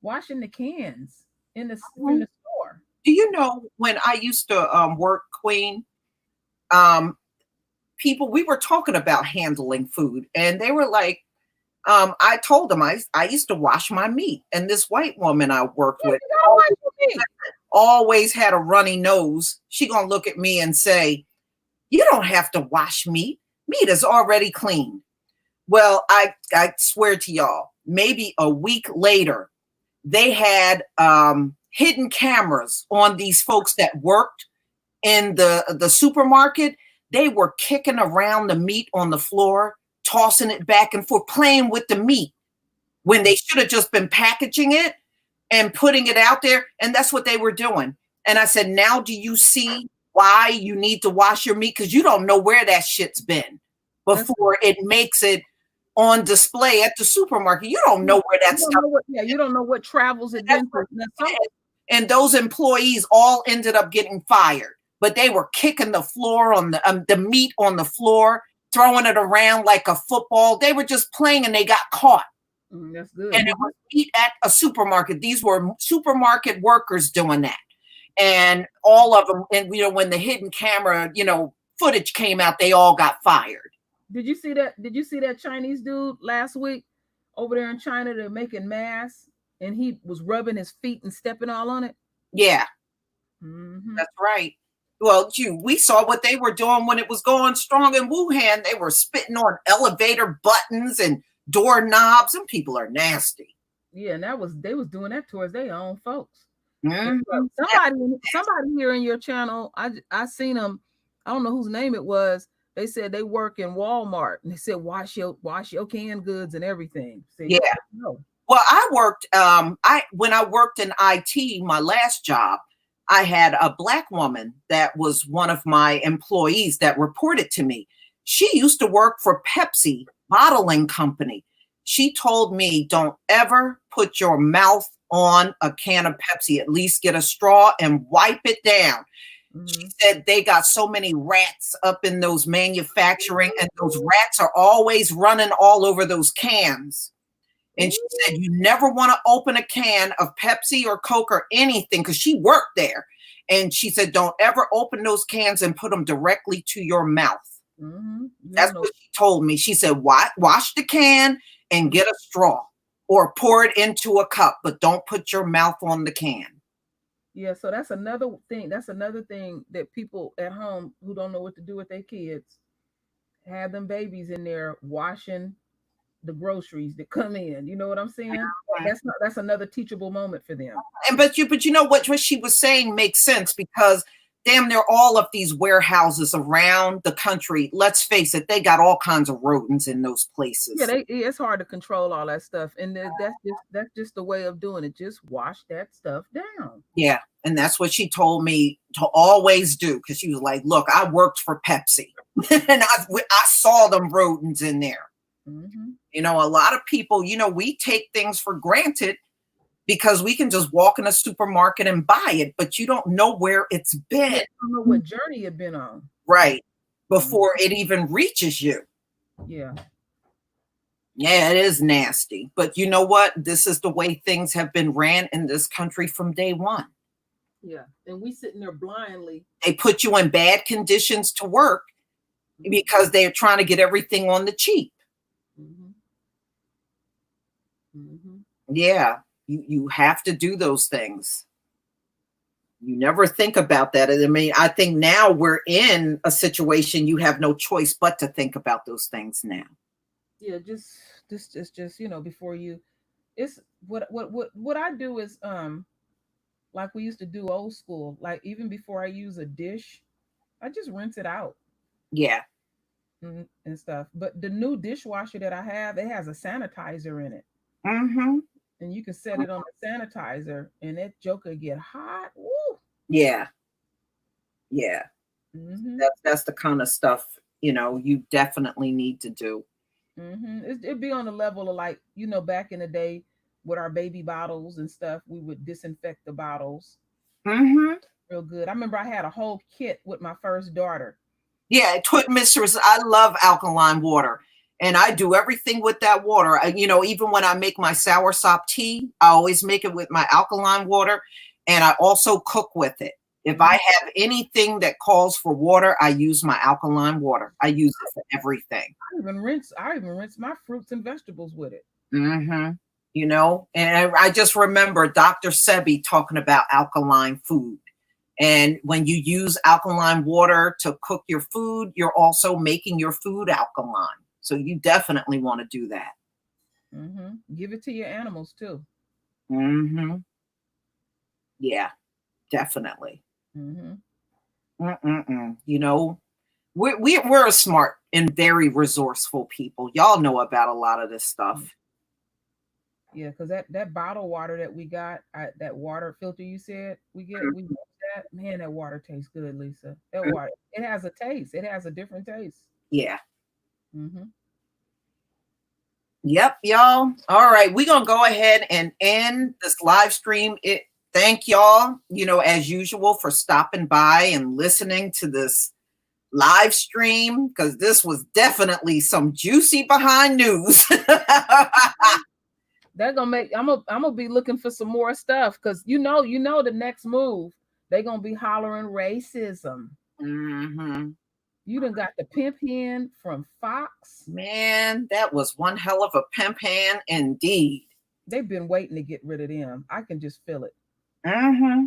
washing the cans in the store? Do you know when I used to work, Queen, people, we were talking about handling food and they were like, I told them I used to wash my meat, and this white woman I worked with always had a runny nose. She gonna look at me and say, you don't have to wash meat. Meat is already clean. Well, I swear to y'all, maybe a week later, they had hidden cameras on these folks that worked in the supermarket. They were kicking around the meat on the floor, tossing it back and forth, playing with the meat when they should have just been packaging it and putting it out there. And that's what they were doing. And I said, now do you see why you need to wash your meat? Because you don't know where that shit's been before it makes it on display at the supermarket. You don't know where that stuff. You don't know what travels it into. And those employees all ended up getting fired. But they were kicking the floor on the meat on the floor, throwing it around like a football. They were just playing and they got caught. That's good. And it was meat at a supermarket. These were supermarket workers doing that. And all of them, and when the hidden camera, footage came out, they all got fired. Did you see that? Did you see that Chinese dude last week over there in China? They're making masks and he was rubbing his feet and stepping all on it. Yeah. Mm-hmm. That's right. Well, we saw what they were doing when it was going strong in Wuhan. They were spitting on elevator buttons and doorknobs, and people are nasty. Yeah, and they was doing that towards their own folks. Mm-hmm. Somebody here in your channel, I seen them. I don't know whose name it was. They said they work in Walmart, and they said wash your canned goods and everything. Said, yeah. No. Well, I worked. When I worked in IT, my last job, I had a Black woman that was one of my employees that reported to me. She used to work for Pepsi bottling company. She told me, don't ever put your mouth on a can of Pepsi. At least get a straw and wipe it down. Mm-hmm. She said they got so many rats up in those manufacturing, and those rats are always running all over those cans. And she said, you never want to open a can of Pepsi or Coke or anything, because she worked there. And she said, don't ever open those cans and put them directly to your mouth. Mm-hmm. That's what she told me. She said, wash the can and get a straw or pour it into a cup, but don't put your mouth on the can. Yeah, so that's another thing. That's another thing that people at home who don't know what to do with their kids have them babies in there washing the groceries that come in. You know what I'm saying? That's another teachable moment for them. And but you know what she was saying makes sense, because damn near all of these warehouses around the country, let's face it, they got all kinds of rodents in those places. Yeah, it's hard to control all that stuff, and that's just the way of doing it. Just wash that stuff down. Yeah, and that's what she told me to always do, because she was like, look, I worked for Pepsi and I saw them rodents in there. Mm-hmm. A lot of people, we take things for granted because we can just walk in a supermarket and buy it, but you don't know where it's been. You don't know what journey you've been on. Right. Before it even reaches you. Yeah. Yeah, it is nasty. But you know what? This is the way things have been ran in this country from day one. Yeah. And we sitting there blindly. They put you in bad conditions to work because they're trying to get everything on the cheap. Mm-hmm. Mm-hmm. Yeah. You have to do those things. You never think about that. I mean, I think now we're in a situation you have no choice but to think about those things now. Yeah, just before you, it's what I do is like we used to do old school, like even before I use a dish, I just rinse it out Yeah. and stuff. But the new dishwasher that I have, it has a sanitizer in it. Mm-hmm. And you can set it on the sanitizer and that joker get hot. Woo. Yeah. Yeah. Mm-hmm. That's the kind of stuff, you definitely need to do. Mm-hmm. It'd be on the level of like, back in the day with our baby bottles and stuff, we would disinfect the bottles Mm-hmm. real good. I remember I had a whole kit with my first daughter. Yeah, Twit Mistress, I love alkaline water. And I do everything with that water. Even when I make my soursop tea, I always make it with my alkaline water. And I also cook with it. If I have anything that calls for water, I use my alkaline water. I use it for everything. I even rinse my fruits and vegetables with it. Mm-hmm. And I just remember Dr. Sebi talking about alkaline food. And when you use alkaline water to cook your food, you're also making your food alkaline. So you definitely want to do that. Mm-hmm. Give it to your animals too. Mm-hmm. Yeah, definitely. Mm-hmm. We're a smart and very resourceful people. Y'all know about a lot of this stuff. Yeah, because that bottled water that we got, that water filter you said we use that. Man, that water tastes good, Lisa. That water, it has a taste. It has a different taste. Yeah. Mm-hmm. Yep, y'all. All right, we're gonna go ahead and end this live stream. Thank y'all, as usual, for stopping by and listening to this live stream, because this was definitely some juicy behind news. They're gonna make I'm gonna be looking for some more stuff, because the next move, they're gonna be hollering racism. Mm-hmm. You done got the pimp hand from Fox. Man, that was one hell of a pimp hand indeed. They've been waiting to get rid of them. I can just feel it. Mm-hmm.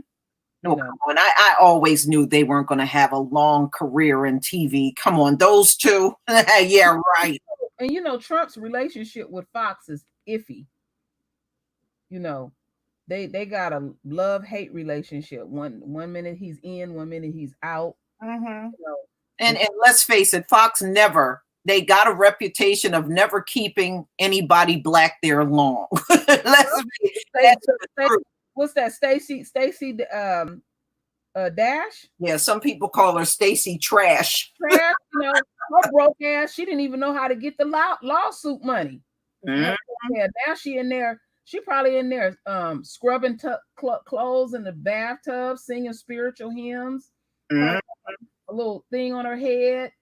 No, come on. I always knew they weren't going to have a long career in TV. Come on, those two. Yeah, right. And Trump's relationship with Fox is iffy. They got a love-hate relationship. One minute he's in, one minute he's out. Mm-hmm. And let's face it, Fox they got a reputation of never keeping anybody black there long. What's that? Stacey Dash? Yeah, some people call her Stacey Trash. Trash, her broke ass. She didn't even know how to get the lawsuit money. Mm-hmm. Yeah, now she in there. She probably in there scrubbing clothes in the bathtub, singing spiritual hymns. Mm-hmm. A little thing on her head,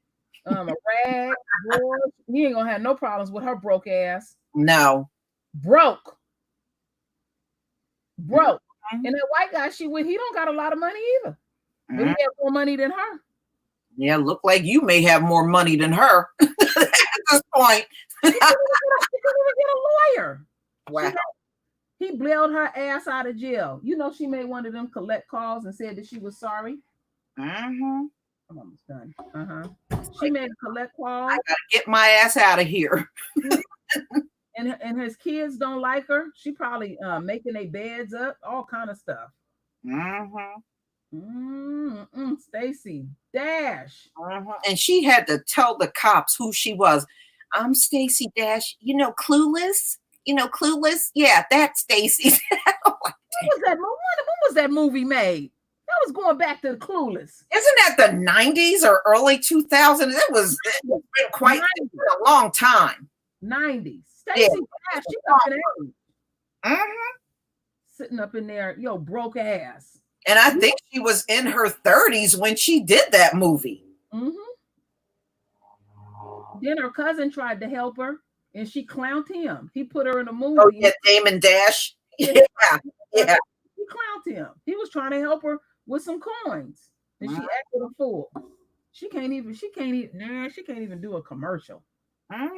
a rag. You ain't gonna have no problems with her broke ass. No. Broke. Mm-hmm. And that white guy she with, he don't got a lot of money either. But he has more money than her. Yeah, look like you may have more money than her at this point. She couldn't even get a lawyer. Wow. He bailed her ass out of jail. She made one of them collect calls and said that she was sorry. Mm-hmm. I'm almost done. She made a collect call. I gotta get my ass out of here. And his kids don't like her. She probably making their beds up, all kind of stuff. Stacey Dash. And she had to tell the cops who she was. I'm Stacey Dash. Clueless. Clueless. Yeah, that's Stacey. When was that movie made? That was going back to the Clueless. Isn't that the 90s or early 2000s? It was been quite a long time. 90s. Stacey Dash, she up in age. Sitting up in there, broke ass. And I think she was in her 30s when she did that movie. Then her cousin tried to help her, and she clowned him. He put her in a movie. Oh, yeah, Damon Dash. Yeah. He clowned him. He was trying to help her with some coins, and she acted a fool. She can't even do a commercial. A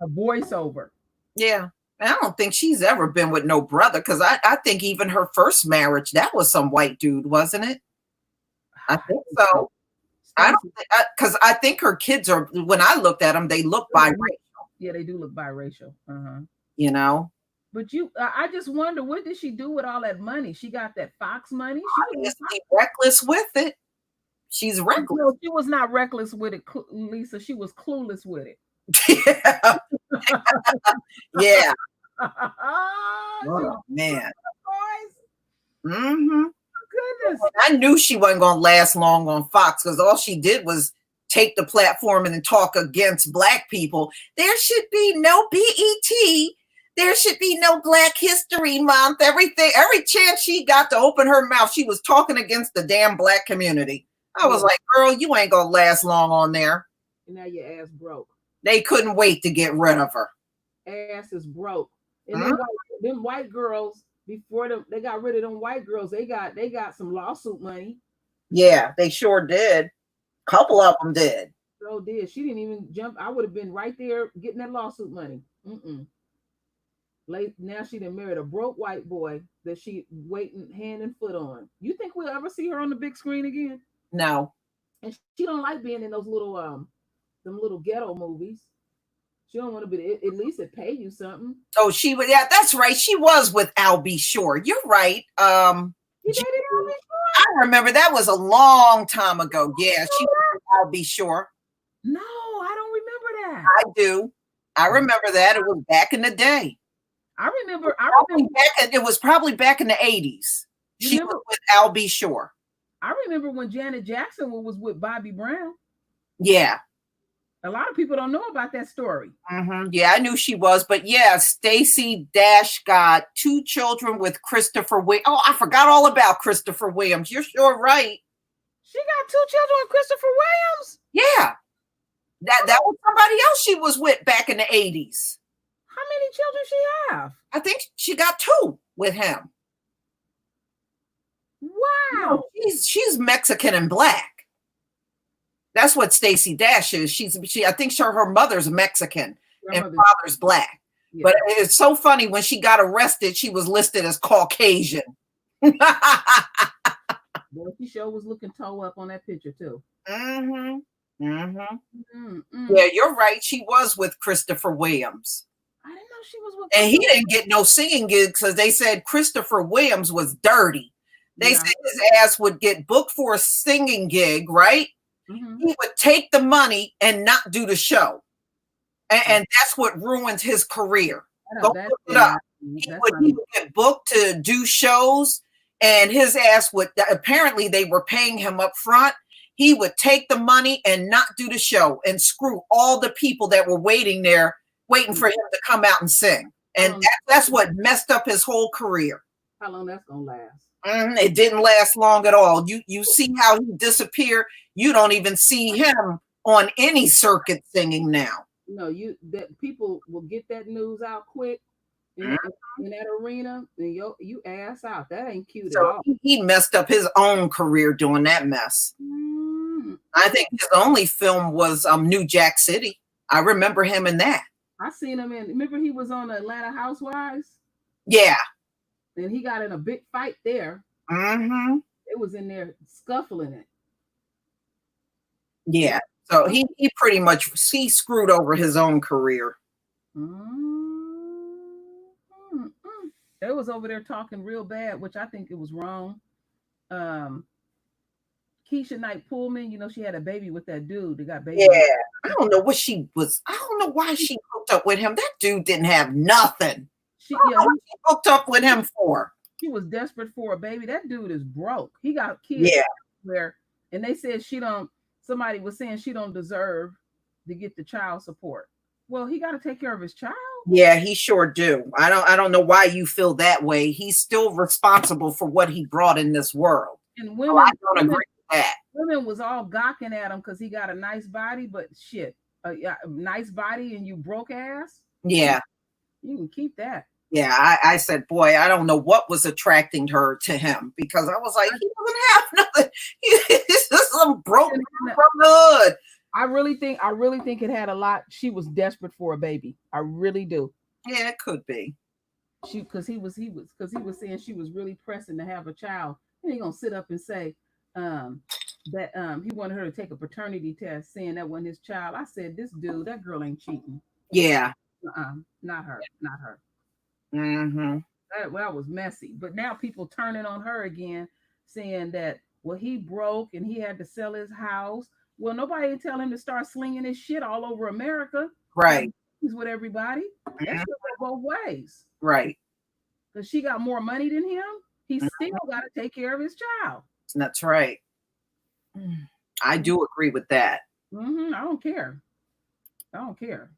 voiceover. Yeah. I don't think she's ever been with no brother, because I think even her first marriage, that was some white dude, wasn't it? I think so. I don't because I think her kids are, when I looked at them, they look biracial. Yeah, they do look biracial. But I just wonder, what did she do with all that money? She got that Fox money. She was reckless with it. She's reckless. No, she was not reckless with it, Lisa. She was clueless with it. Yeah. Yeah. Oh, man. Mm-hmm. Goodness. I knew she wasn't going to last long on Fox because all she did was take the platform and talk against Black people. There should be no BET. There should be no Black History Month. Every chance she got to open her mouth, she was talking against the damn Black community. I was like, girl, you ain't going to last long on there. And now your ass broke. They couldn't wait to get rid of her. Ass is broke. And them white girls, before they got rid of them white girls, they got some lawsuit money. Yeah, they sure did. A couple of them did. So did. She didn't even jump. I would have been right there getting that lawsuit money. Now she done married a broke white boy that she waiting hand and foot on. You think we'll ever see her on the big screen again? No. And she don't like being in those little them little ghetto movies. She don't want to be, at least it pay you something. Oh, yeah, that's right. She was with Al B. Shore. You're right. You dated Al B. Shore? I remember that was a long time ago. Yeah, she was with Al B. Shore. No, I don't remember that. I do. I remember that. It was back in the day. I remember it was probably back in the 80s. She was with Al B. Shore. I remember when Janet Jackson was with Bobby Brown. Yeah. A lot of people don't know about that story. Yeah, I knew she was, but yeah, Stacey Dash got 2 children with Christopher Williams. Oh, I forgot all about Christopher Williams. You're sure right. She got 2 children with Christopher Williams? Yeah. That was somebody else she was with back in the 80s. How many children she have? I think she got 2 with him. Wow. She's Mexican and Black. That's what Stacey Dash is. I think her mother's Mexican and father's Black. Yeah. But it's so funny, when she got arrested, she was listed as Caucasian. Boy, she sure was looking toe up on that picture too. Yeah, you're right. She was with Christopher Williams. I didn't know she was with. And he didn't get no singing gigs because they said Christopher Williams was dirty. They said his ass would get booked for a singing gig, right? He would take the money and not do the show. And that's what ruined his career. Go look it up. He would get booked to do shows, and his ass would, apparently they were paying him up front. He would take the money and not do the show and screw all the people that were waiting there, waiting for him to come out and sing. And that's what messed up his whole career. How long that's going to last? It didn't last long at all. You see how he disappeared. You don't even see him on any circuit singing now. No, that people will get that news out quick in that arena, and you ass out. That ain't cute at all. He messed up his own career doing that mess. I think his only film was New Jack City. I remember him in that. I seen him in. Remember he was on Atlanta Housewives? Yeah. And he got in a big fight there. It was in there scuffling it. Yeah. So he pretty much screwed over his own career. They was over there talking real bad, which I think it was wrong. Keisha Knight Pullman, she had a baby with that dude that got baby. Yeah. I don't know what she was. I don't know why she hooked up with him. That dude didn't have nothing. She hooked up with him for. She was desperate for a baby. That dude is broke. He got kids everywhere. And they said somebody was saying she don't deserve to get the child support. Well, he got to take care of his child. Yeah, he sure do. I don't know why you feel that way. He's still responsible for what he brought in this world. And women, I don't agree with that. Women was all gawking at him because he got a nice body, but shit, a nice body and you broke ass. Yeah, you can keep that. Yeah, I said, boy, I don't know what was attracting her to him, because I was like, he doesn't have nothing. He's just some broke from the hood. I really think it had a lot. She was desperate for a baby. I really do. Yeah, it could be. Because he was saying she was really pressing to have a child. He ain't gonna sit up and say that he wanted her to take a paternity test, saying that wasn't his child. I said, that girl ain't cheating. Yeah. Not her. Mm-hmm. That was messy. But now people turning on her again, saying that Well, he broke and he had to sell his house. Well, nobody didn't tell him to start slinging his shit all over America. Right. He's with everybody. That Mhm. should go both ways. Right. Because she got more money than him. He still got to take care of his child. That's right. I do agree with that. I don't care. I don't care.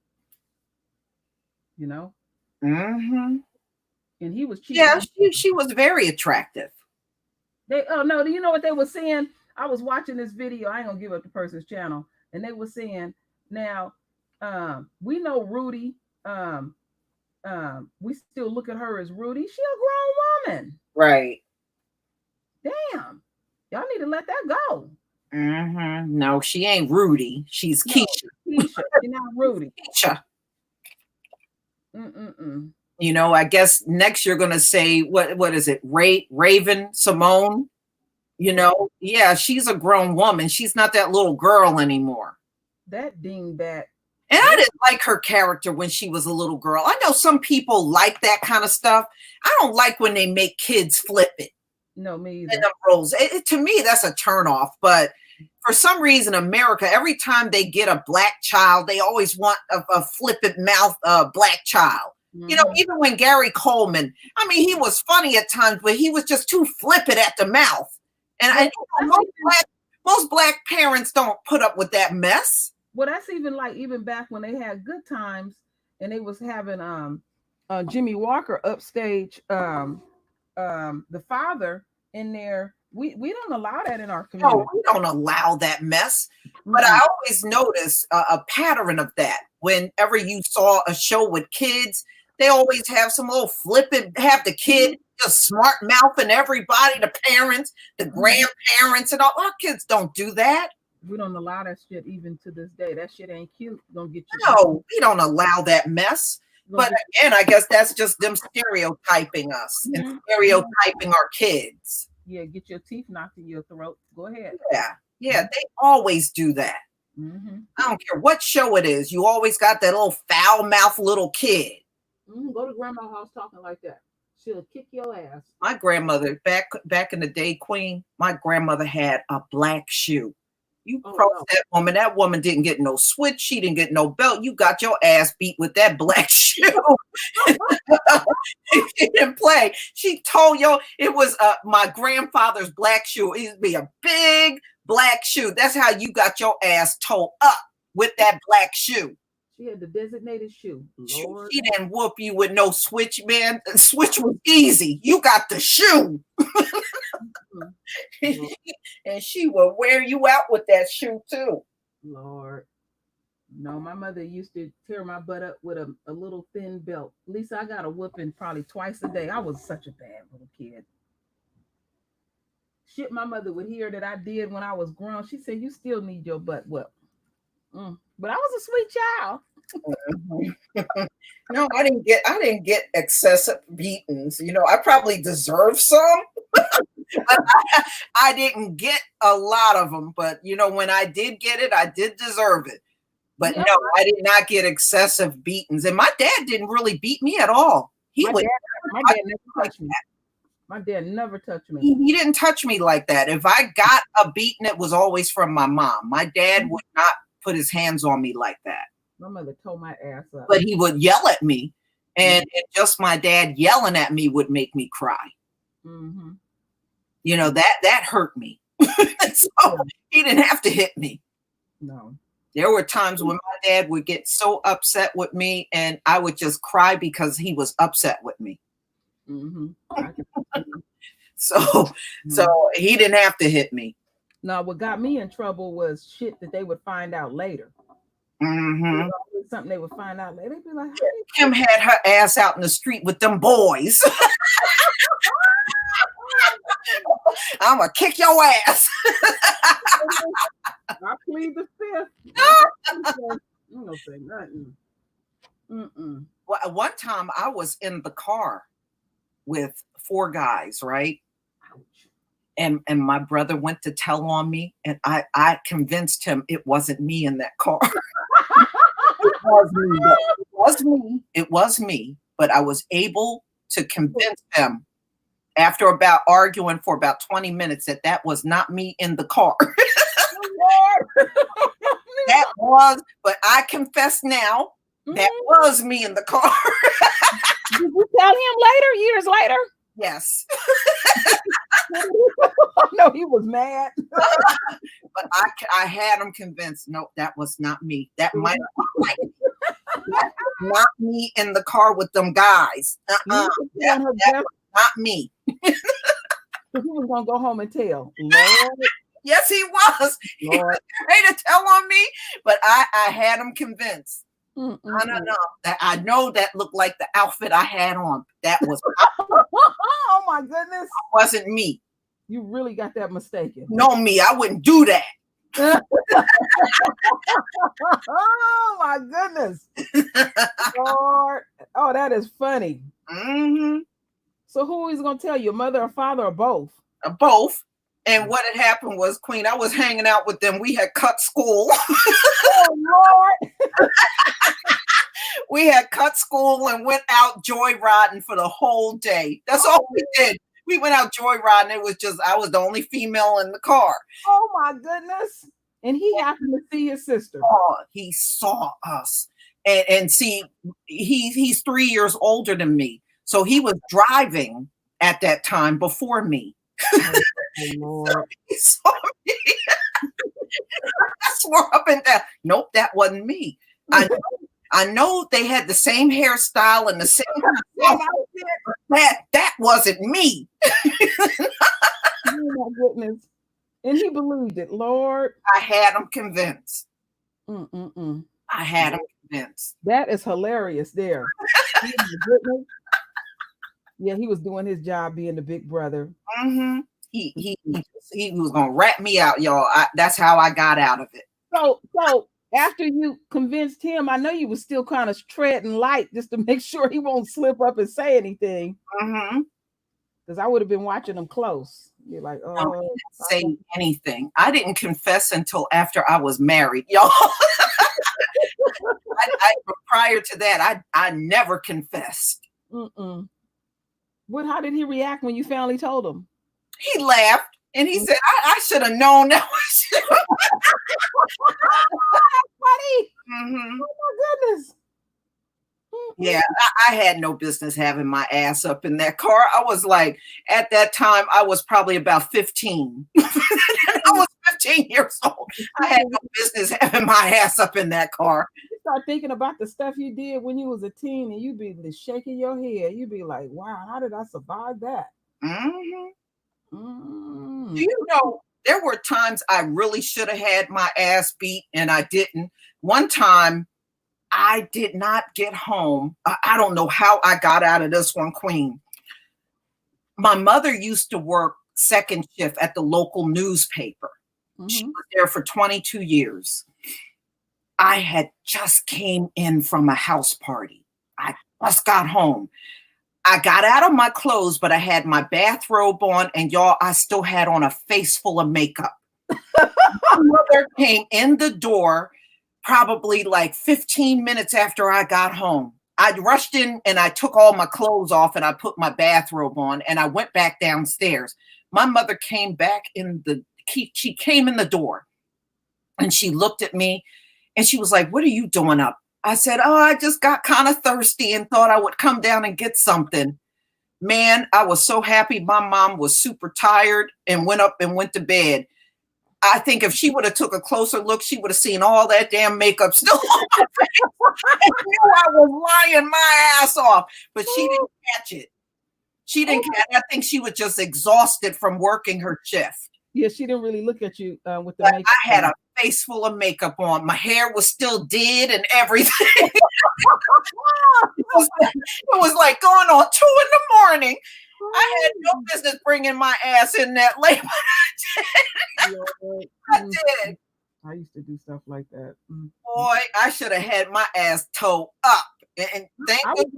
You know? Mm-hmm. And he was cheating. Yeah, she was very attractive. No, do you know what they were saying? I was watching this video. I ain't gonna give up the person's channel, and they were saying, now, we know Rudy. We still look at her as Rudy. She a grown woman. Right. Damn, y'all need to let that go. Mm-hmm. No, she ain't Rudy. She's Keisha. Keisha, she's not Rudy. Keisha. Mm-mm-mm. You know, I guess next you're gonna say what is it? Raven Simone. You know, yeah, she's a grown woman. She's not that little girl anymore. That dingbat. And I didn't like her character when she was a little girl. I know some people like that kind of stuff. I don't like when they make kids flip it. No, me either. In the roles. To me, that's a turnoff. But for some reason, America, every time they get a black child, they always want a flippant mouth black child. Mm-hmm. You know, even when Gary Coleman, I mean, he was funny at times, but he was just too flippant at the mouth. And most black parents don't put up with that mess. Well, that's even back when they had Good Times and they was having Jimmy Walker upstage the father in there. We don't allow that in our community. No, we don't allow that mess. But I always notice a pattern of that. Whenever you saw a show with kids, they always have some little flippant, have the kid just smart mouthing everybody, the parents, the grandparents, and all. Our kids don't do that. We don't allow that shit even to this day. That shit ain't cute. Don't get you. No, we don't allow that mess. But again, I guess that's just them stereotyping us and stereotyping our kids. Yeah, get your teeth knocked in your throat. Go ahead. Yeah, they always do that. Mm-hmm. I don't care what show it is. You always got that little foul mouth little kid. Go to grandma's house talking like that. She'll kick your ass. My grandmother, back in the day, Queen, my grandmother had a black shoe. You crossed that woman didn't get no switch. She didn't get no belt. You got your ass beat with that black shoe. She didn't play. She told you it was my grandfather's black shoe. It'd be a big black shoe. That's how you got your ass towed up with that black shoe. She had the designated shoe. Lord. She didn't whoop you with no switch, man. The switch was easy. You got the shoe. And she will wear you out with that shoe too. Lord. No, my mother used to tear my butt up with a little thin belt. At least I got a whooping probably twice a day. I was such a bad little kid. Shit my mother would hear that I did when I was grown. She said, you still need your butt whooped. But I was a sweet child. No, I didn't get excessive beatings. You know, I probably deserve some. But I didn't get a lot of them. But you know, when I did get it, I did deserve it. But no, I did not get excessive beatings. And my dad didn't really beat me at all. My dad never touched me. My dad never touched me. He didn't touch me like that. If I got a beating, it was always from my mom. My dad would not put his hands on me like that. My mother tore my ass up. But he would yell at me. And just my dad yelling at me would make me cry. Mm-hmm. You know, that hurt me. So he didn't have to hit me. No. There were times when my dad would get so upset with me and I would just cry because he was upset with me. Mm-hmm. So he didn't have to hit me. No, what got me in trouble was shit that they would find out later. Mm-hmm. Something they would find out later. They'd be like, Kim had her ass out in the street with them boys. I'm gonna kick your ass. I plead the fifth. I'm gonna say nothing. Well, one time I was in the car with 4 guys, right? Ouch. And my brother went to tell on me, and I convinced him it wasn't me in that car. It was me, but I was able to convince him after about arguing for about 20 minutes that was not me in the car. That was, but I confess now, that was me in the car. Did you tell him later, years later? Yes. No, he was mad. But I had him convinced, no, that was not me. That might not me in the car with them guys. That was not me. He was gonna go home and tell. Lord. Yes, he was. Lord. He was ready to tell on me, but I had him convinced. I don't know. I know that looked like the outfit I had on. That was oh my goodness. Wasn't me. You really got that mistaken. No, me. I wouldn't do that. Oh my goodness. Lord. Oh, that is funny. Mm-hmm. So who is going to tell you, mother or father or both? Both. And what had happened was, Queen, I was hanging out with them. We had cut school. Oh, Lord. We had cut school and went out joyriding for the whole day. That's all we did. We went out joyriding. It was just, I was the only female in the car. Oh, my goodness. And he happened to see his sister. Oh, he saw us. And see, he's 3 years older than me. So he was driving at that time before me. Oh, Lord. So he saw me. I swore up and down. Nope, that wasn't me. I know they had the same hairstyle and the same that wasn't me. Oh my goodness. And he believed it, Lord. I had him convinced. I had him convinced. That is hilarious there. Yeah, he was doing his job being the big brother. Mm-hmm. He was gonna rat me out, y'all. That's how I got out of it. So after you convinced him, I know you was still kind of treading light just to make sure he won't slip up and say anything. Because I would have been watching him close. You're like, oh, no, I didn't say anything. I didn't confess until after I was married, y'all. Prior to that, I never confessed. How did he react when you finally told him? He laughed and he said, I should have known that was you. Funny. Oh my goodness. Yeah, I had no business having my ass up in that car. I was like, at that time, I was probably about 15. I was 15 years old. I had no business having my ass up in that car. You start thinking about the stuff you did when you was a teen and you'd be shaking your head. You'd be like, wow, how did I survive that? Do you know, there were times I really should have had my ass beat and I didn't. One time, I did not get home. I don't know how I got out of this one, Queen. My mother used to work second shift at the local newspaper. She was there for 22 years. I had just came in from a house party. I just got home. I got out of my clothes, but I had my bathrobe on, and y'all, I still had on a face full of makeup. My mother came in the door probably like 15 minutes after I got home. I rushed in and I took all my clothes off and I put my bathrobe on and I went back downstairs. My mother came back she came in the door and she looked at me and she was like, "What are you doing up?" I said, "Oh, I just got kind of thirsty and thought I would come down and get something." Man, I was so happy. My mom was super tired and went up and went to bed. I think if she would have took a closer look, she would have seen all that damn makeup still on my face. I knew I was lying my ass off, but she didn't catch it. She didn't catch it. I think she was just exhausted from working her shift. Yeah, she didn't really look at you with the but makeup. I had a face full of makeup on. My hair was still did and everything. it was like going on 2 a.m. I had no business bringing my ass in that late, but I did. I used to do stuff like that. Boy, I should have had my ass toe up. And I would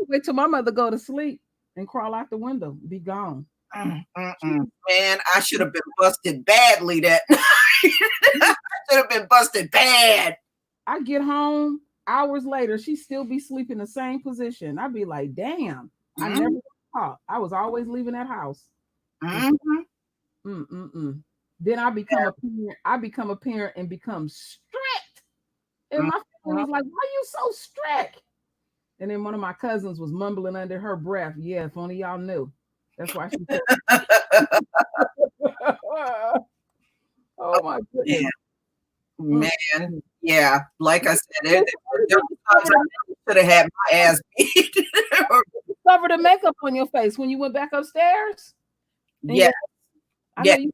wait till my mother go to sleep and crawl out the window, be gone. Man, I should have been busted badly that night. I should have been busted bad. I get home hours later, she still be sleeping in the same position. I'd be like, damn. I never I was always leaving that house. Mhm. Then I become a parent. I become a parent and become strict. And my family was like, "Why are you so strict?" And then one of my cousins was mumbling under her breath, "Yeah, if only y'all knew." That's why she said, "Oh my Yeah, goodness." man. Mm. Yeah, like I said, Did there you were times I should have had my ass beat. cover the makeup on your face when you went back upstairs? And Yeah, I know yeah. you.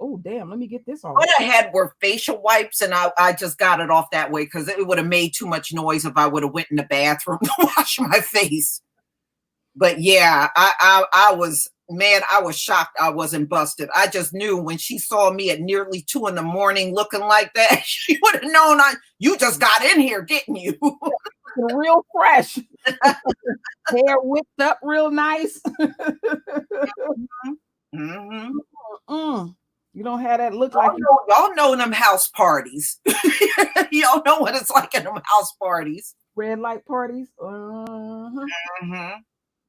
Oh damn! Let me get this off. What I had were facial wipes, and I just got it off that way because it would have made too much noise if I would have went in the bathroom to wash my face. But yeah, I was, man, I was shocked I wasn't busted. I just knew when she saw me at nearly 2 a.m. looking like that, she would have known you just got in here, didn't you? Real fresh. Hair whipped up real nice. Mm-hmm. You don't have that look like y'all know them house parties. Y'all know what it's like in them house parties. Red light parties. Mm-hmm.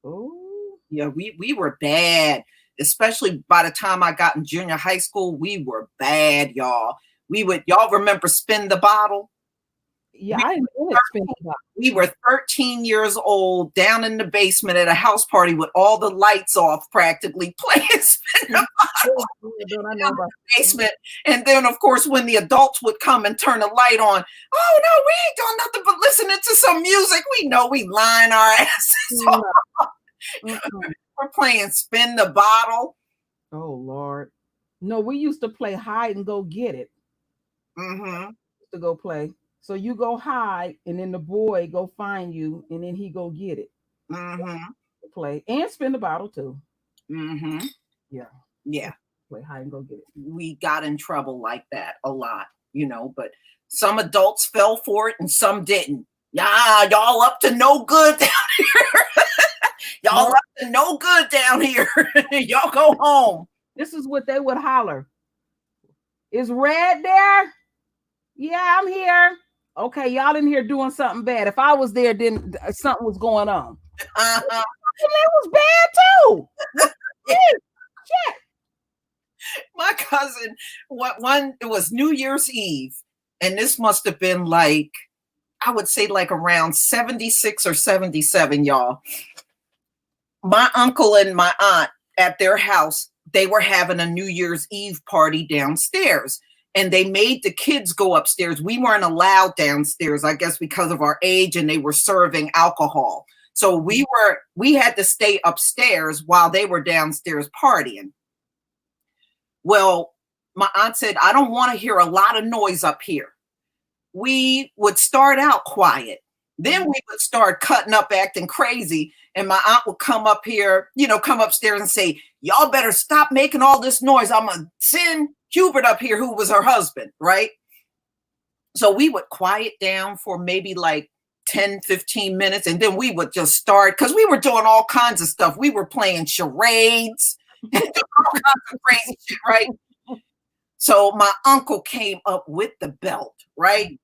Oh, yeah, we were bad, especially by the time I got in junior high school. We were bad, y'all. Y'all remember Spin the Bottle? Yeah, I didn't spend that. We were 13 years old, down in the basement at a house party with all the lights off, practically playing Spin the Bottle I know about basement. And then, of course, when the adults would come and turn the light on, oh no, we ain't doing nothing but listening to some music. We know we lying our asses off. We're playing Spin the Bottle. Oh Lord. No, we used to play hide and go get it. To go play. So you go hide, and then the boy go find you, and then he go get it. Play and spin the bottle too. Yeah. Play hide and go get it. We got in trouble like that a lot, but some adults fell for it and some didn't. Yeah, y'all up to no good down here. Y'all up to no good down here. Y'all go home. This is what they would holler. Is Red there? Yeah, I'm here. Okay, y'all in here doing something bad. If I was there, then something was going on. And that was bad too. Shit. My cousin, it was New Year's Eve, and this must have been like, I would say like around 76 or 77, y'all. My uncle and my aunt at their house, they were having a New Year's Eve party downstairs. And they made the kids go upstairs. We weren't allowed downstairs, I guess, because of our age, and they were serving alcohol. So we had to stay upstairs while they were downstairs partying. Well, my aunt said, I don't want to hear a lot of noise up here. We would start out quiet. Then we would start cutting up, acting crazy. And my aunt would come up here, come upstairs and say, y'all better stop making all this noise. I'm going to send Hubert up here, who was her husband, right? So we would quiet down for maybe like 10, 15 minutes. And then we would just start, because we were doing all kinds of stuff. We were playing charades and doing all kinds of crazy shit, right? So my uncle came up with the belt, right?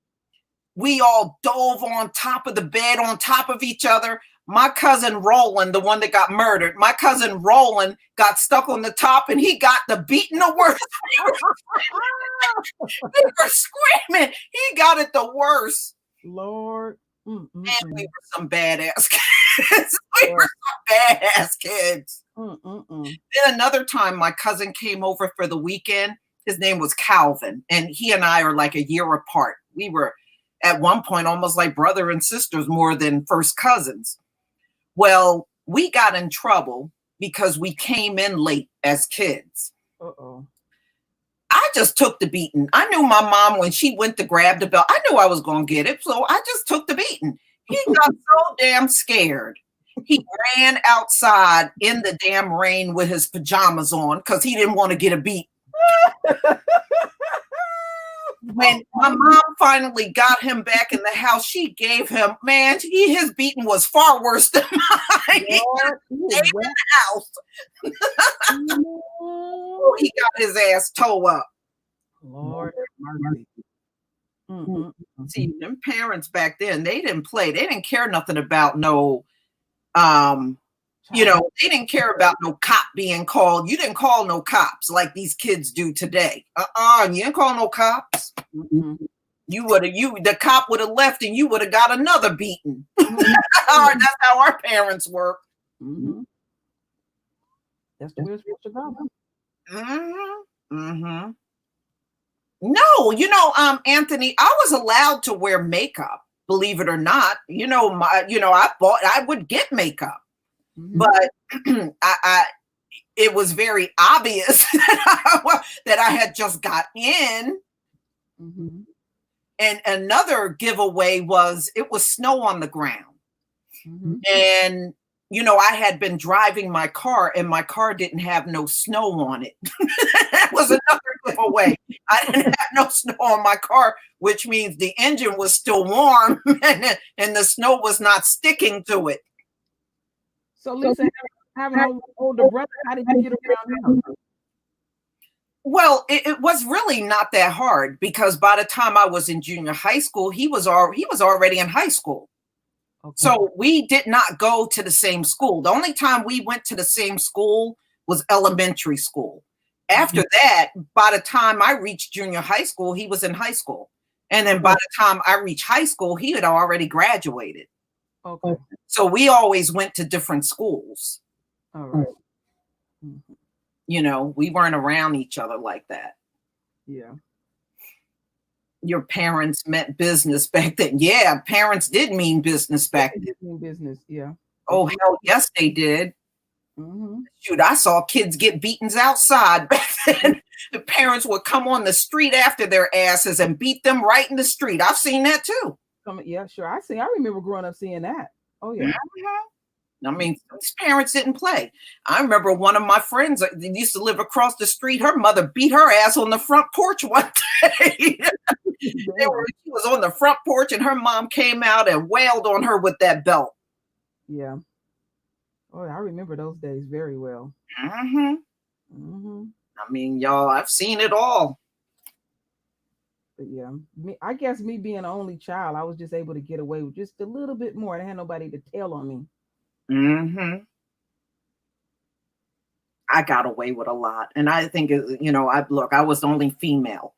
We all dove on top of the bed, on top of each other. My cousin Roland, the one that got murdered, my cousin Roland got stuck on the top, and he got the beating the worst. We were screaming. He got it the worst. Lord. And we were some badass kids. We were some badass kids. Then another time, my cousin came over for the weekend. His name was Calvin, and he and I are like a year apart. We were at one point almost like brother and sisters, more than first cousins. Well, we got in trouble because we came in late as kids. I just took the beating. I knew my mom, when she went to grab the belt, I knew I was going to get it. So I just took the beating. He got so damn scared. He ran outside in the damn rain with his pajamas on because he didn't want to get a beat. When my mom finally got him back in the house, she gave him, man, his beating was far worse than mine. He stayed in the house. He got his ass toe up. Lord. See, them parents back then, they didn't play. They didn't care nothing about no You know, they didn't care about no cop being called. You didn't call no cops like these kids do today. You didn't call no cops. Mm-hmm. The cop would have left and you would have got another beating. That's how our parents were. Mm-hmm. That's the way it's supposed to go. Mm-hmm. Mm-hmm. No, you know, Anthony, I was allowed to wear makeup, believe it or not. You know, I would get makeup, Mm-hmm. but it was very obvious that I had just got in. Mm-hmm. And another giveaway was it was snow on the ground. Mm-hmm. And, you know, I had been driving my car and my car didn't have no snow on it. That was another giveaway. I didn't have no snow on my car, which means the engine was still warm and the snow was not sticking to it. So, Lisa, having an older brother, how did you get around him? Well, it was really not that hard because by the time I was in junior high school, he was already in high school. Okay. So we did not go to the same school. The only time we went to the same school was elementary school. After that, by the time I reached junior high school, he was in high school. And then by the time I reached high school, he had already graduated. Okay. So we always went to different schools. All right. Mm-hmm. You know, we weren't around each other like that. Yeah. Your parents meant business back then. Yeah, parents did mean business back then. Mean business, yeah. Oh, hell yes, they did. Mm-hmm. Shoot, I saw kids get beatings outside back then. The parents would come on the street after their asses and beat them right in the street. I've seen that too. Yeah, sure. I remember growing up seeing that. Oh, yeah. Mm-hmm. I mean, these parents didn't play. I remember one of my friends that used to live across the street. Her mother beat her ass on the front porch one day. She was on the front porch and her mom came out and wailed on her with that belt. Yeah. Oh, I remember those days very well. Mm-hmm. Mm-hmm. I mean, y'all, I've seen it all. But yeah, I guess me being an only child, I was just able to get away with just a little bit more. I had nobody to tell on me. Mm-hmm. I got away with a lot. And I think, you know, I was the only female.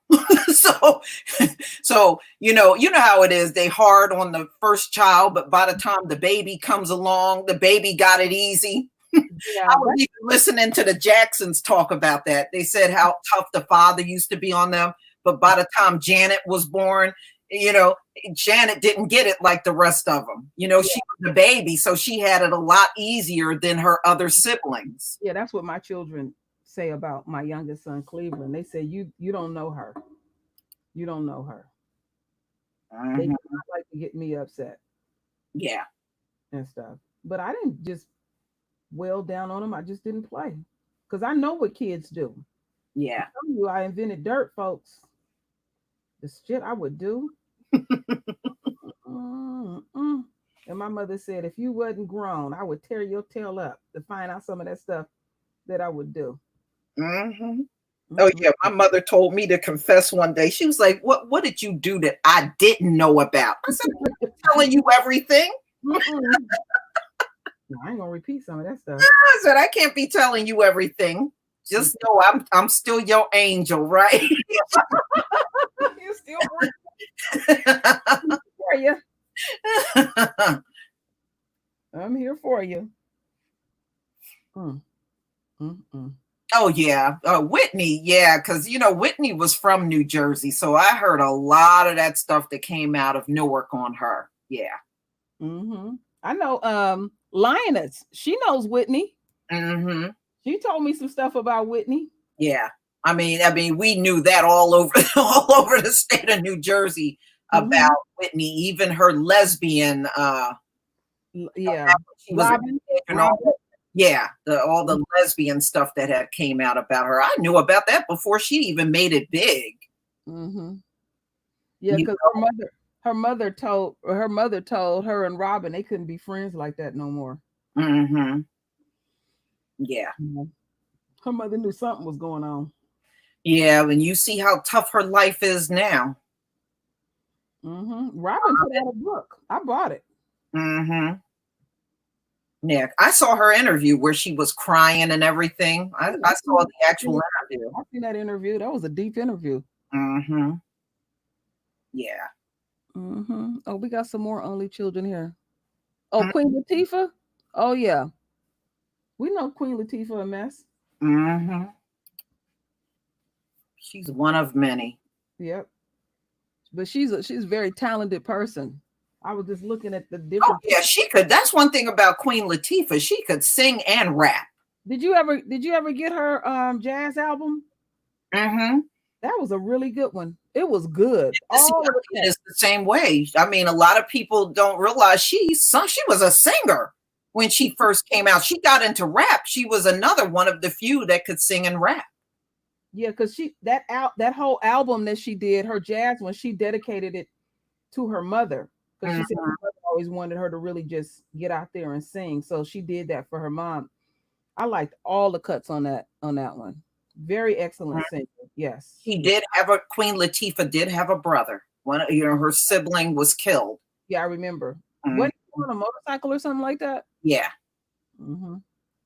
so, you know how it is. They hard on the first child, but by the time the baby comes along, the baby got it easy. Yeah, I was even listening to the Jacksons talk about that. They said how tough the father used to be on them. But by the time Janet was born, you know, Janet didn't get it like the rest of them. You know, she was the baby, so she had it a lot easier than her other siblings. Yeah, that's what my children say about my youngest son, Cleveland. They say, you don't know her. You don't know her. They do not like to get me upset. Yeah. And stuff. But I didn't just wail down on them. I just didn't play. Because I know what kids do. Yeah. I invented dirt, folks. The shit I would do. And my mother said, if you wasn't grown, I would tear your tail up to find out some of that stuff that I would do. Mm-hmm. Oh yeah, my mother told me to confess one day. She was like, "What did you do that I didn't know about?" I said, "I'm telling you everything." No, I ain't gonna repeat some of that stuff. I said, "I can't be telling you everything. Just know I'm still your angel, right?" You still for you. I'm here for you. Oh yeah, Whitney, yeah, because you know Whitney was from New Jersey, so I heard a lot of that stuff that came out of Newark on her. Yeah. Mm-hmm. I know. Lioness, she knows Whitney. Mm-hmm. She told me some stuff about Whitney. Yeah, I mean, we knew that all over the state of New Jersey about Whitney, even her lesbian. Yeah, she was Robin. Yeah, all the lesbian stuff that had came out about her. I knew about that before she even made it big. Mm-hmm. Yeah, because her mother told her and Robin they couldn't be friends like that no more. Mm-hmm. Yeah. Her mother knew something was going on. Yeah, and you see how tough her life is now. Mm-hmm. Robin put out a book. I bought it. Mm-hmm. Yeah, I saw her interview where she was crying and everything. I saw the actual interview. I seen that interview. That was a deep interview. Mm-hmm. Yeah. Mm-hmm. Oh, we got some more only children here. Oh, Queen Latifah. Oh yeah, we know Queen Latifah a mess. Mm-hmm. She's one of many. Yep, but she's a very talented person. I was just looking at the Oh different. yeah, she could. That's one thing about Queen Latifah. She could sing and rap. Did you ever get her jazz album? Mm-hmm. That was a really good one. It was good. See, All of the it's the same way. I mean, a lot of people don't realize she was a singer when she first came out. She got into rap. She was another one of the few that could sing and rap. Yeah, because that whole album that she did, her jazz one, she dedicated it to her mother because she said her mother always wanted her to really just get out there and sing. So she did that for her mom. I liked all the cuts on that one. Very excellent singer. Yes. Queen Latifah did have a brother. One, her sibling was killed. Yeah, I remember. What, on a motorcycle or something like that? Yeah. Mm-hmm.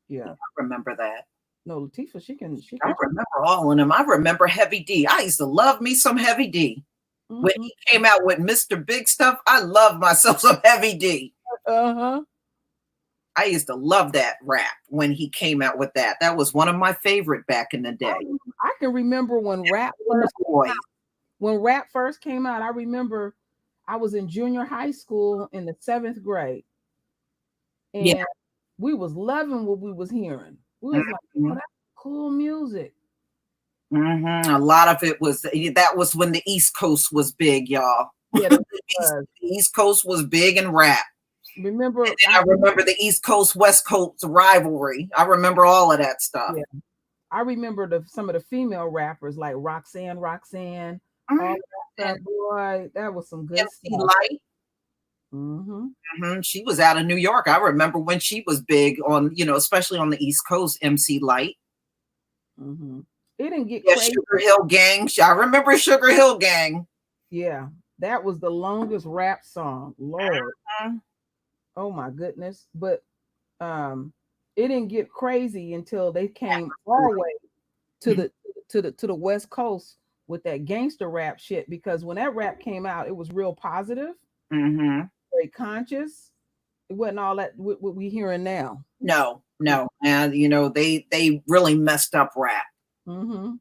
Yeah. I remember that. No, Latifah, she can. I remember all of them. I remember Heavy D. I used to love me some Heavy D. Mm-hmm. When he came out with Mr. Big Stuff, I loved myself some Heavy D. Uh-huh. I used to love that rap when he came out with that. That was one of my favorite back in the day. I can remember when rap first came out. I remember I was in junior high school in the 7th grade. And we was loving what we was hearing. We was like, oh, that's cool music. Mm-hmm. A lot of it was, that was when the East Coast was big, y'all. Yeah, the East Coast was big in rap. Remember, I remember the East Coast West Coast rivalry. I remember all of that stuff. Yeah. I remember some of the female rappers like Roxanne. Mm-hmm. All that boy, that was some good MC stuff. Light. Mm-hmm. Mm-hmm. She was out of New York. I remember when she was big on, especially on the East Coast. MC Light. Mm-hmm. It didn't get crazy. Sugar Hill Gang. I remember Sugar Hill Gang. Yeah, that was the longest rap song. Lord. Mm-hmm. Oh my goodness. But it didn't get crazy until they came all the way to the West Coast with that gangster rap shit, because when that rap came out, it was real positive, very conscious. It wasn't all that what we hearing now. No. And they really messed up rap. Mm-hmm.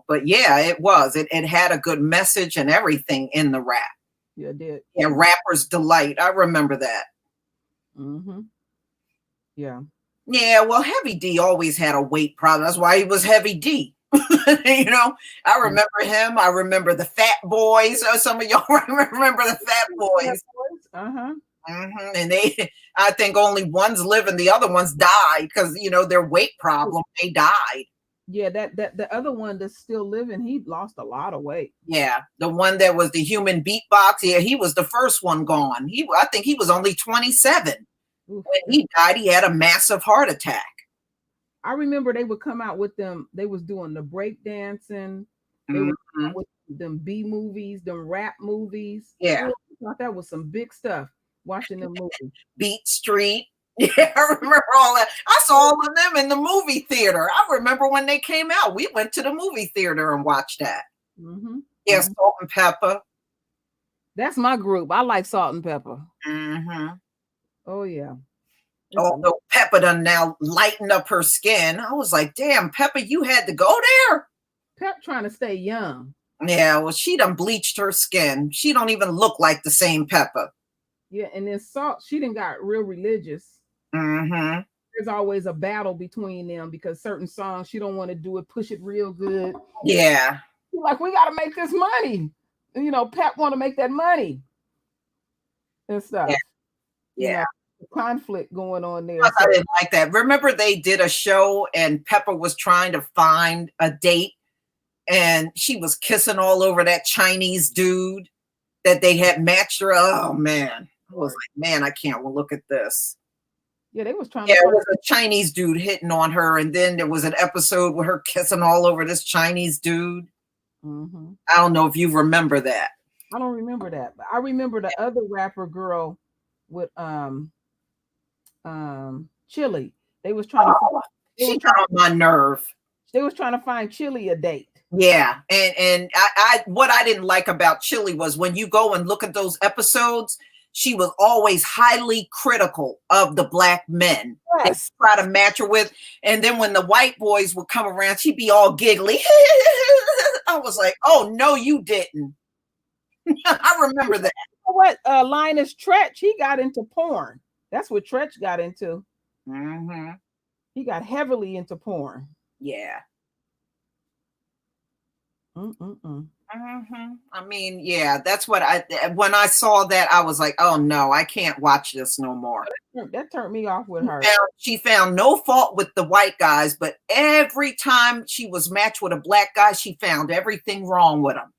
But yeah, it was. It had a good message and everything in the rap. Yeah, it did. Yeah, Rapper's Delight. I remember that. Mm-hmm. Yeah. Yeah, well, Heavy D always had a weight problem. That's why he was Heavy D. I remember him. I remember the Fat Boys. Some of y'all remember the Fat Boys. Uh-huh. Mm-hmm. And I think only one's living, the other ones died because, their weight problem. They died. Yeah, that the other one that's still living, he lost a lot of weight. Yeah, the one that was the human beatbox. Yeah, he was the first one gone. I think he was only 27. Oof. When he died, he had a massive heart attack. I remember they would come out with them. They was doing the break dancing. They would come out with them B movies, them rap movies. Yeah, I thought that was some big stuff. Watching them movies. Beat Street. Yeah, I remember all that. I saw all of them in the movie theater. I remember when they came out. We went to the movie theater and watched that. Mm-hmm. Yeah, Salt and Pepper. That's my group. I like Salt and Pepper. Mm-hmm. Oh yeah. Although Pepper done now lighten up her skin. I was like, damn, Pepper, you had to go there? Pep trying to stay young. Yeah, well, she done bleached her skin. She don't even look like the same Pepper. Yeah, and then Salt, she done got real religious. Mm-hmm. There's always a battle between them because certain songs she don't want to do it, push it real good. Yeah. Like, we got to make this money. Pep want to make that money and stuff. Yeah. Conflict going on there. I didn't like that. Remember they did a show and Pepper was trying to find a date and she was kissing all over that Chinese dude that they had matched her. Oh man. I was like, man, I can't look at this. Yeah, they was trying. Yeah, it was a Chinese dude hitting on her, and then there was an episode with her kissing all over this Chinese dude. Mm-hmm. I don't know if you remember that. I don't remember that, but I remember the other rapper girl with Chili. They was trying to Oh, she got on my nerve. they was trying to find Chili a date. Yeah, and I what I didn't like about Chili was when you go and look at those episodes, she was always highly critical of the black men. Yes. They try to match her with, and then when the white boys would come around, she'd be all giggly. I was like, oh no, you didn't. I remember that. You know what? Linus Tretch, he got into porn. That's what Tretch got into. Mm-hmm. He got heavily into porn. Yeah. Mm-mm-mm. Mm-hmm. I mean, yeah, that's what when I saw that, I was like, oh no, I can't watch this no more. That turned me off with her. She found no fault with the white guys, but every time she was matched with a black guy, she found everything wrong with him.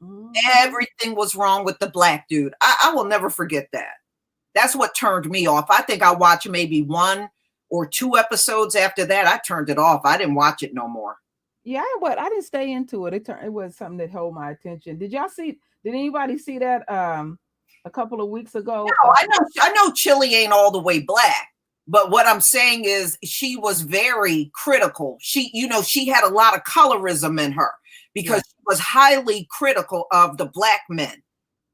Mm-hmm. Everything was wrong with the black dude. I will never forget that. That's what turned me off. I think I watched maybe 1 or 2 episodes after that. I turned it off. I didn't watch it no more. Yeah, I didn't stay into it. It was something that held my attention. Did anybody see that a couple of weeks ago? No, I know Chili ain't all the way black, but what I'm saying is she was very critical. She had a lot of colorism in her because she was highly critical of the black men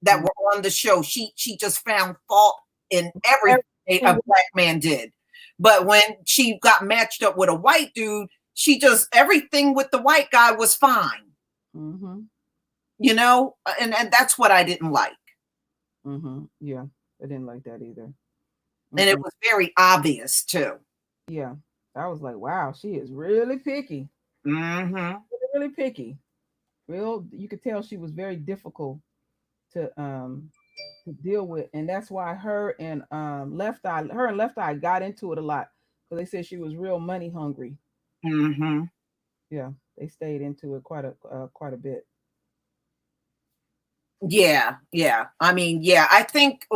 that were on the show. She just found fault in everything a black man did. But when she got matched up with a white dude, she just, everything with the white guy was fine. Mm-hmm. And that's what I didn't like. Mm-hmm. Yeah, I didn't like that either. Mm-hmm. And it was very obvious too. Yeah, I was like, wow, she is really picky. Mm-hmm. Really picky. You could tell she was very difficult to deal with, and that's why her and Left Eye got into it a lot because they said she was real money hungry. Mm-hmm. Yeah, they stayed into it quite a bit. Yeah. I mean, yeah, I think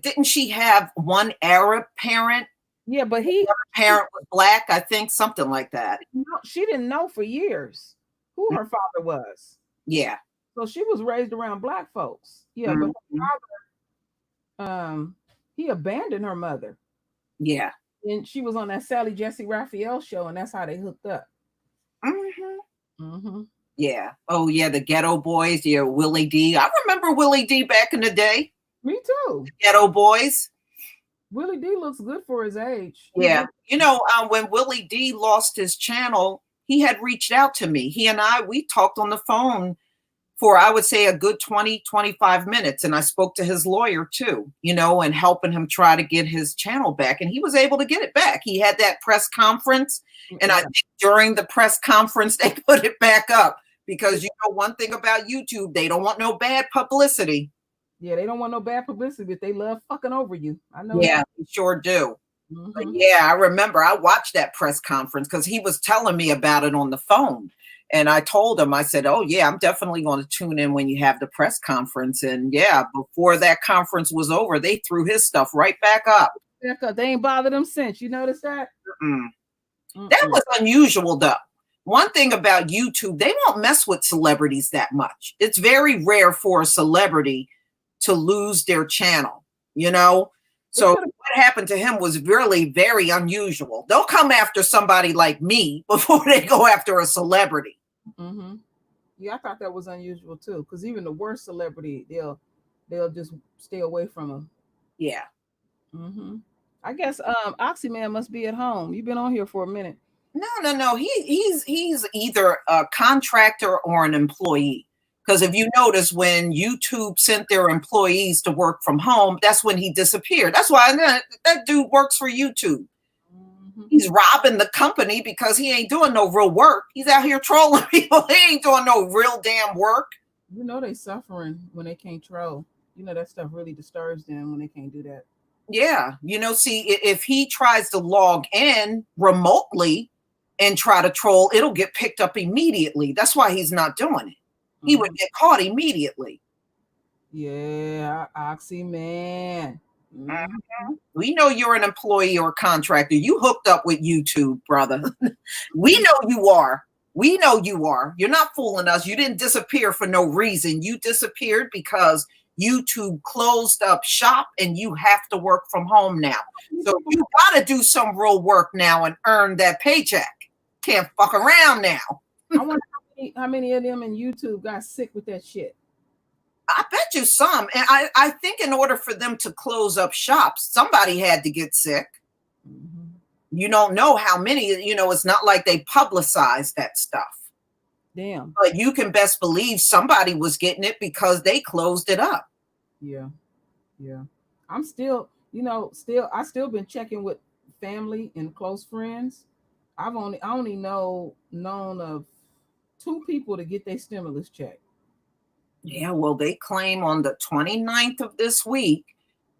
didn't she have one Arab parent? Yeah, but the parent was black, I think, something like that. She didn't know for years who her father was. Yeah. So she was raised around black folks. Yeah, but her father, he abandoned her mother. Yeah. And she was on that Sally Jesse Raphael show, and that's how they hooked up. Mm-hmm. Mm-hmm. Yeah. Oh, yeah, the Ghetto Boys. Yeah, Willie D. I remember Willie D back in the day. Me too. The Ghetto Boys. Willie D looks good for his age. Yeah. When Willie D lost his channel, he had reached out to me. He and we talked on the phone for, I would say, a good 20, 25 minutes. And I spoke to his lawyer too, and helping him try to get his channel back. And he was able to get it back. He had that press conference. And I think during the press conference, they put it back up because, one thing about YouTube, they don't want no bad publicity. Yeah, they don't want no bad publicity, but they love fucking over you. I know. Yeah, they sure do. Mm-hmm. But yeah, I remember I watched that press conference because he was telling me about it on the phone. And I told him, I said, oh, yeah, I'm definitely going to tune in when you have the press conference. And yeah, before that conference was over, they threw his stuff right back up. They ain't bothered him since. You notice that? Mm-mm. Mm-mm. That was unusual, though. One thing about YouTube, they won't mess with celebrities that much. It's very rare for a celebrity to lose their channel, So what happened to him was really very unusual. They'll come after somebody like me before they go after a celebrity. Mm-hmm. Yeah, I thought that was unusual too, because even the worst celebrity, they'll just stay away from them. Yeah. Mm-hmm. I guess Oxyman must be at home. You've been on here for a minute. No. He's either a contractor or an employee. Because if you notice, when YouTube sent their employees to work from home, that's when he disappeared. That's why that dude works for YouTube. Mm-hmm. He's robbing the company because he ain't doing no real work. He's out here trolling people. He ain't doing no real damn work. They suffering when they can't troll. That stuff really disturbs them when they can't do that. Yeah. See, if he tries to log in remotely and try to troll, it'll get picked up immediately. That's why he's not doing it. He would get caught immediately. Yeah, Oxyman. Mm-hmm. We know you're an employee or contractor. You hooked up with YouTube, brother. We know you are. You're not fooling us. You didn't disappear for no reason. You disappeared because YouTube closed up shop and you have to work from home now. So you got to do some real work now and earn that paycheck. Can't fuck around now. I wonder how many of them in YouTube got sick with that shit. I bet you some. And I think in order for them to close up shops, somebody had to get sick. Mm-hmm. You don't know how many, it's not like they publicize that stuff. Damn. But you can best believe somebody was getting it because they closed it up. Yeah. Yeah. I'm still, I still been checking with family and close friends. I only known of 2 people to get their stimulus check. Yeah, well, they claim on the 29th of this week,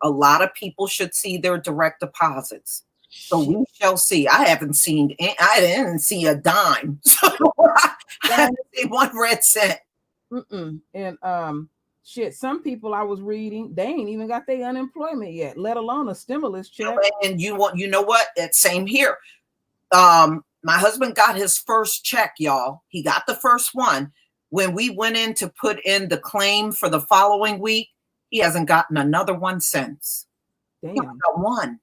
a lot of people should see their direct deposits. So we shall see. I didn't see a dime. So I haven't seen 1 red cent. And shit, some people I was reading, they ain't even got their unemployment yet, let alone a stimulus check. And you know what? It's same here. My husband got his first check, y'all. He got the first one. When we went in to put in the claim for the following week, he hasn't gotten another one since. Damn. Not one.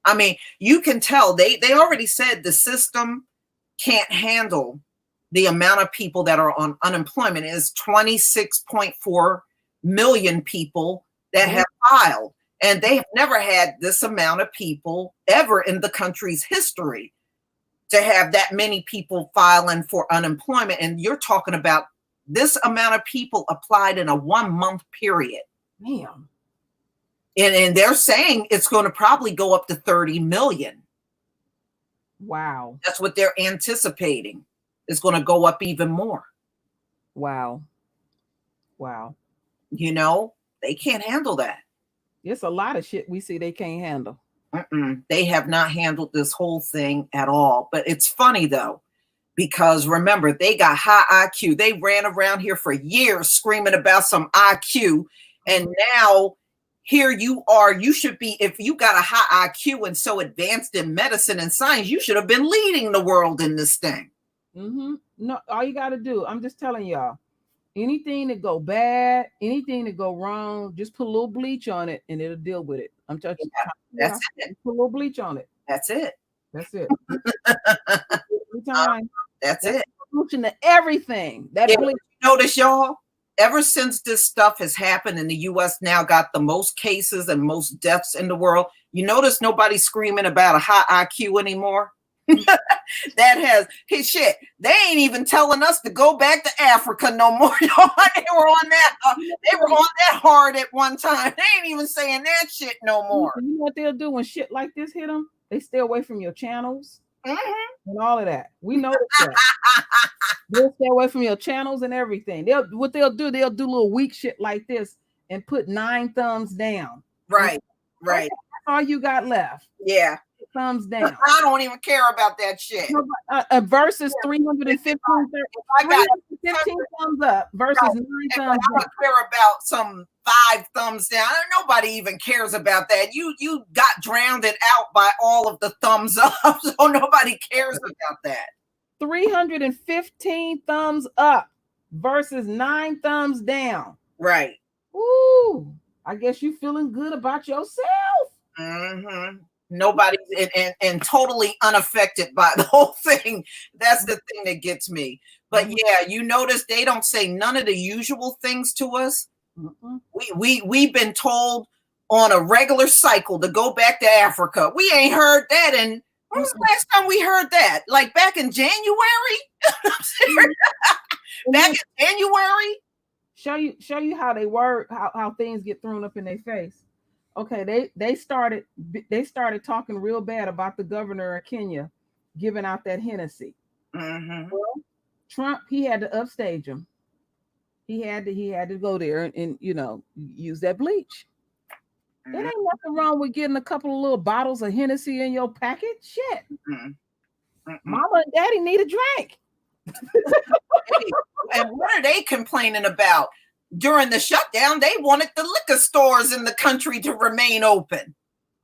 I mean, you can tell they already said the system can't handle the amount of people that are on unemployment. It is 26.4 million people that have filed. And they have never had this amount of people ever in the country's history to have that many people filing for unemployment. And you're talking about this amount of people applied in a 1-month period. Damn. And they're saying it's going to probably go up to 30 million. Wow. That's what they're anticipating. It's going to go up even more. Wow. Wow. They can't handle that. It's a lot of shit we see they can't handle. They have not handled this whole thing at all. But it's funny, though, because remember, they got high IQ. They ran around here for years screaming about some IQ. And now here you are. You should be, if you got a high IQ and so advanced in medicine and science, you should have been leading the world in this thing. Mm-hmm. No, all you got to do, I'm just telling y'all, anything that go bad, anything that go wrong, just put a little bleach on it and it'll deal with it. I'm telling you. That's it. Put a little bleach on it. That's it. That's it. Every time. That's it. Solution to everything. That bleach. Notice, y'all, ever since this stuff has happened and the U.S. now got the most cases and most deaths in the world, you notice nobody's screaming about a high IQ anymore? Shit. They ain't even telling us to go back to Africa no more. They were on that. They were on that hard at one time. They ain't even saying that shit no more. You know what they'll do when shit like this hit them? They stay away from your channels and all of that. We know that. They'll stay away from your channels and everything. They'll do little weak shit like this and put 9 thumbs down. Right. That's all you got left. Yeah. Thumbs down. I don't even care about that shit. Versus 315 thumbs up versus 9 thumbs down. I don't care about some 5 thumbs down. Nobody even cares about that. You got drowned out by all of the thumbs up, so nobody cares about that. 315 thumbs up versus 9 thumbs down. Right. Ooh, I guess you feeling good about yourself. Mm-hmm. Nobody's and totally unaffected by the whole thing. That's the thing that gets me. But yeah, you notice they don't say none of the usual things to us. We've been told on a regular cycle to go back to Africa. We ain't heard that. And when was the last time we heard that? Like back in January? Back in January? Show you how they work, how things get thrown up in their face. Okay, they started talking real bad about the governor of Kenya giving out that Hennessy. Mm-hmm. Well, Trump, he had to upstage him. He had to go there and use that bleach. Mm-hmm. There ain't nothing wrong with getting a couple of little bottles of Hennessy in your packet. Shit. Mm-hmm. Mama and daddy need a drink. And what are they complaining about? During the shutdown, they wanted the liquor stores in the country to remain open.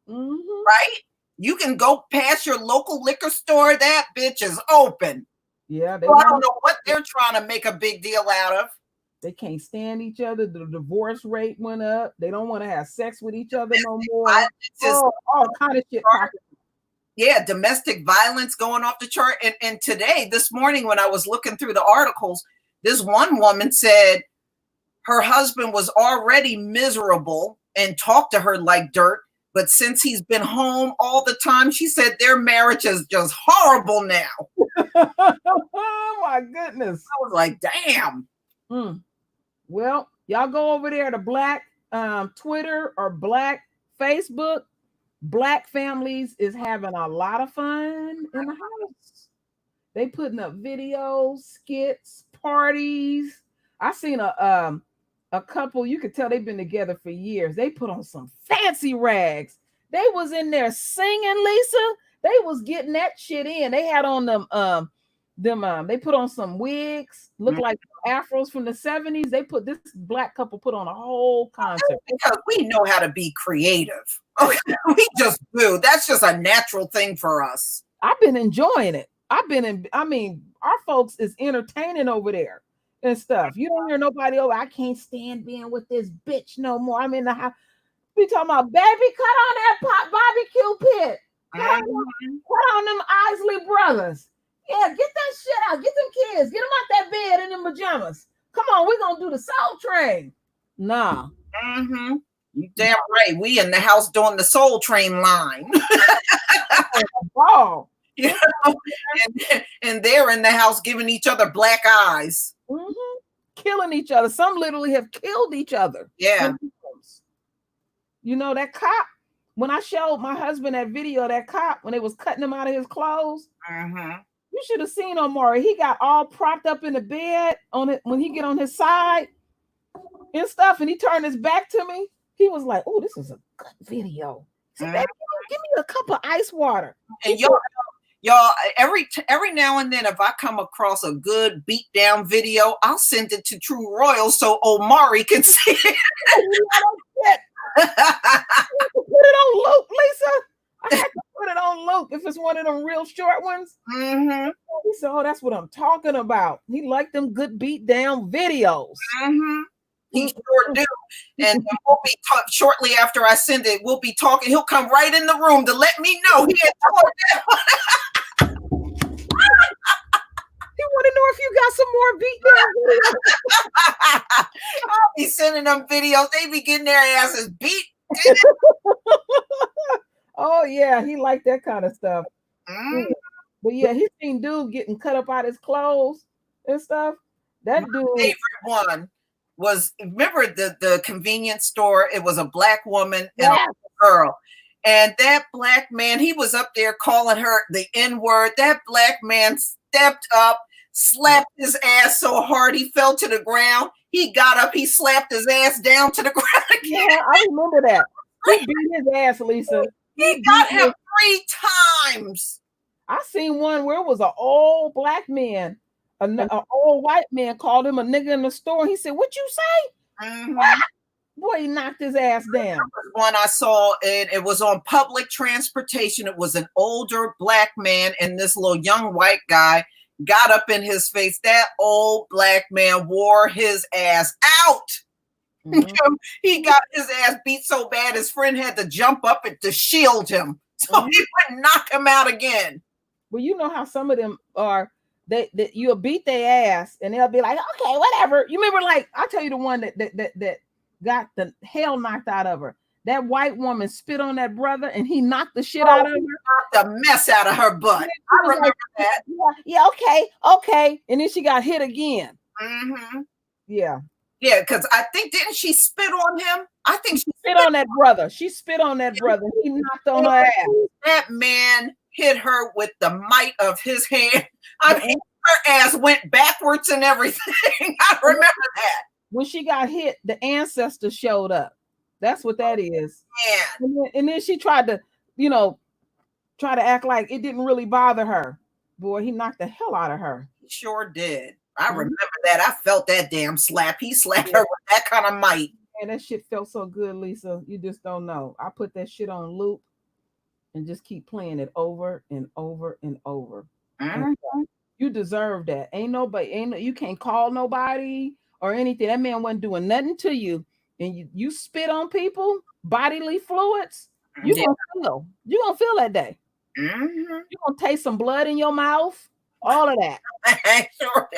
Mm-hmm. Right? You can go past your local liquor store. That bitch is open. Yeah. So I don't know what they're trying to make a big deal out of. They can't stand each other. The divorce rate went up. They don't want to have sex with each other no more. Violence is All kind of shit. Yeah, domestic violence going off the chart. And today, this morning, when I was looking through the articles, this one woman said her husband was already miserable and talked to her like dirt. But since he's been home all the time, she said their marriage is just horrible now. Oh, my goodness. I was like, damn. Well, y'all go over there to Black Twitter or Black Facebook. Black Families is having a lot of fun in the house. They putting up videos, skits, parties. I seen a couple, you could tell they've been together for years. They put on some fancy rags. They was in there singing, Lisa. They was getting that shit in. They had on them they put on some wigs, look like afros from the 70s. This Black couple put on a whole concert. Because we know how to be creative. Okay, we just do. That's just a natural thing for us. I've been enjoying it. Our folks is entertaining over there and stuff. You don't hear nobody over. I can't stand being with this bitch no more. I'm in the house. We talking about, baby, cut on that barbecue pit. Cut on them Isley brothers. Yeah, get that shit out. Get them kids. Get them out that bed in them pajamas. Come on, we're going to do the Soul Train. Nah. You damn right. We in the house doing the Soul Train line. Oh. You know? And they're in the house giving each other black eyes. Killing each other. Some literally have killed each other. Yeah. You know, that cop, when I showed my husband that video of that cop, when they was cutting him out of his clothes, you should have seen Omari. He got all propped up in the bed on it when he get on his side and stuff, and he turned his back to me. He was like, "Oh, this is a good video." He said, "Baby, give me a cup of ice water." And y'all, every now and then, if I come across a good beat down video, I'll send it to True Royal so Omari can see it. Put it on loop, Lisa. I had to put it on loop if it's one of them real short ones. He said, "Oh, that's what I'm talking about." He liked them good beat down videos. He sure do. And we'll be shortly after I send it, we'll be talking. He'll come right in the room to let me know he had told that. He want to know if you got some more beat down videos. I'll be sending them videos. They be getting their asses beat. Oh yeah, he liked that kind of stuff. But yeah, he seen dude getting cut up out his clothes and stuff. That dude. Favorite one was, remember the convenience store? It was a Black woman and a girl. And that Black man, he was up there calling her the N-word. That Black man stepped up, slapped his ass so hard he fell to the ground. He got up, he slapped his ass down to the ground again. Yeah, I remember that. He beat his ass, Lisa. He got him 3 times. I seen one where it was an old Black man, an old white man called him a nigga in the store. He said, "What you say?" Boy, he knocked his ass down. One I saw, and it was on public transportation. It was an older Black man, and this little young white guy got up in his face. That old Black man wore his ass out. He got his ass beat so bad his friend had to jump up to shield him so he wouldn't knock him out again. Well, you know how some of them are, that you'll beat their ass and they'll be like, "Okay, whatever." You remember, like, I'll tell you the one that got the hell knocked out of her. That white woman spit on that brother and he knocked the shit out of her. Knocked the mess out of her butt. I remember that. Yeah, okay. And then she got hit again. Yeah. Yeah, because I think, didn't she spit on him? I think she spit on that brother. She spit on that brother. He knocked on her ass. That man hit her with the might of his hand. I mean, her ass went backwards and everything. I remember that. When she got hit, the ancestor showed up. That's what that is. Yeah. And then she tried to, try to act like it didn't really bother her. Boy, he knocked the hell out of her. He sure did. I remember that. I felt that damn slap. He slapped her with that kind of might. And that shit felt so good, Lisa. You just don't know. I put that shit on loop and just keep playing it over and over and over. You deserve that. You can't call nobody or anything. That man wasn't doing nothing to you, and you spit on people, bodily fluids, you Yeah. gonna feel that day. Mhm. You gonna taste some blood in your mouth, all of that. Sure.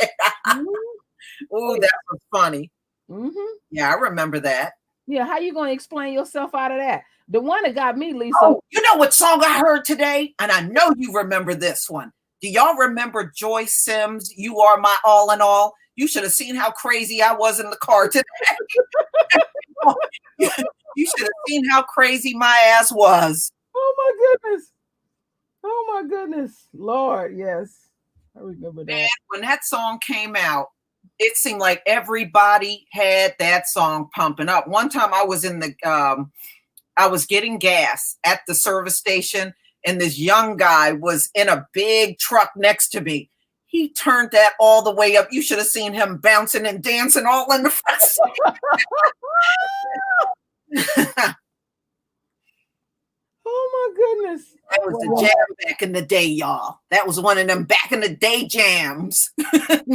Oh, that was funny. Mm-hmm. Yeah, I remember that. Yeah, how you gonna explain yourself out of that? The one that got me, Lisa. Oh, you know what song I heard today? And I know you remember this one. Do y'all remember Joyce Sims, You Are My All in All? You should have seen how crazy I was in the car today. You should have seen how crazy my ass was. Oh my goodness. Oh my goodness. Lord, yes. I remember that. Man, when that song came out, it seemed like everybody had that song pumping up. One time I was in the I was getting gas at the service station, and this young guy was in a big truck next to me. He turned that all the way up. You should have seen him bouncing and dancing all in the front seat. Oh my goodness. That was the jam back in the day, y'all. That was one of them back in the day jams. I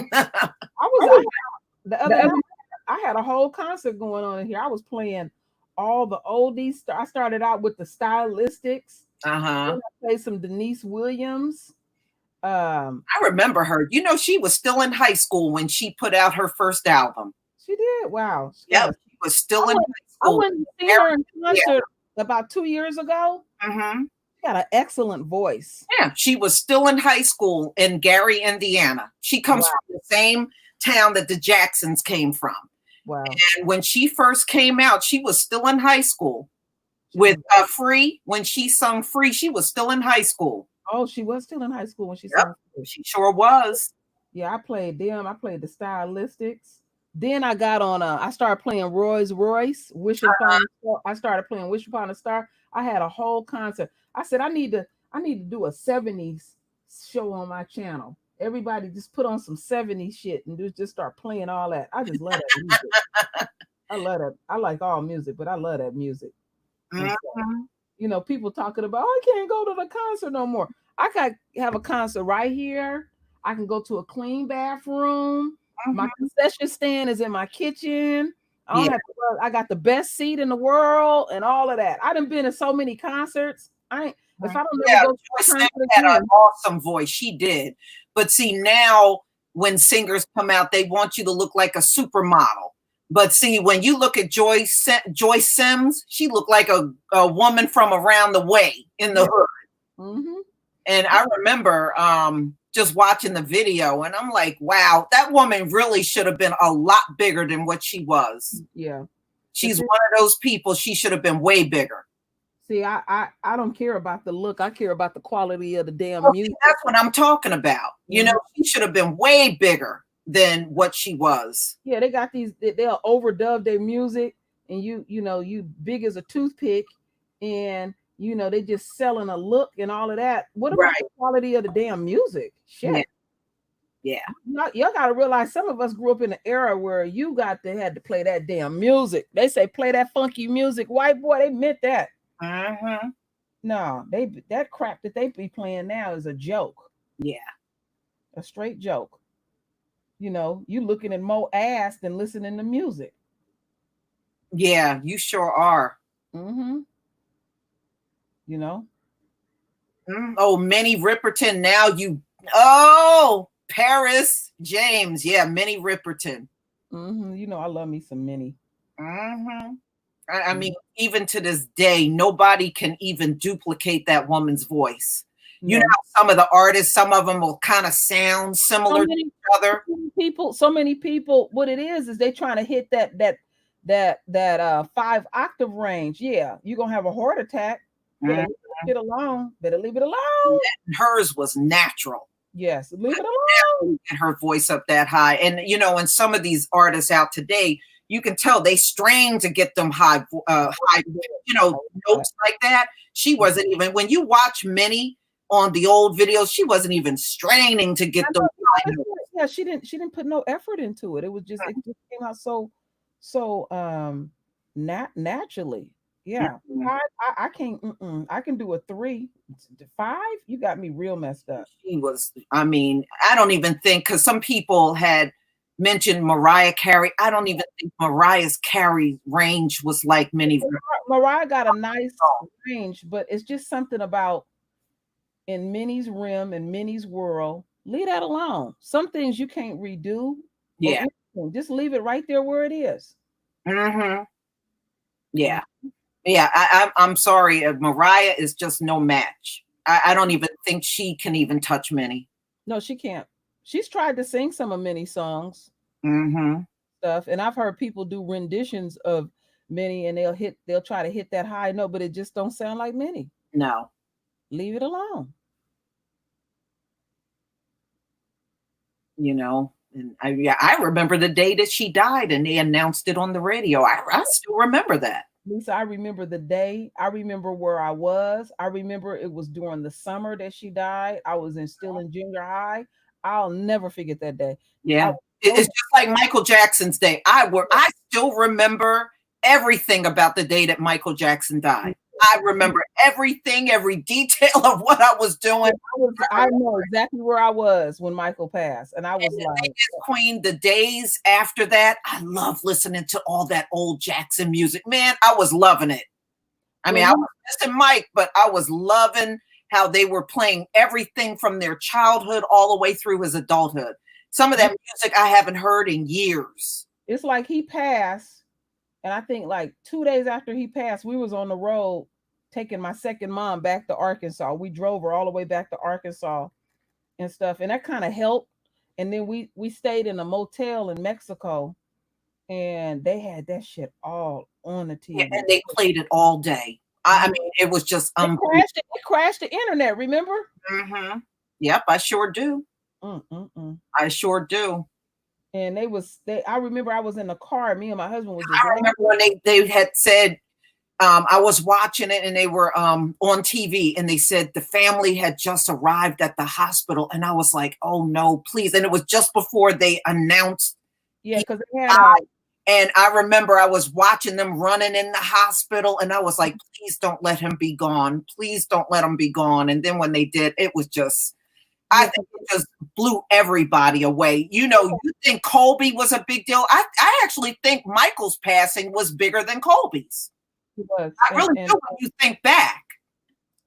had a whole concert going on in here. I was playing all the oldies. I started out with the Stylistics. Uh-huh. I played some Denise Williams. I remember her. You know, she was still in high school when she put out her first album. She did. Wow. Yeah, she was still in high school. I went to see her in concert about 2 years ago. Mm-hmm. She got an excellent voice. Yeah, she was still in high school in Gary, Indiana. She comes from the same town that the Jacksons came from. Wow. And when she first came out, she was still in high school. With Free, when she sung Free, she was still in high school. Oh, she was still in high school when she sung Free. She sure was. Yeah, I played them. I played the Stylistics. Then I got on I started playing Royce, Wish Upon a Star. I started playing Wish Upon a Star. I had a whole concert. I said I need to do a 70s show on my channel. Everybody just put on some 70s shit and just start playing all that. I just love that music. I love that. I like all music, but I love that music. Mm-hmm. So, you know, people talking about, oh, I can't go to the concert no more. I can have a concert right here. I can go to a clean bathroom. Mm-hmm. My concession stand is in my kitchen. I got the best seat in the world and all of that. I done been to so many concerts. If I don't go to a concert had an awesome voice. She did. But see, now when singers come out, they want you to look like a supermodel. But see, when you look at Joyce Sims, she looked like a woman from around the way in the hood. Mm-hmm. And I remember just watching the video, and I'm like, wow, that woman really should have been a lot bigger than what she was. Yeah. She's one of those people, she should have been way bigger. See, I don't care about the look. I care about the quality of the damn music. That's what I'm talking about. Mm-hmm. You know, she should have been way bigger than what she was. Yeah, they got they'll overdub their music, and you big as a toothpick, and you know they just selling a look and all of that. What about the quality of the damn music? Shit. Yeah. Y'all gotta realize some of us grew up in an era where you had to play that damn music. They say play that funky music. White boy, they meant that. Mm-hmm. No, that crap that they be playing now is a joke. Yeah. A straight joke. You know, you looking at more ass than listening to music. Yeah, you sure are. Mm-hmm. You know. Oh, Minnie Riperton. Now Paris James. Yeah, Minnie Riperton. Mm-hmm. You know, I love me some Minnie. Mm-hmm. I mean, even to this day, nobody can even duplicate that woman's voice. You know, some of the artists, some of them will kind of sound similar to each other. So many people, what it is they trying to hit that 5-octave range. Yeah, you're gonna have a heart attack. Better leave it alone. Hers was natural. Yes, leave it alone. Get her voice up that high. And you know, and some of these artists out today, you can tell they strain to get them high, notes like that. She wasn't even, when you watch Minnie on the old videos, she wasn't even straining to get those high notes. Yeah, she didn't put no effort into it. It was just, it just came out so naturally. Yeah. Mm-hmm. I can't, I can do a 3 to 5. You got me real messed up. She was, I mean, I don't even think, because some people had mentioned Mariah Carey. I don't even think Mariah's Carey range was like Minnie. Mariah got a nice range, but it's just something about in Minnie's rim and Minnie's world. Leave that alone. Some things you can't redo. Yeah. Just leave it right there where it is. Mm-hmm. Yeah. Yeah. I'm sorry. Mariah is just no match. I don't even think she can even touch Minnie. No, she can't. She's tried to sing some of Minnie's songs. Mm-hmm. Stuff, and I've heard people do renditions of Minnie, and they'll try to hit that high note, but it just don't sound like Minnie. No. Leave it alone. You know, and I remember the day that she died, and they announced it on the radio. I still remember that. Lisa, I remember the day. I remember where I was. I remember it was during the summer that she died. I was still in junior high. I'll never forget that day. Yeah. It's just like Michael Jackson's day. I still remember everything about the day that Michael Jackson died. I remember everything, every detail of what I was doing. I know exactly where I was when Michael passed. And I was like, Queen, the days after that, I love listening to all that old Jackson music. Man, I was loving it. I mean, I was missing Mike, but I was loving how they were playing everything from their childhood all the way through his adulthood. Some of that music I haven't heard in years. It's like he passed, and I think like 2 days after he passed, we was on the road taking my second mom back to Arkansas. We drove her all the way back to Arkansas and stuff, and that kind of helped. And then we stayed in a motel in Mexico, and they had that shit all on the TV. Yeah, and they played it all day. I mean, it was just it crashed the internet. Remember? Mm-hmm. Yep, I sure do. I sure do. And I remember I was in the car. Me and my husband was. I remember when they had said, I was watching it and they were on TV and they said the family had just arrived at the hospital, and I was like, oh no, please! And it was just before they announced. Yeah, because they had. And I remember I was watching them running in the hospital, and I was like, please don't let him be gone. Please don't let him be gone. And then when they did, it was just. I think it just blew everybody away. You know, you think Colby was a big deal. I actually think Michael's passing was bigger than Colby's. It was. I really do when you think back.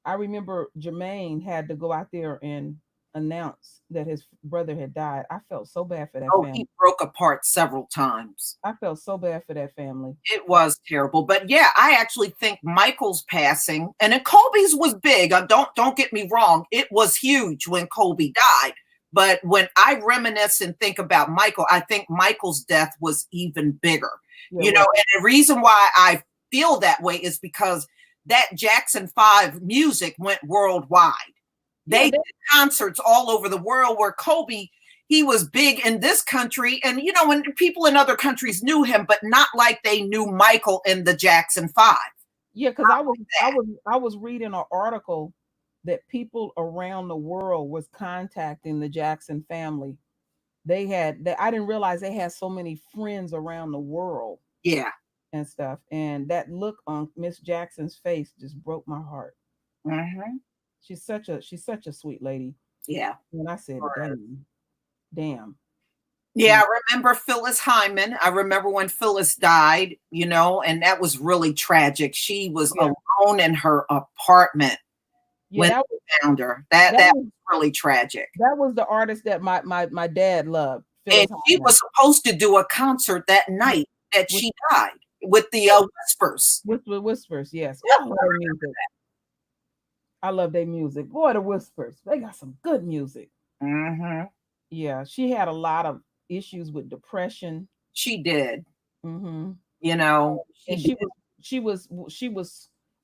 I remember Jermaine had to go out there and announce that his brother had died. I felt so bad for that family. He broke apart several times. I felt so bad for that family. It was terrible. But yeah, I actually think Michael's passing, and then Colby's was big. Don't get me wrong. It was huge when Colby died. But when I reminisce and think about Michael, I think Michael's death was even bigger. Yeah, you know, and the reason why I feel that way is because that Jackson 5 music went worldwide. They did concerts all over the world where Colby, he was big in this country. And, you know, when people in other countries knew him, but not like they knew Michael in the Jackson 5. Yeah, because I was reading an article that people around the world was contacting the Jackson family. I didn't realize they had so many friends around the world. Yeah. And stuff. And that look on Miss Jackson's face just broke my heart. Mm-hmm. She's such a sweet lady. Yeah. And I said, damn. Yeah, I remember Phyllis Hyman. I remember when Phyllis died, you know, and that was really tragic. She was alone in her apartment when they found her. That was really tragic. That was the artist that my dad loved. Phyllis Hyman. She was supposed to do a concert that night that she died with the Whispers. With the Whispers, yes. I love their music. Boy, the Whispers, they got some good music. Mm-hmm. Yeah, she had a lot of issues with depression. She did. Mm-hmm. You know, she was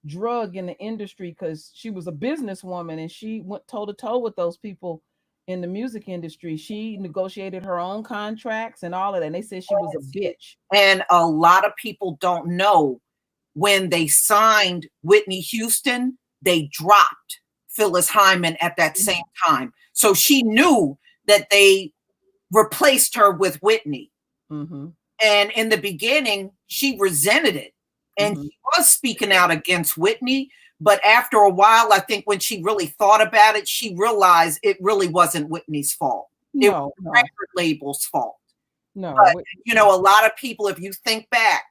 drug in the industry because she was a businesswoman, and she went toe to toe with those people in the music industry. She negotiated her own contracts and all of that. And they said she was a bitch. And a lot of people don't know, when they signed Whitney Houston, they dropped Phyllis Hyman at that same time. So she knew that they replaced her with Whitney. Mm-hmm. And in the beginning, she resented it. And she was speaking out against Whitney. But after a while, I think when she really thought about it, she realized it really wasn't Whitney's fault. It was the record label's fault. No, But, you know, a lot of people, if you think back,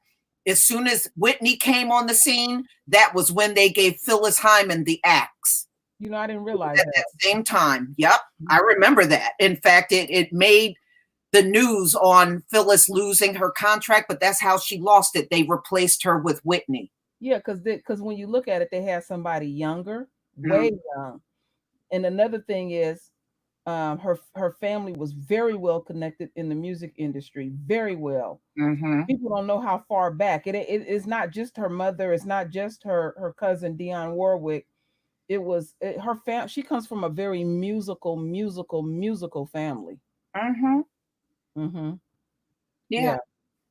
as soon as Whitney came on the scene, that was when they gave Phyllis Hyman the axe. you know, I didn't It was realize at that. that same time. Yep, I remember that. In fact, it made the news on Phyllis losing her contract, but that's how she lost it. They replaced her with Whitney. Yeah, because when you look at it, they had somebody younger, Mm. way young. And another thing is, her family was very well connected in the music industry, very well. Mhm. People don't know how far back it is. Not just her mother, it's not just her cousin Dionne Warwick. It was her family. She comes from a very musical family. Mhm. Mm-hmm. Yeah, Yeah,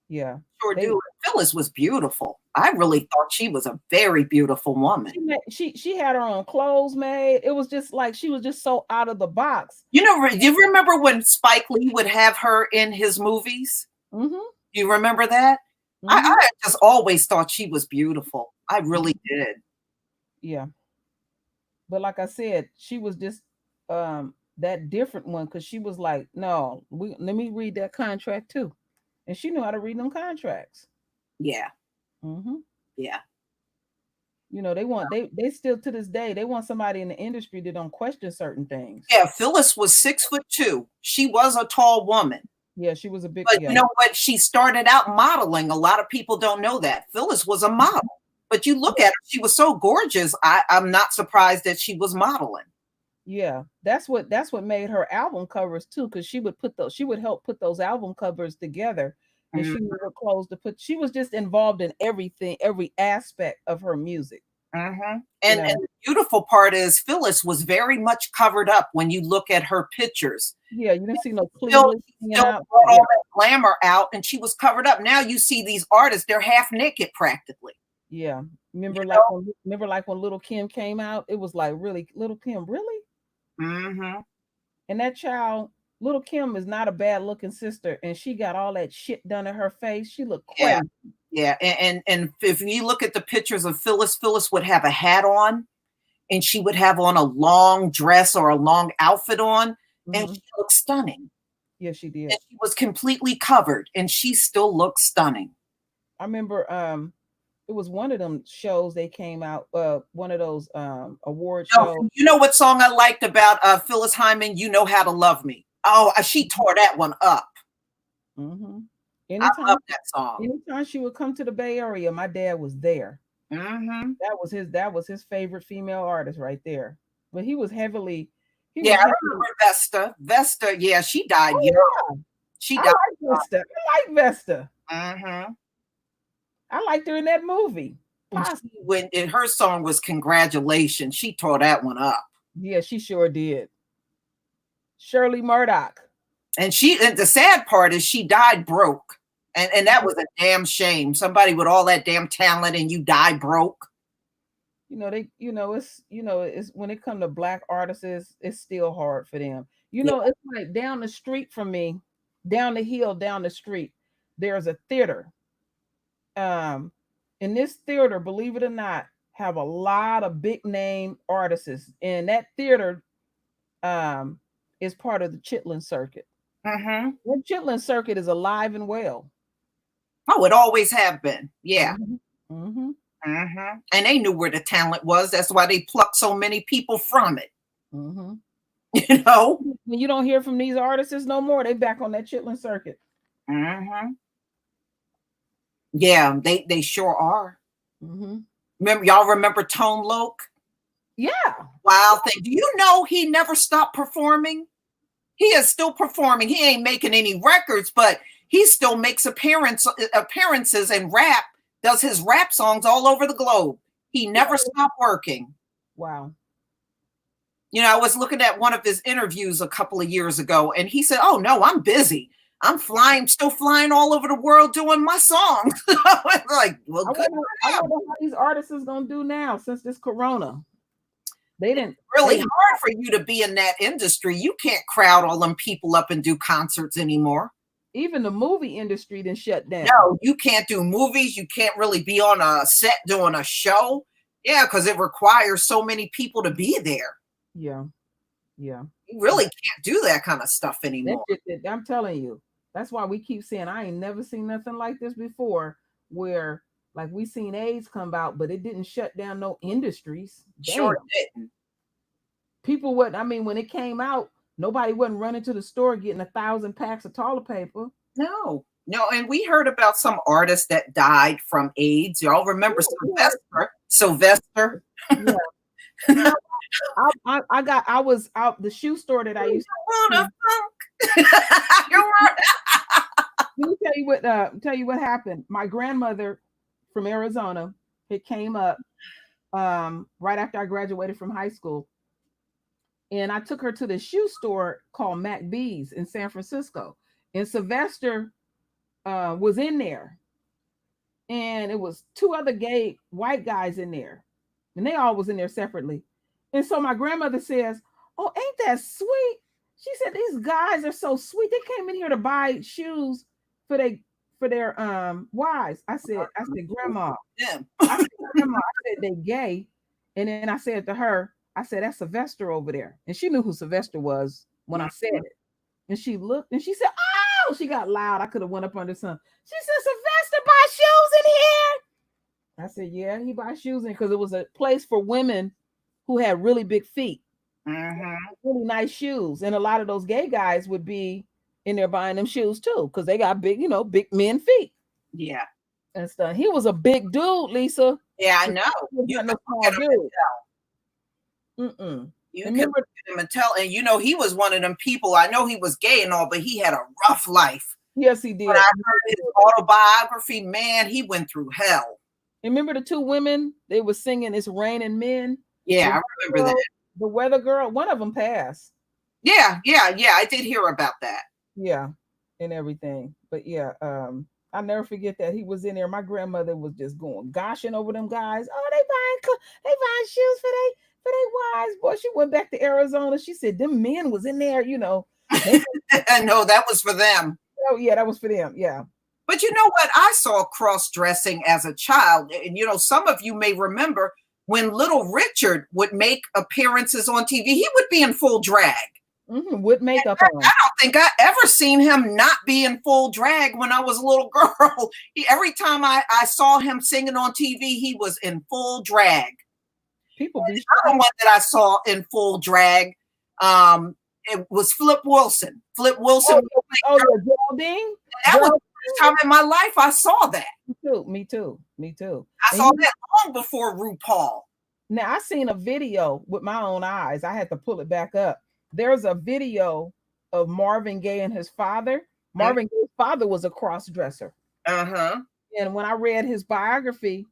yeah. sure They do. Phyllis was beautiful. I really thought she was a very beautiful woman. she had her own clothes made. It was just like she was just so out of the box. You know, do you remember when Spike Lee would have her in his movies? Mm-hmm. Do you remember that? Mm-hmm. I just always thought she was beautiful. I really did. Yeah. But like I said, she was just that different one because she was like, no, let me read that contract too. And she knew how to read them contracts. Yeah. Mm-hmm. Yeah. You know, they still to this day, they want somebody in the industry that don't question certain things. Yeah, Phyllis was 6'2". She was a tall woman. Yeah, she was a big, But yeah. you know what? She started out modeling. A lot of people don't know that. Phyllis was a model. But you look at her, she was so gorgeous. I'm not surprised that she was modeling. Yeah, that's what made her album covers too, because she would help put those album covers together, and she knew what clothes to put. She was just involved in everything, every aspect of her music. And You know? the beautiful part is Phyllis was very much covered up when you look at her pictures. Yeah, you didn't see no Still cleavage hanging out. brought all that glamour out, and she was covered up. Now you see these artists; they're half naked practically. Yeah, remember You like when Little Kim came out, it was like, really, Little Kim, really? know? And that child, Little Kim, is not a bad looking sister, and she got all that shit done in her face. She looked Yeah. crazy. Yeah, and if you look at the pictures of Phyllis, Phyllis would have a hat on, and she would have on a long dress or a long outfit on, and Mhm. she looked stunning. Yeah, she did. And she was completely covered, and she still looked stunning. I remember it was one of them shows they came out, one of those award shows. You know what song I liked about Phyllis Hyman? You Know How to Love Me. Oh, she tore that one up. Mm-hmm. I love that song. Anytime she would come to the Bay Area, my dad was there. Mm-hmm. That was his favorite female artist right there. But he was heavily. I remember Vesta. Vesta, yeah, she died young. Yeah. She I died. like Vesta. I like Vesta. Mm-hmm. I liked her in that movie. When her song was "Congratulations," she tore that one up. Yeah, she sure did. Shirley Murdoch. And the sad part is she died broke. And that was a damn shame. Somebody with all that damn talent and you die broke. It's when it comes to Black artists, it's still hard for them. It's like down the street from me, down the hill, down the street, there's a theater. In this theater, believe it or not, have a lot of big name artists, and that theater is part of the Chitlin Circuit. Mm-hmm. The Chitlin Circuit is alive and well. Oh, it always have been. Yeah. Mm-hmm. Mm-hmm. And they knew where the talent was. That's why they plucked so many people from it. Mm-hmm. You know? When you don't hear from these artists no more, they back on that Chitlin Circuit. Mm-hmm. Yeah, they sure are. Mm-hmm. Y'all remember Tone Loc? Yeah. Wild thing. Do you know he never stopped performing? He is still performing. He ain't making any records, but he still makes appearances and does his rap songs all over the globe. He never stopped working. Wow. I was looking at one of his interviews a couple of years ago, and he said, "Oh no, I'm busy. I'm still flying all over the world doing my songs." I was like, well, I wonder how these artists is gonna do now since this corona. It's really hard for you to be in that industry. You can't crowd all them people up and do concerts anymore. Even the movie industry then shut down. No, you can't do movies. You can't really be on a set doing a show. Yeah, because it requires so many people to be there. Yeah. You really can't do that kind of stuff anymore. I'm telling you, That's why we keep saying I ain't never seen nothing like this before, where like we seen AIDS come out, but it didn't shut down no industries. Sure Damn. didn't. People wouldn't, I mean, when it came out, nobody wasn't running to the store getting 1,000 packs of toilet paper. No, no, and we heard about some artists that died from AIDS. Y'all remember Sylvester? Yeah. You know, I was out the shoe store that I used to. Let me tell you what happened. My grandmother from Arizona, it came up right after I graduated from high school. And I took her to the shoe store called MacBee's in San Francisco. And Sylvester was in there. And it was two other gay white guys in there. And they all was in there separately. And so my grandmother says, "Oh, ain't that sweet?" She said, "These guys are so sweet. They came in here to buy shoes for their wives." I said, "Grandma." Yeah. I said, "Grandma," I said, "they gay." And then I said to her, I said, "That's Sylvester over there." And she knew who Sylvester was when I said it. And she looked and she said, "Oh," she got loud. I could have went up under sun. She said, "Sylvester buy shoes in here?" I said, "Yeah, he buys shoes in," because it was a place for women who had really big feet, really nice shoes. And a lot of those gay guys would be in there buying them shoes too, because they got big, big men feet. Yeah. And stuff. He was a big dude, Lisa. Yeah, I know. You know, you can look at him and tell, and he was one of them people. I know he was gay and all, but he had a rough life. Yes, he did. When I heard his autobiography, man, he went through hell. Remember the two women? They were singing "It's Raining Men." Yeah, I remember that. The weather girl, one of them passed. Yeah. I did hear about that. Yeah, and everything. But yeah, I'll never forget that he was in there. My grandmother was just going goshing over them guys. Oh, they buying shoes for their wives. Boy, she went back to Arizona. She said them men was in there, No, that was for them. Oh yeah, that was for them. Yeah. But you know what? I saw cross-dressing as a child. And some of you may remember when Little Richard would make appearances on TV, he would be in full drag. With makeup on. I don't think I ever seen him not be in full drag when I was a little girl. Every time I saw him singing on TV, he was in full drag. People be the one that I saw in full drag. It was Flip Wilson. Flip Wilson. Geraldine. That was the first time in my life I saw that. Me too. I saw that long before RuPaul. Now I seen a video with my own eyes. I had to pull it back up. There's a video of Marvin Gaye and his father. Marvin Gaye's father was a cross-dresser. And when I read his biography,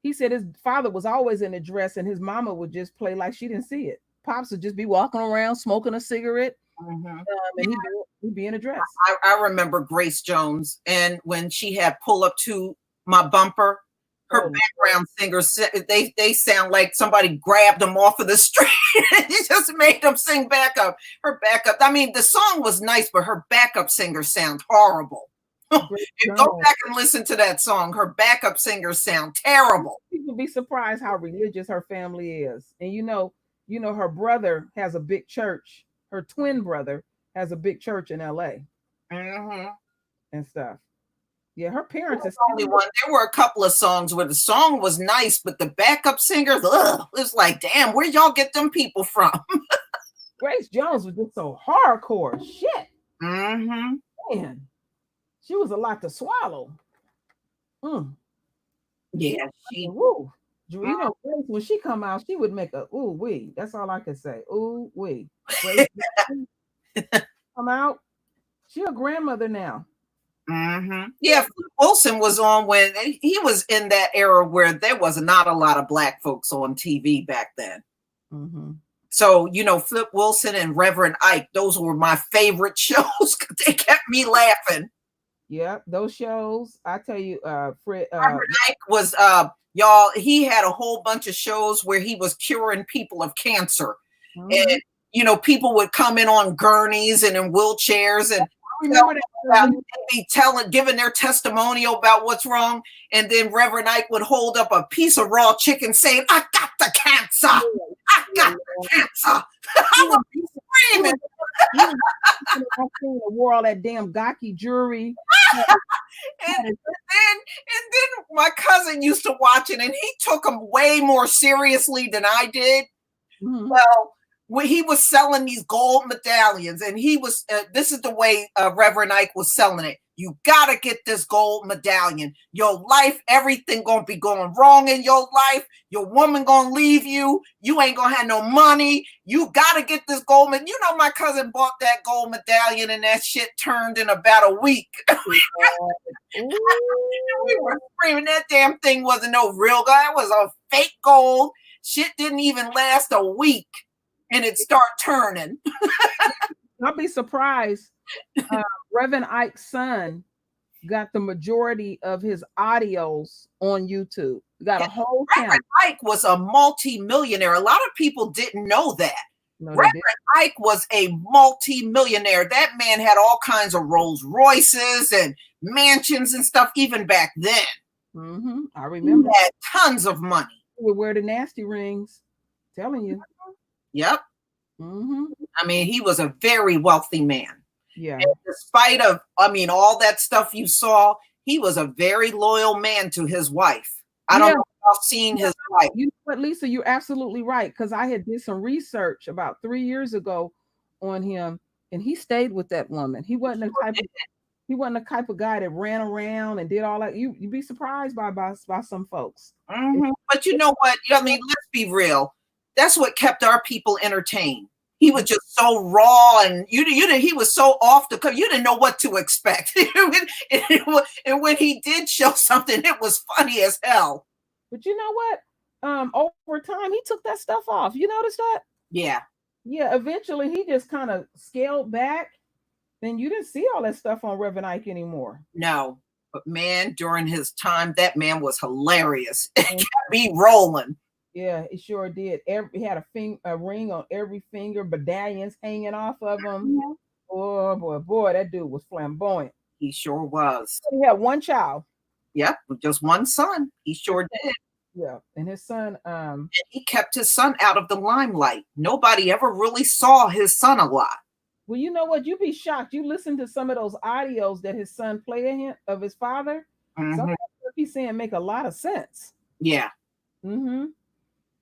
he said his father was always in a dress and his mama would just play like she didn't see it. Pops would just be walking around smoking a cigarette, and he'd be in a dress. I remember Grace Jones, and when she had "Pull Up to My Bumper," her background singers, they sound like somebody grabbed them off of the street and just made them sing backup. Her backup, I mean, the song was nice, but her backup singers sound horrible. Go back and listen to that song. Her backup singers sound terrible. People be surprised how religious her family is. And her brother has a big church. Her twin brother has a big church in LA. And stuff. Yeah, her parents is only one. There were a couple of songs where the song was nice, but the backup singers, it's like, damn, where y'all get them people from? Grace Jones was just so hardcore. Shit. Man, she was a lot to swallow. Yeah, woo. Grace, when she come out, she would make a ooh wee. That's all I can say. Ooh wee. Come out. She a grandmother now. Yeah, Wilson was on when he was in that era where there was not a lot of black folks on TV back then. So, Flip Wilson and Reverend Ike, those were my favorite shows because they kept me laughing. Yeah, those shows. I tell you, Reverend Ike was, y'all, he had a whole bunch of shows where he was curing people of cancer. And, people would come in on gurneys and in wheelchairs and giving their testimonial about what's wrong, and then Reverend Ike would hold up a piece of raw chicken saying, "I got the cancer, I got the cancer." I would be screaming. I seen her wore all that damn gawky jewelry. And then my cousin used to watch it, and he took them way more seriously than I did. Mhm. Well, when he was selling these gold medallions, and he was this is the way Reverend Ike was selling it. You gotta get this gold medallion. Your life, everything gonna be going wrong in your life. Your woman gonna leave you. You ain't gonna have no money. You gotta get this gold medallion. You know, my cousin bought that gold medallion, and that shit turned in about a week. We were screaming that damn thing wasn't no real guy. It was a fake gold. Shit didn't even last a week, and it started turning. I'll be surprised. Reverend Ike's son got the majority of his audios on YouTube. Got a whole channel. Reverend Ike was a multi-millionaire. A lot of people didn't know that. No, they Reverend didn't. Ike was a multi-millionaire. That man had all kinds of Rolls Royces and mansions and stuff even back then. I He remember. had tons of money. He would wear the nasty rings. Telling you. Yep. I mean, he was a very wealthy man. Yeah. And despite of, I mean, all that stuff you saw, he was a very loyal man to his wife. I don't know if I've seen his wife. You know what, Lisa, you're absolutely right. Because I had did some research about 3 years ago on him, and he stayed with that woman. He wasn't the type of guy that ran around and did all that. You'd be surprised by some folks. But you know what? I mean, let's be real. That's what kept our people entertained. He was just so raw, and he was so off the cuff. You didn't know what to expect. And when he did show something, it was funny as hell. But you know what? Over time, he took that stuff off. You notice that? Yeah. Yeah. Eventually, he just kind of scaled back. Then you didn't see all that stuff on Reverend Ike anymore. No, but man, during his time, that man was hilarious. It kept me rolling. Yeah, it sure did. He had a ring on every finger, medallions hanging off of him. Boy, that dude was flamboyant. He sure was. He had one child. Yep, just one son. He sure did. Yeah, and his son. And he kept his son out of the limelight. Nobody ever really saw his son a lot. Well, you know what? You'd be shocked. You listen to some of those audios that his son played of his father. Some of the stuff he's saying make a lot of sense. Yeah.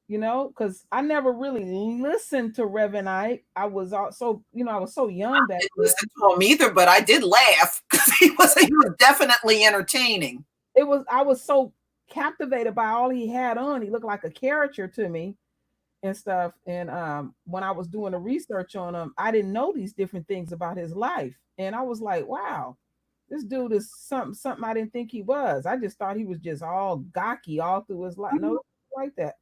You know, because I never really listened to Reverend Ike. I was so young back then. I didn't listen to him either, but I did laugh because he was definitely entertaining. I was so captivated by all he had on. He looked like a caricature to me and stuff. And when I was doing the research on him, I didn't know these different things about his life. And I was like, wow, this dude is something I didn't think he was. I just thought he was just all gawky all through his life. No, like that.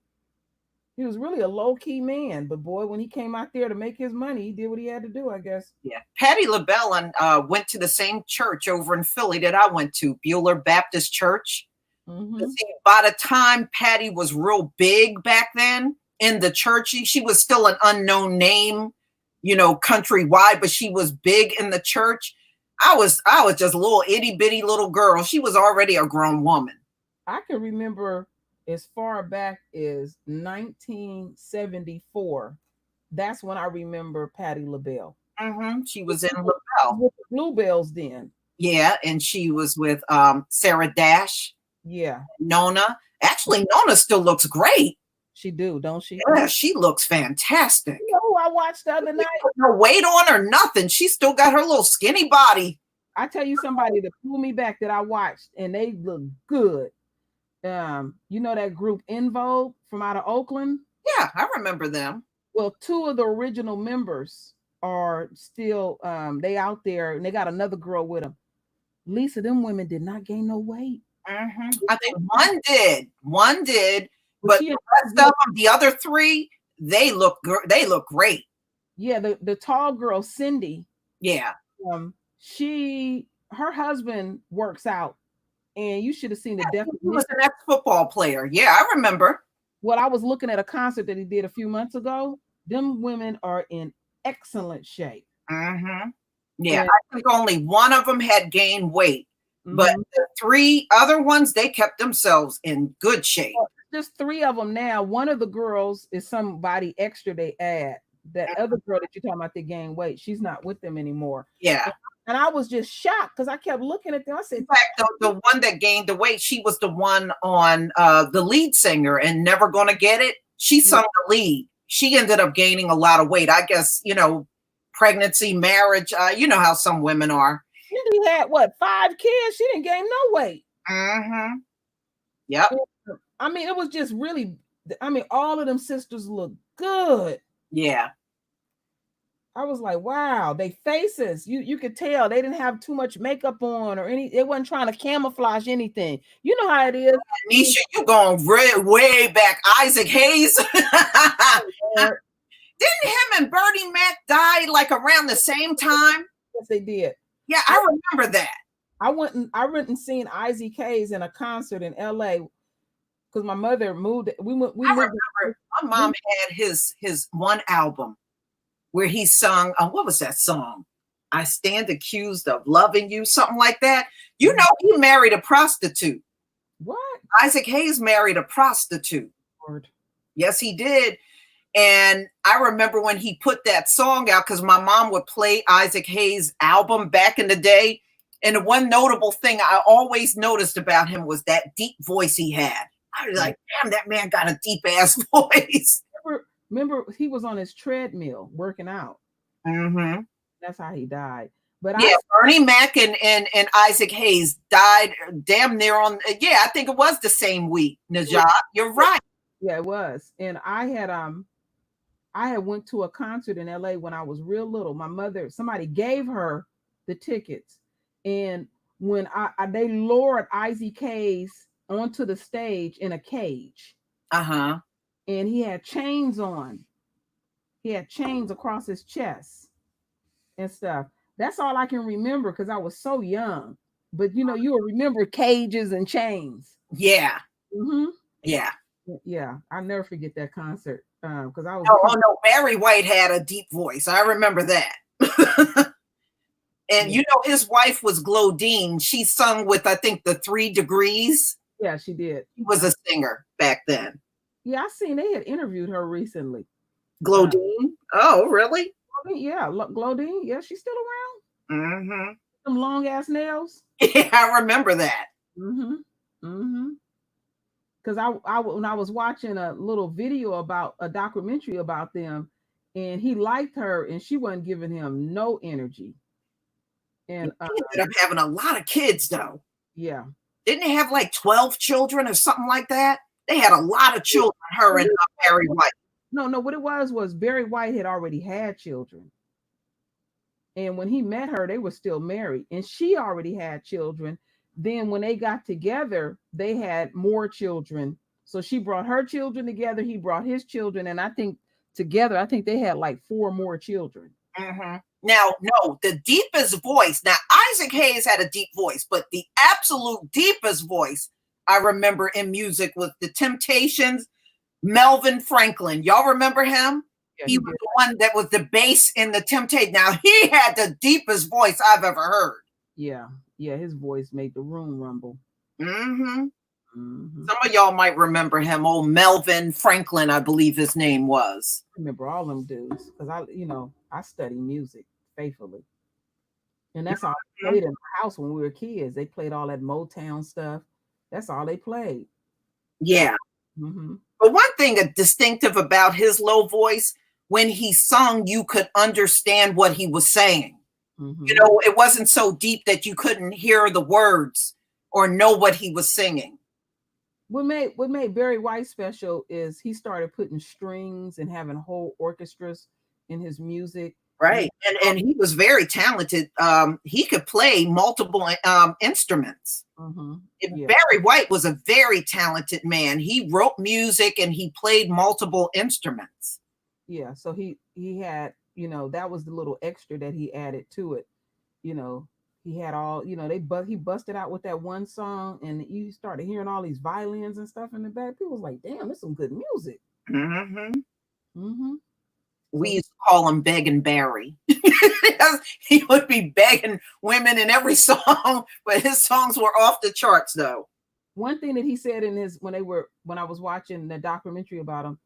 He was really a low-key man, but boy, when he came out there to make his money, he did what he had to do, I guess. Yeah. Patti LaBelle went to the same church over in Philly that I went to, Bueller Baptist Church. See, by the time Patti was real big back then in the church, she was still an unknown name, you know, countrywide, but she was big in the church. I was just a little itty bitty little girl. She was already a grown woman. I can remember as far back as 1974. That's when I remember Patti LaBelle. She was in LaBelle. With the Bluebells then. Yeah, and she was with Sarah Dash. Yeah. Nona. Actually, Nona still looks great. She do, don't she? Yeah, she looks fantastic. You know who I watched the other night? No weight on her, nothing. She still got her little skinny body. I tell you somebody that pulled me back that I watched, and they look good. You know that group En Vogue from out of Oakland? Yeah, I remember them. Well, 2 of the original members are still they out there, and they got another girl with them. Lisa, them women did not gain no weight. I think one did, but the rest of them, the other 3, they look great. Yeah, the tall girl, Cindy. Yeah. Her husband works out. And you should have seen the definition. He was an ex-football player. Yeah, I remember. Well, I was looking at a concert that he did a few months ago. Them women are in excellent shape. Yeah, I think only one of them had gained weight, but the 3 other ones, they kept themselves in good shape. Well, there's 3 of them now. One of the girls is somebody extra they add. that other girl that you're talking about that gained weight, she's not with them anymore. Yeah. And I was just shocked because I kept looking at them. I said, in fact, the one that gained the weight, she was the one on the lead singer and Never Gonna Get It. She sung the lead. She ended up gaining a lot of weight. I guess, you know, pregnancy, marriage, you know how some women are. She had what, 5 kids? She didn't gain no weight. Mm-hmm. Yep. I mean, it was just really, I mean, all of them sisters look good. Yeah. I was like, wow, they faces, you could tell they didn't have too much makeup on or they wasn't trying to camouflage anything. You know how it is. Nisha, you going way back. Isaac Hayes. Didn't him and Bernie Mac die like around the same time? Yes, they did. Yeah, I remember that. I went and seen Isaac Hayes in a concert in LA because my mother moved. I remember my mom had his one album where he sung, what was that song? I Stand Accused of Loving You, something like that. You know, he married a prostitute. What? Isaac Hayes married a prostitute. Lord. Yes, he did. And I remember when he put that song out, because my mom would play Isaac Hayes' album back in the day. And the one notable thing I always noticed about him was that deep voice he had. I was like, damn, that man got a deep ass voice. Remember, he was on his treadmill working out. Mm-hmm. That's how he died. But yeah, Bernie Mac and Isaac Hayes died damn near on. Yeah, I think it was the same week. Najat, you're right. Yeah, it was. And I had went to a concert in LA when I was real little. My mother, somebody gave her the tickets, and when they lowered Isaac Hayes onto the stage in a cage. Uh-huh. And he had chains on. He had chains across his chest and stuff. That's all I can remember because I was so young. But you know, you will remember cages and chains. Yeah. Mm-hmm. Yeah. Yeah. I'll never forget that concert. Because I was no, Barry White had a deep voice. I remember that. And you know, his wife was Glodine. She sung with, I think, the 3 Degrees. Yeah, she did. She was a singer back then. Yeah, I seen they had interviewed her recently. Glodine? Oh, really? Yeah, Glodine. Yeah, she's still around. Mm-hmm. Some long ass nails. Yeah, I remember that. Mm-hmm. Mm-hmm. Because I when I was watching a little video about a documentary about them, and he liked her, and she wasn't giving him no energy. And he ended up having a lot of kids, though. Yeah. Didn't they have like 12 children or something like that? They had a lot of children, her and Barry White. No, what it was Barry White had already had children. And when he met her, they were still married. And she already had children. Then when they got together, they had more children. So she brought her children together. He brought his children. And I think together, they had like 4 more children. Mm-hmm. Now, no, the deepest voice. Now, Isaac Hayes had a deep voice, but the absolute deepest voice I remember in music was the Temptations, Melvin Franklin. Y'all remember him? Yeah, he was the one that was the bass in the Temptations. Now, he had the deepest voice I've ever heard. Yeah. Yeah, his voice made the room rumble. Mm-hmm. Mm-hmm. Some of y'all might remember him. Old Melvin Franklin, I believe his name was. I remember all them dudes because I study music faithfully. And that's all I played in my house when we were kids. They played all that Motown stuff. That's all they played. Yeah. Mm-hmm. But one thing distinctive about his low voice, when he sung, you could understand what he was saying. Mm-hmm. You know, it wasn't so deep that you couldn't hear the words or know what he was singing. What made Barry White special is he started putting strings and having whole orchestras in his music. Right. And he was very talented. He could play multiple instruments. Mm-hmm. Yeah. Barry White was a very talented man. He wrote music and he played multiple instruments. Yeah. So he had, that was the little extra that he added to it. He had all, he busted out with that one song and you started hearing all these violins and stuff in the back. People was like, damn, this is some good music. Mm-hmm. Mm-hmm. We used to call him Begging Barry. He would be begging women in every song, but his songs were off the charts though. One thing that he said in when I was watching the documentary about him,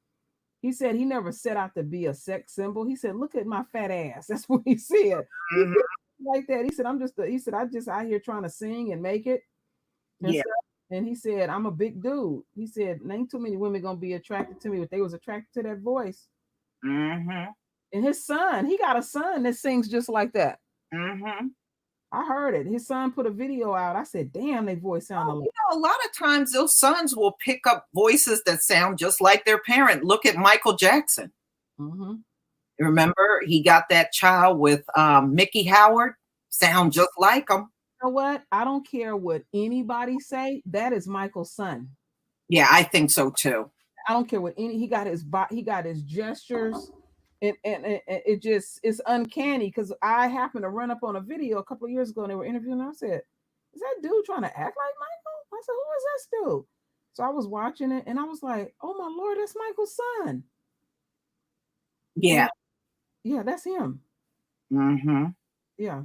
He said he never set out to be a sex symbol. He said, "Look at my fat ass." That's what he said. Mhm. Like that. He said, he said, I just out here trying to sing and make it. And Yeah. stuff. And he said, I'm a big dude. He said, ain't too many women gonna be attracted to me, but they was attracted to that voice. Mm-hmm. And his son, he got a son that sings just like that. Mm-hmm. I heard it. His son put a video out. I said, damn, their voice sounded like. A lot of times those sons will pick up voices that sound just like their parent. Look at Michael Jackson. Mm-hmm. Remember, he got that child with Mickey Howard, sound just like him. You know what? I don't care what anybody say. That is Michael's son. Yeah, I think so too. I don't care what he got his gestures. And it just it's uncanny because I happened to run up on a video a couple of years ago and they were interviewing. And I said, "Is that dude trying to act like Michael?" I said, "Who is this dude?" So I was watching it and I was like, "Oh my Lord, that's Michael's son." Yeah, yeah, that's him. Mm-hmm. Yeah.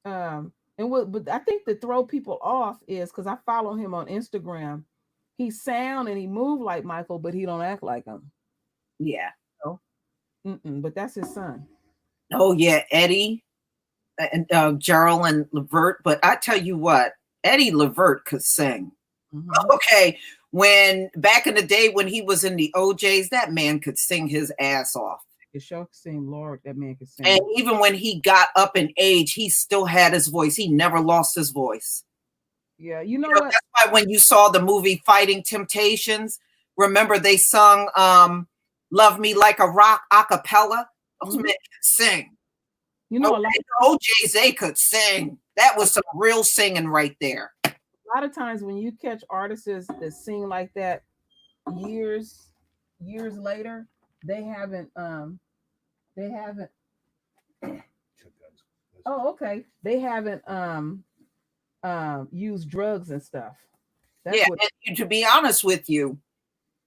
But I think to throw people off is because I follow him on Instagram. He sound and he move like Michael, but he don't act like him. Yeah. But that's his son. Oh yeah, Eddie and Gerald and Levert. But I tell you what, Eddie Levert could sing. Mm-hmm. Okay, when back in the day when he was in the OJs, that man could sing his ass off. It sure seemed, Lord, that man could sing. And even when he got up in age, he still had his voice. He never lost his voice. Yeah, you know what? That's why when you saw the movie Fighting Temptations, remember they sung Love Me Like a Rock a cappella? Those men could sing. You know, the OJs, they could sing. That was some real singing right there. A lot of times when you catch artists that sing like that years later, they haven't oh, okay. They haven't used drugs and stuff. That's and to be honest with you,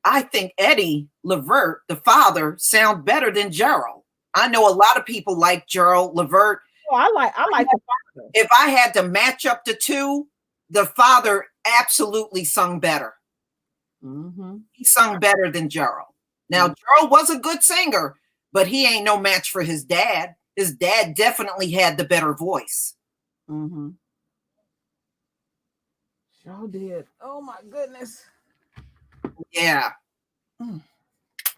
I think Eddie Levert, the father, sound better than Gerald. I know a lot of people like Gerald Levert. Oh, I like the father. If I had to match up the two, the father absolutely sung better. Mm-hmm. He sung better than Gerald. Now, Gerald was a good singer, but he ain't no match for his dad. His dad definitely had the better voice. Mm-hmm. Sure did. Oh my goodness. Yeah.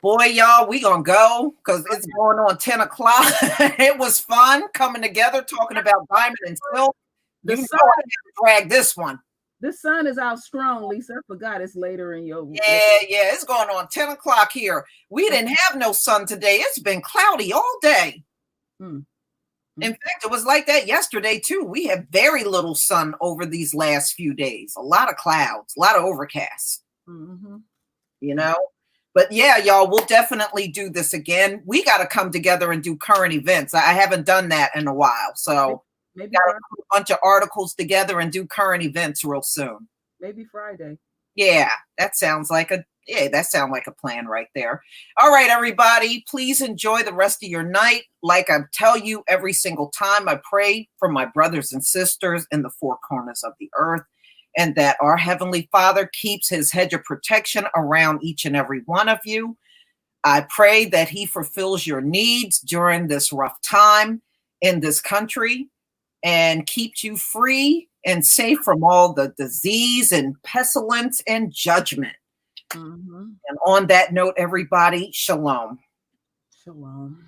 Boy, y'all, we gonna go because it's going on 10 o'clock. It was fun coming together, talking about Diamond and Silk. You know I had to drag this one. The sun is out strong, Lisa. I forgot it's later in your Yeah, it's going on 10 o'clock here. We didn't have no sun today. It's been cloudy all day. In fact, it was like that yesterday too. We had very little sun over these last few days. A lot of clouds, a lot of overcasts. You know, but yeah, y'all, we'll definitely do this again. We got to come together and do current events. I haven't done that in a while, so maybe got to put a bunch of articles together and do current events real soon. Maybe Friday. Yeah, that sounds like a plan right there. All right, everybody, please enjoy the rest of your night. Like I tell you every single time, I pray for my brothers and sisters in the four corners of the earth, and that our Heavenly Father keeps his hedge of protection around each and every one of you. I pray that he fulfills your needs during this rough time in this country and keeps you free and safe from all the disease and pestilence and judgment. And on that note, everybody, shalom. Shalom.